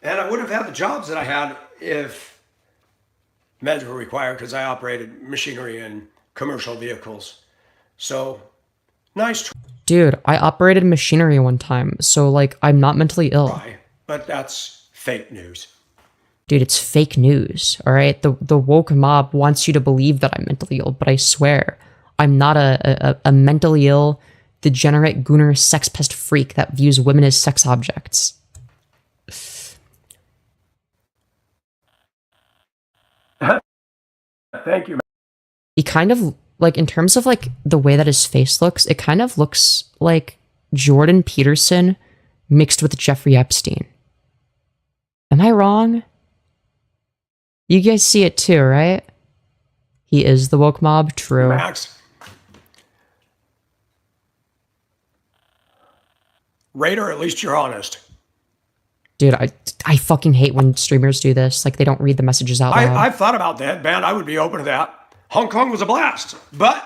B: And I wouldn't have had the jobs that I had if meds were required because I operated machinery and commercial vehicles. So, nice
A: Dude, I operated machinery one time, so like I'm not mentally ill.
B: try, but that's fake news.
A: Dude, it's fake news, all right? The woke mob wants you to believe that I'm mentally ill, but I swear, I'm not a mentally ill, degenerate, gooner, sex pest freak that views women as sex objects.
B: Thank you.
A: He kind of, like, in terms of, like, the way that his face looks, it kind of looks like Jordan Peterson mixed with Jeffrey Epstein. Am I wrong? You guys see it too, right? He is the woke mob, true.
B: Max. Raider, at least you're honest.
A: Dude, I fucking hate when streamers do this. Like, they don't read the messages out loud.
B: I've thought about that, man. I would be open to that. Hong Kong was a blast. But,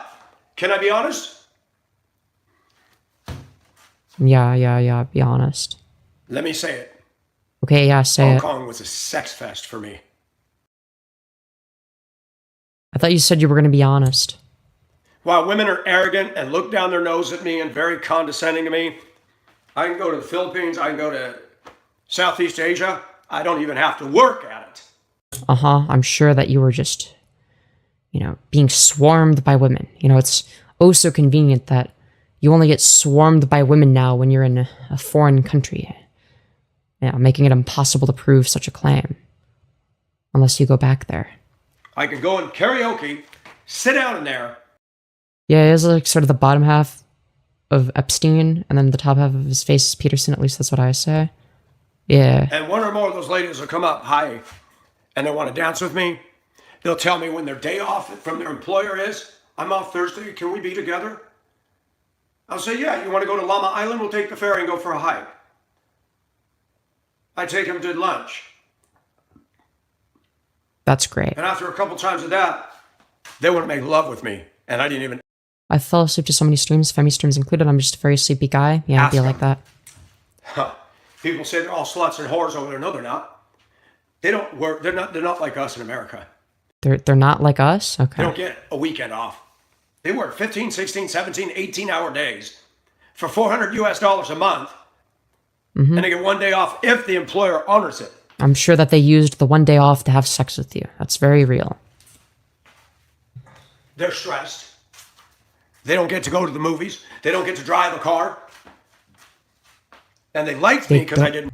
B: can I be honest?
A: Yeah, be honest.
B: Let me say it.
A: Okay, yeah, say
B: Hong
A: it.
B: Kong was a sex fest for me.
A: I thought you said you were going to be honest.
B: While women are arrogant and look down their nose at me and very condescending to me, I can go to the Philippines, I can go to Southeast Asia. I don't even have to work at it.
A: Uh-huh, I'm sure that you were just, being swarmed by women. It's oh so convenient that you only get swarmed by women now when you're in a foreign country. Making it impossible to prove such a claim. Unless you go back there.
B: I can go in karaoke, sit down in there.
A: Yeah, it is like sort of the bottom half of Epstein, and then the top half of his face is Peterson, at least that's what I say. Yeah.
B: And one or more of those ladies will come up, hi, and they want to dance with me. They'll tell me when their day off from their employer is. I'm off Thursday, can we be together? I'll say, yeah, you want to go to Llama Island? We'll take the ferry and go for a hike. I take them to lunch.
A: That's great.
B: And after a couple times of that, they want to make love with me. And I didn't even
A: I fell asleep to so many streams, Femi streams included. I'm just a very sleepy guy. Yeah, I'd be like that.
B: Huh. People say they're all sluts and whores over there. No, they're not. They don't work. They're not like us in America.
A: They're not like us? Okay.
B: They don't get a weekend off. They work 15, 16, 17, 18-hour days for $400 US a month.
A: Mm-hmm.
B: And they get one day off if the employer honors it.
A: I'm sure that they used the one day off to have sex with you. That's very real.
B: They're stressed. They don't get to go to the movies. They don't get to drive a car. And they liked me because I didn't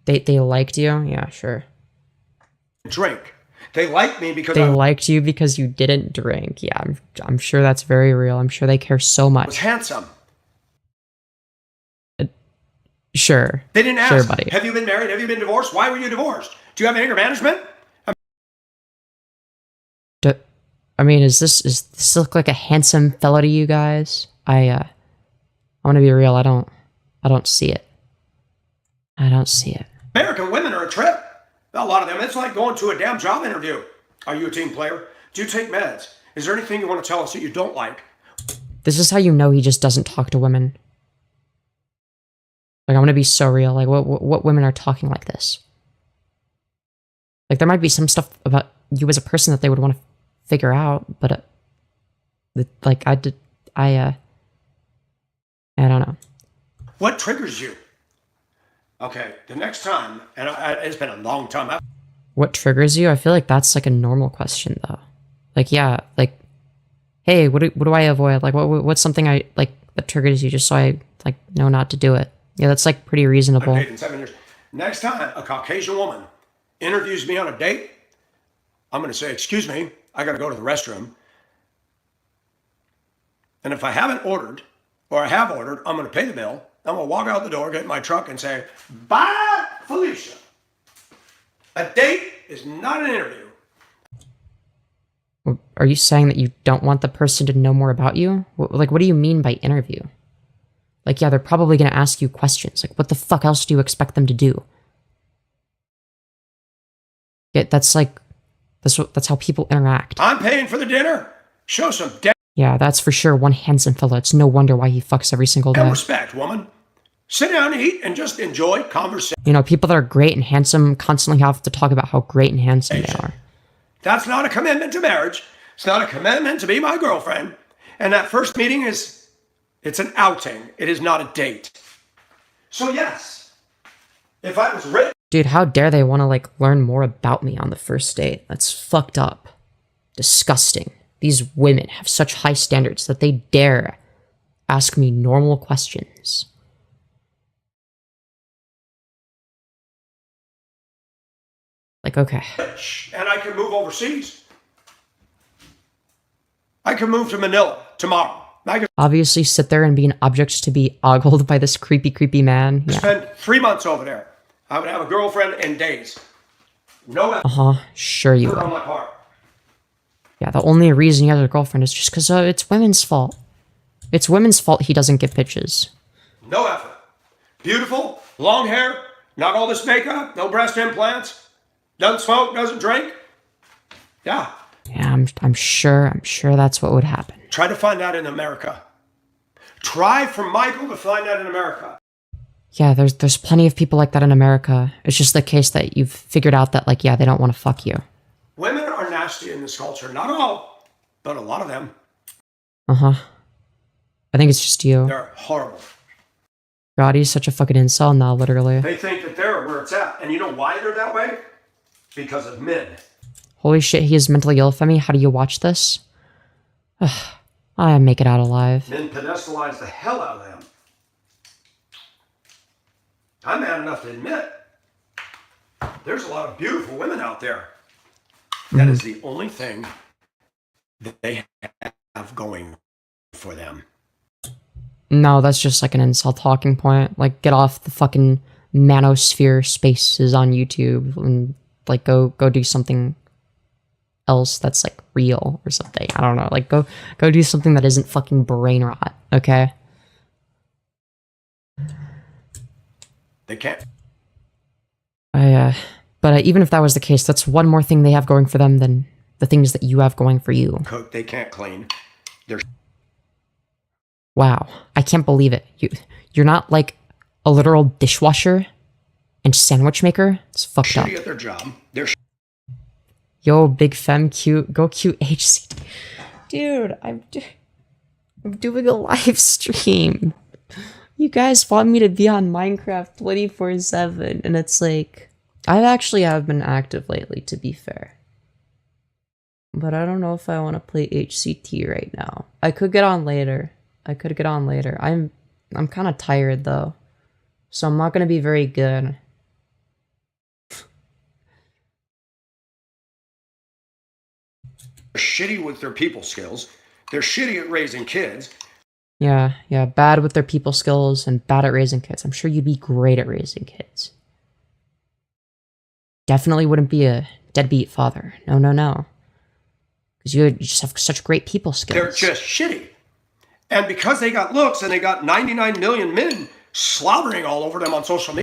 A: They liked you? Yeah, sure.
B: drink. They liked me because
A: They
B: I
A: liked you because you didn't drink. Yeah, I'm sure that's very real. I'm sure they care so
B: was
A: much.
B: handsome.
A: Sure.
B: They didn't ask,
A: Sure, buddy.
B: have you been married? Have you been divorced? Why were you divorced? Do you have anger management?
A: Does this look like a handsome fella to you guys? I want to be real. I don't see it. I don't see it.
B: American women are a trip. A lot of them. It's like going to a damn job interview. Are you a team player? Do you take meds? Is there anything you want to tell us that you don't like?
A: This is how you know he just doesn't talk to women. Like, I'm gonna be so real. Like, what women are talking like this? Like, there might be some stuff about you as a person that they would want to figure out, but I don't know.
B: What triggers you? Okay, the next time, and it's been a long time.
A: What triggers you? I feel like that's like a normal question though. Like, yeah, like, hey, what do I avoid? Like, what's something I like that triggers you just so I like know not to do it? Yeah, that's like pretty reasonable.
B: I've dated 7 years. Next time a Caucasian woman interviews me on a date, I'm going to say, excuse me, I got to go to the restroom. And if I haven't ordered, or I have ordered, I'm going to pay the bill. I'm going to walk out the door, get in my truck, and say, bye, Felicia. A date is not an interview.
A: Are you saying that you don't want the person to know more about you? Like, what do you mean by interview? Like, yeah, they're probably going to ask you questions. Like, what the fuck else do you expect them to do? Yeah, that's how people interact.
B: I'm paying for the dinner. Show some
A: Yeah, that's for sure one handsome fella. It's no wonder why he fucks every single day.
B: And respect, woman. Sit down and eat and just enjoy conversation.
A: You know, people that are great and handsome constantly have to talk about how great and handsome they are.
B: That's not a commitment to marriage. It's not a commitment to be my girlfriend. And that first meeting it's an outing. It is not a date. So yes, if I was ready.
A: Dude, how dare they want to, like, learn more about me on the first date? That's fucked up. Disgusting. These women have such high standards that they dare ask me normal questions. Like, okay.
B: And I can move overseas. I can move to Manila tomorrow. I can
A: Obviously sit there and be an object to be ogled by this creepy, creepy man. Yeah.
B: spend 3 months over there. I would have a girlfriend in days. No effort
A: Sure you
B: on
A: would.
B: my part.
A: Yeah, the only reason he has a girlfriend is just because it's women's fault. It's women's fault he doesn't get bitches.
B: No effort. Beautiful, long hair, not all this makeup, no breast implants, doesn't smoke, doesn't drink. Yeah.
A: Yeah, I'm sure that's what would happen.
B: Try to find out in America. Try for Michael to find out in America.
A: Yeah, there's plenty of people like that in America. It's just the case that you've figured out that, like, yeah, they don't want to fuck you.
B: Women are nasty in this culture. Not all, but a lot of them.
A: I think it's just you.
B: They're horrible.
A: God, he's such a fucking incel now, literally.
B: They think that they're where it's at. And you know why they're that way? Because of men.
A: Holy shit, he is mentally ill, Femi. How do you watch this? Ugh, I make it out alive.
B: Men pedestalize the hell out of them. I'm man enough to admit there's a lot of beautiful women out there. That is the only thing that they have going for them.
A: No, that's just like an incel talking point. Like, get off the fucking manosphere spaces on YouTube and, like, go do something else that's, like, real or something. I don't know. Like, go do something that isn't fucking brain rot, okay?
B: They can't.
A: But even if that was the case, that's one more thing they have going for them than the things that you have going for you.
B: Cook, they can't clean. They're
A: Wow, I can't believe it. You're not like a literal dishwasher and sandwich maker. It's fucked up.
B: shitty at their job. They're
A: Yo, big femme cute, go cute HCD. Dude, I'm doing a live stream. You guys want me to be on Minecraft 24/7, and it's like, I actually have been active lately, to be fair. But I don't know if I want to play HCT right now. I could get on later. I'm kind of tired though, so I'm not gonna be very good.
B: shitty with their people skills. They're shitty at raising kids.
A: Yeah, bad with their people skills and bad at raising kids. I'm sure you'd be great at raising kids. Definitely wouldn't be a deadbeat father. No. Because you just have such great people skills.
B: They're just shitty. And because they got looks and they got 99 million men slobbering all over them on social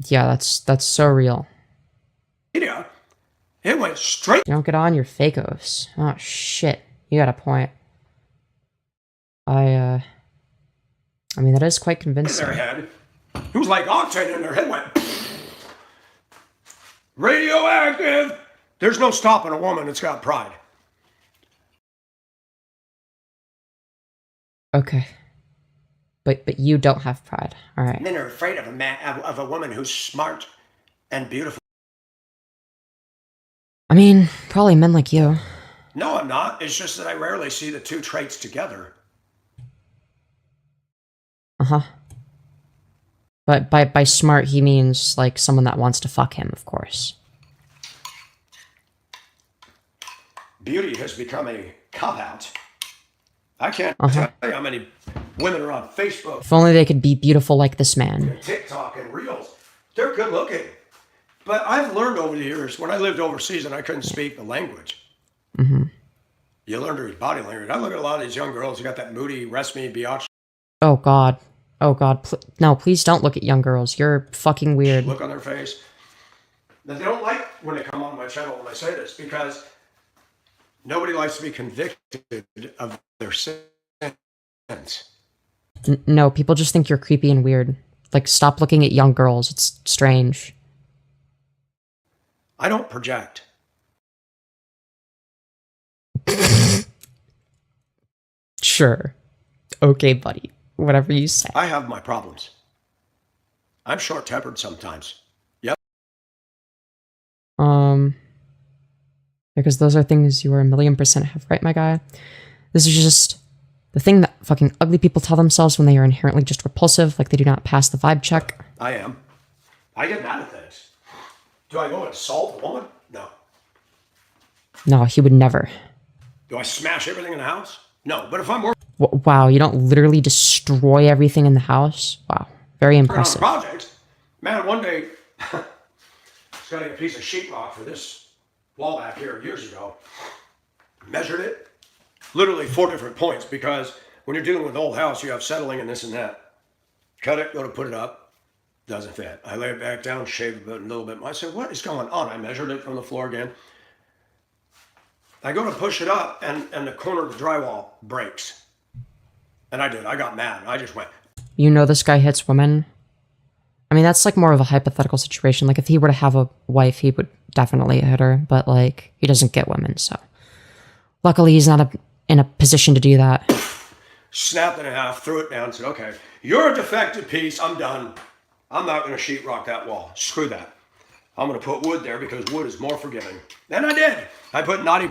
A: Yeah, that's so real.
B: media, it went straight
A: You don't get on your fakos. Oh shit, you got a point. I mean, that is quite
B: in
A: convincing.
B: their head. It was like octane in their head went radioactive. There's no stopping a woman that's got pride.
A: Okay. But you don't have pride. All right.
B: Men are afraid of a man, of a woman who's smart and beautiful.
A: I mean, probably men like you.
B: No, I'm not. It's just that I rarely see the two traits together.
A: But by smart, he means like someone that wants to fuck him, of course.
B: Beauty has become a cop-out. I can't tell you how many women are on Facebook,
A: If only they could be beautiful like this man.
B: TikTok, and Reels. They're good looking. But I've learned over the years, when I lived overseas and I couldn't speak the language, you learn to read body language. I look at a lot of these young girls who got that moody, rest me, biatch
A: Oh god. No, please don't look at young girls. You're fucking weird.
B: look on their face. That they don't like when they come on my channel when I say this, because Nobody likes to be convicted of their sins.
A: No, people just think you're creepy and weird. Like, stop looking at young girls. It's strange.
B: I don't project.
A: Sure. Okay, buddy. Whatever you say.
B: I have my problems. I'm short-tempered sometimes. Yep.
A: Because those are things you are 1,000,000% have right, my guy. This is just the thing that fucking ugly people tell themselves when they are inherently just repulsive, like they do not pass the vibe check.
B: I am. I get mad at things. Do I go and assault a woman? No.
A: No, he would never.
B: Do I smash everything in the house? No. But if I'm working
A: Wow, you don't literally destroy everything in the house? Wow, very
B: on a
A: impressive.
B: project, man, one day, I was cutting a piece of sheetrock for this wall back here years ago. Measured it. Literally 4 different points, because when you're dealing with an old house, you have settling and this and that. Cut it, go to put it up. Doesn't fit. I lay it back down, shave a little bit. I said, what is going on? I measured it from the floor again. I go to push it up, and the corner of the drywall breaks. And I did. I got mad. I just went.
A: You know this guy hits women? I mean, that's like more of a hypothetical situation. Like, if he were to have a wife, he would definitely hit her. But, like, he doesn't get women, so. Luckily, he's not in a position to do that.
B: Snapped it in half, threw it down, said, okay, you're a defective piece. I'm done. I'm not going to sheetrock that wall. Screw that. I'm going to put wood there because wood is more forgiving. And I did. I put naughty.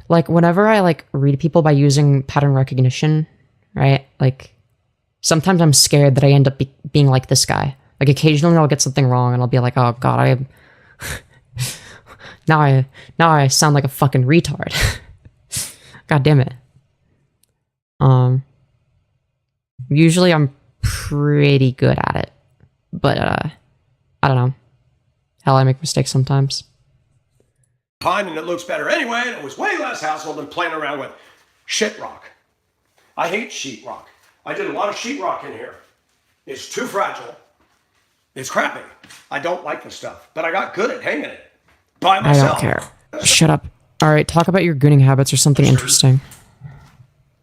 A: Like, whenever I, like, read people by using pattern recognition, right? Like, sometimes I'm scared that I end up being like this guy. Like, occasionally I'll get something wrong and I'll be like, oh, God, now I sound like a fucking retard. God damn it. Usually I'm pretty good at it. But, I don't know. Hell, I make mistakes sometimes.
B: Pine and it looks better anyway, and it was way less hassle than playing around with sheetrock. I hate sheetrock. I did a lot of sheetrock in here. It's too fragile. It's crappy. I don't like this stuff, but I got good at hanging it by myself.
A: I don't care. Shut up. All right, talk about your gooning habits or something interesting.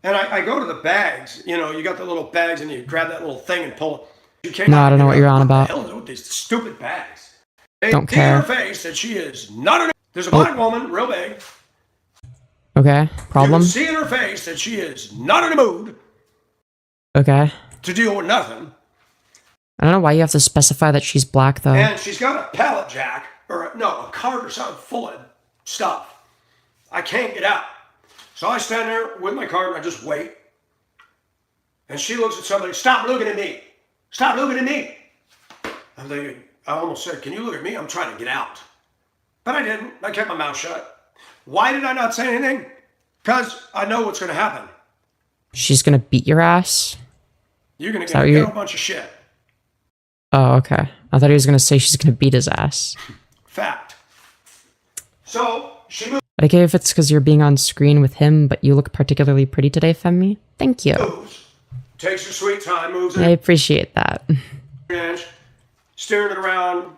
B: And I go to the bags. You know, you got the little bags, and you grab that little thing and pull it. You can't.
A: No, I don't know what you're on about.
B: What the hell is with these stupid bags? They
A: don't
B: see
A: care.
B: in her face that she is not. There's a black woman, real big.
A: Okay, problem?
B: You can see in her face that she is not in a mood.
A: Okay.
B: To deal with nothing.
A: I don't know why you have to specify that she's black, though.
B: And she's got a pallet jack, or a cart or something full of stuff. I can't get out. So I stand there with my cart and I just wait. And she looks at somebody, stop looking at me. Stop looking at me. I'm thinking, I almost said, can you look at me? I'm trying to get out. But I didn't. I kept my mouth shut. Why did I not say anything? Because I know what's going to happen.
A: She's going to beat your ass?
B: You're going to get a bunch of shit.
A: Oh, okay. I thought he was going to say she's going to beat his ass.
B: Fact. So, she moves.
A: I don't care if it's because you're being on screen with him, but you look particularly pretty today, Femi. Thank you.
B: Takes her sweet time, moves
A: I appreciate that.
B: Steering it around.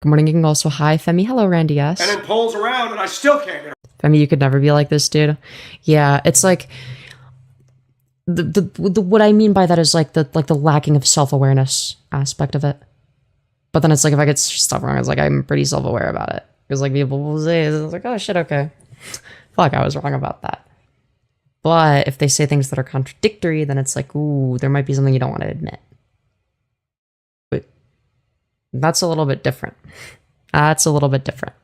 A: Good morning, and also hi, Femi. Hello, Randy S.
B: And then pulls around, and I still can't get her.
A: Femi, you could never be like this, dude. Yeah, it's like the what I mean by that is like the lacking of self-awareness aspect of it. But then it's like if I get stuff wrong, it's like I'm pretty self-aware about it. Because like people will say, it's like, oh shit, okay. Fuck, I was wrong about that. But if they say things that are contradictory, then it's like, ooh, there might be something you don't want to admit. But that's a little bit different. That's a little bit different.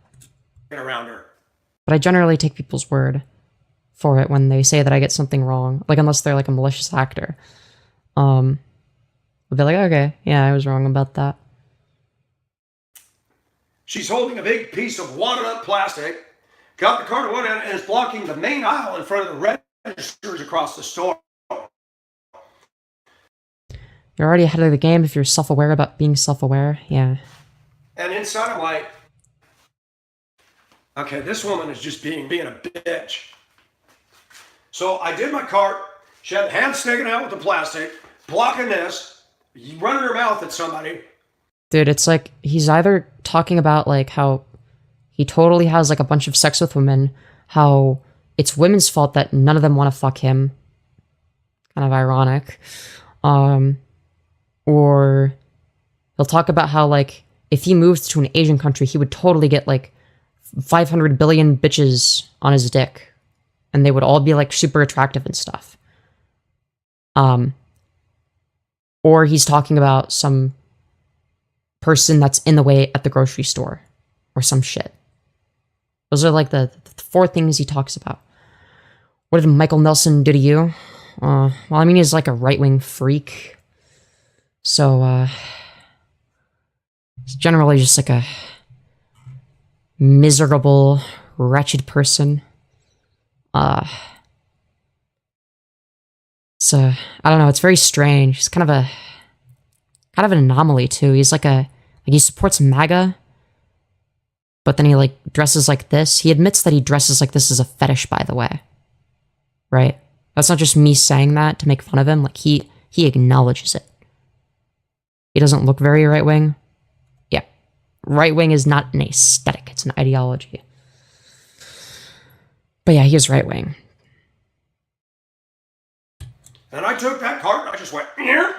B: Get around her.
A: But I generally take people's word for it when they say that I get something wrong. Like, unless they're like a malicious actor. I'll be like, okay, yeah, I was wrong about that.
B: She's holding a big piece of wadded up plastic, got the cart at one end, and is blocking the main aisle in front of the registers across the store.
A: You're already ahead of the game if you're self-aware about being self-aware, yeah.
B: And inside I'm like, okay, this woman is just being a bitch. So I did my cart. She had hands sticking out with the plastic, blocking this, running her mouth at somebody.
A: Dude, it's like he's either talking about like how he totally has like a bunch of sex with women, how it's women's fault that none of them want to fuck him. Kind of ironic. Or he'll talk about how, like, if he moved to an Asian country, he would totally get, like, 500 billion bitches on his dick. And they would all be, like, super attractive and stuff. Or he's talking about some person that's in the way at the grocery store. Or some shit. Those are, like, the 4 things he talks about. What did Michael Nelson do to you? Well, I mean, he's like a right-wing freak. So, he's generally just like a miserable, wretched person. So, I don't know, it's very strange. He's kind of an anomaly, too. He's like he supports MAGA, but then he, like, dresses like this. He admits that he dresses like this as a fetish, by the way. Right? That's not just me saying that to make fun of him. Like, he acknowledges it. He doesn't look very right-wing. Yeah. Right-wing is not an aesthetic. It's an ideology. But yeah, he is right-wing.
B: And I took that card and I just went, here.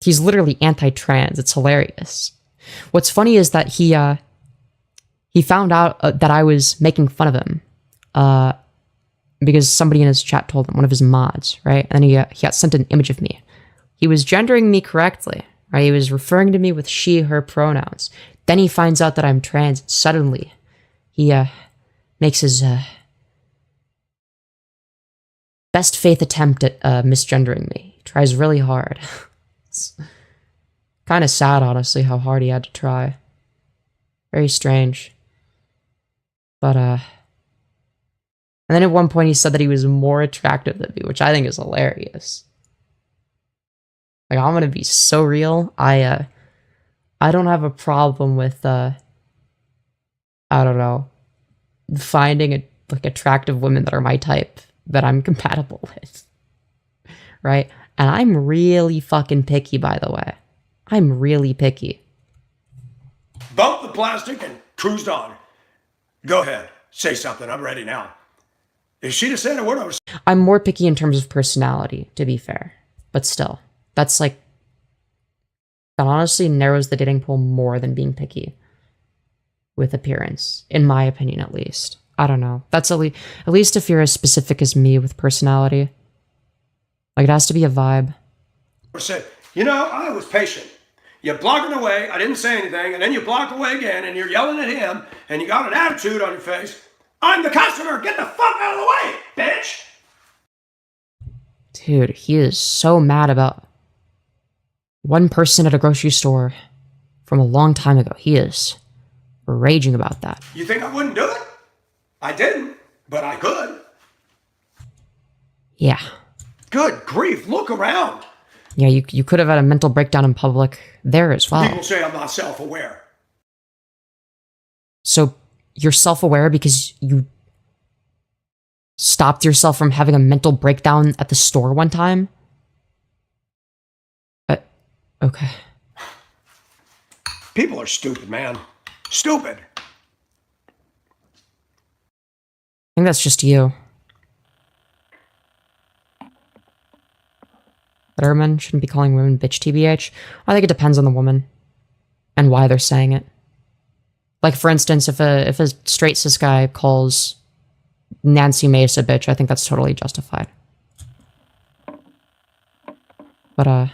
A: He's literally anti-trans. It's hilarious. What's funny is that he found out that I was making fun of him. Because somebody in his chat told him, one of his mods, right? And he got sent an image of me. He was gendering me correctly, right? He was referring to me with she, her pronouns. Then he finds out that I'm trans. Suddenly, he makes his best faith attempt at misgendering me. He tries really hard. It's kind of sad, honestly, how hard he had to try. Very strange. But, and then at one point he said that he was more attractive than me, which I think is hilarious. Like, I'm gonna be so real. I don't have a problem with, I don't know, finding, like, attractive women that are my type, that I'm compatible with. Right? And I'm really fucking picky, by the way. I'm really picky.
B: Bumped the plastic and cruised on. Go ahead. Say something. I'm ready now. If she'd have said a word, I was...
A: I'm more picky in terms of personality, to be fair. But still, that's like... That honestly narrows the dating pool more than being picky. With appearance. In my opinion, at least. I don't know. That's at least if you're as specific as me with personality. Like, it has to be a vibe.
B: I said, you know, I was patient. You're blocking away, I didn't say anything, and then you block away again, and you're yelling at him, and you got an attitude on your face. I'm the customer, get the fuck out of the way, bitch!
A: Dude, he is so mad about one person at a grocery store from a long time ago. He is raging about that.
B: You think I wouldn't do it? I didn't, but I could.
A: Yeah.
B: Good grief, look around.
A: Yeah, you could have had a mental breakdown in public there as well.
B: People say I'm not self-aware.
A: So you're self-aware because you stopped yourself from having a mental breakdown at the store one time? Okay.
B: People are stupid, man. Stupid.
A: I think that's just you. Better men shouldn't be calling women bitch, TBH. I think it depends on the woman and why they're saying it. Like, for instance, if a straight cis guy calls Nancy Mace a bitch, I think that's totally justified. But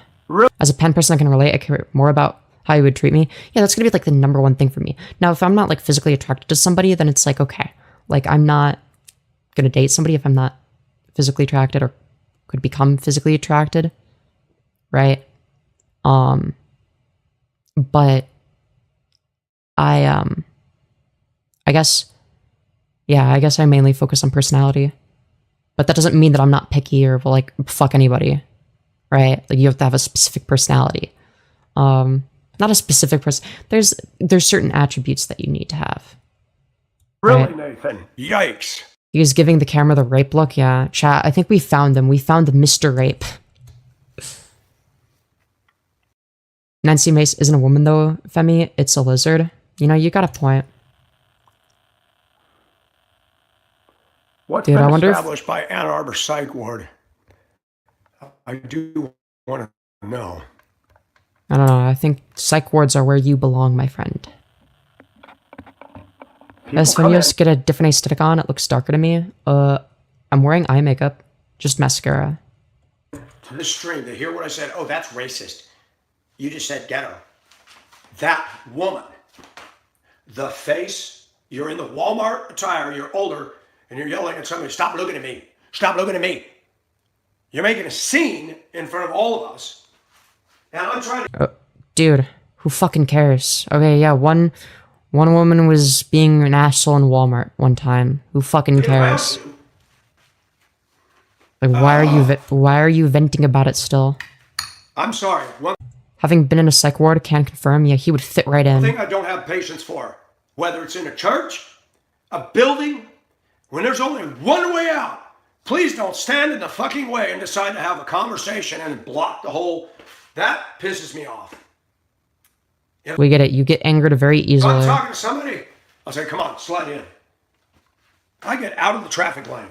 A: as a pen person, I can relate. I care more about how you would treat me. Yeah, that's gonna be like the #1 thing for me. Now, if I'm not like physically attracted to somebody, then it's like, okay, like I'm not gonna date somebody if I'm not physically attracted or could become physically attracted. Right? But I guess I mainly focus on personality. But that doesn't mean that I'm not picky or will, like, fuck anybody. Right? Like, you have to have a specific personality. Not a specific person. There's certain attributes that you need to have.
B: Really,
A: right?
B: Nathan? Yikes.
A: He was giving the camera the rape look. Yeah, chat. I think we found him. We found the Mr. Rape. Nancy Mace isn't a woman, though, Femi. It's a lizard. You know, you got a point.
B: What's
A: Dude,
B: been
A: I wonder if
B: established by Ann Arbor Psych Ward? I do want to know.
A: I don't know. I think psych wards are where you belong, my friend. As
B: People come in.
A: Femyoz get a different aesthetic on, it looks darker to me. I'm wearing eye makeup, just mascara.
B: To this stream, they hear what I said. Oh, that's racist. You just said ghetto. That woman, the face, you're in the Walmart attire, you're older, and you're yelling at somebody, stop looking at me. Stop looking at me. You're making a scene in front of all of us. And I'm trying to...
A: Dude, who fucking cares? Okay, yeah, one woman was being an asshole in Walmart one time. Who fucking cares? Like, why are you venting about it still?
B: I'm sorry. One
A: Having been in a psych ward, can confirm, yeah, he would fit right in.
B: thing I don't have patience for, whether it's in a church, a building, when there's only one way out, please don't stand in the fucking way and decide to have a conversation and block the whole... That pisses me off.
A: We get it. You get angered very
B: If
A: easily.
B: I'm talking to somebody, I'll say, come on, slide in. I get out of the traffic lane.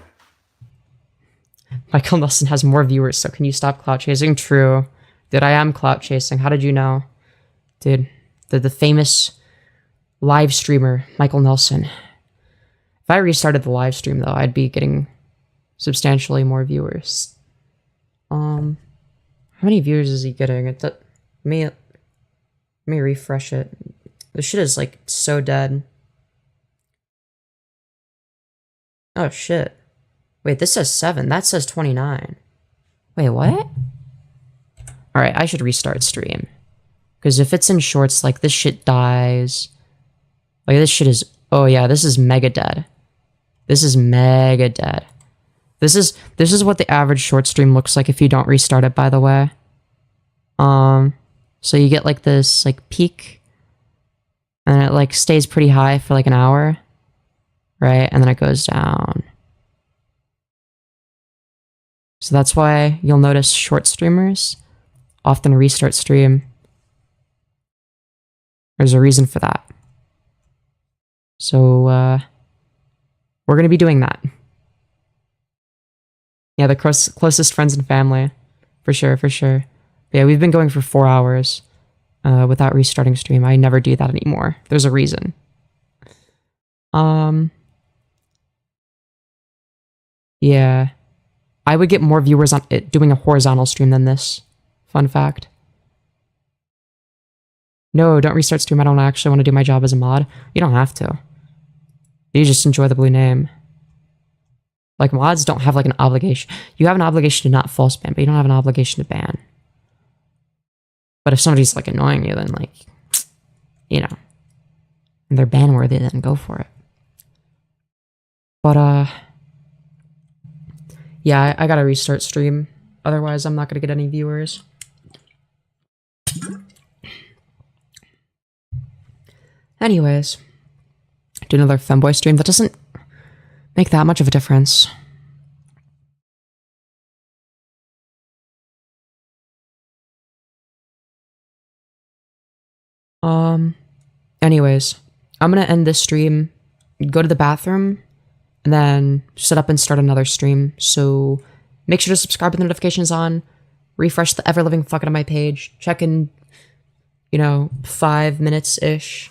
A: Michael Nelson has more viewers, so can you stop clout chasing? True. Dude, I am clout chasing. How did you know? Dude, the famous live streamer, Michael Nelson. If I restarted the live stream, though, I'd be getting substantially more viewers. How many viewers is he getting? Let me refresh it. This shit is, like, so dead. Oh, shit. Wait, this says 7. That says 29. Wait, what? Alright, I should restart stream. Because if it's in shorts, like, this shit dies. Like, this shit is... Oh, yeah, this is mega dead. This is mega dead. This is what the average short stream looks like if you don't restart it, by the way. So you get, like, this, like, peak. And it, like, stays pretty high for, like, an hour. Right? And then it goes down. So that's why you'll notice short streamers often restart stream. There's a reason for that. So, we're going to be doing that. Yeah, the closest friends and family. For sure, for sure. But yeah, we've been going for 4 hours without restarting stream. I never do that anymore. There's a reason. Yeah. I would get more viewers on it doing a horizontal stream than this. Fun fact. No, don't restart stream. I don't actually want to do my job as a mod. You don't have to. You just enjoy the blue name. Like, mods don't have, like, an obligation. You have an obligation to not false ban, but you don't have an obligation to ban. But if somebody's, like, annoying you, then, like, you know, and they're ban worthy, then go for it. But, yeah, I gotta restart stream. Otherwise, I'm not gonna get any viewers. Anyways, do another femboy stream. That doesn't make that much of a difference. Anyways, I'm gonna end this stream, go to the bathroom, and then set up and start another stream. So make sure to subscribe with the notifications on, refresh the ever-living fuck out of my page, check in, you know, 5 minutes-ish,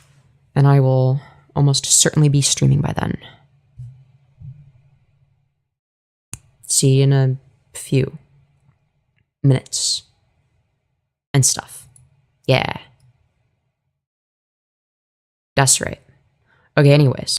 A: and I will almost certainly be streaming by then. See you in a few minutes and stuff. Yeah. That's right. Okay, anyways.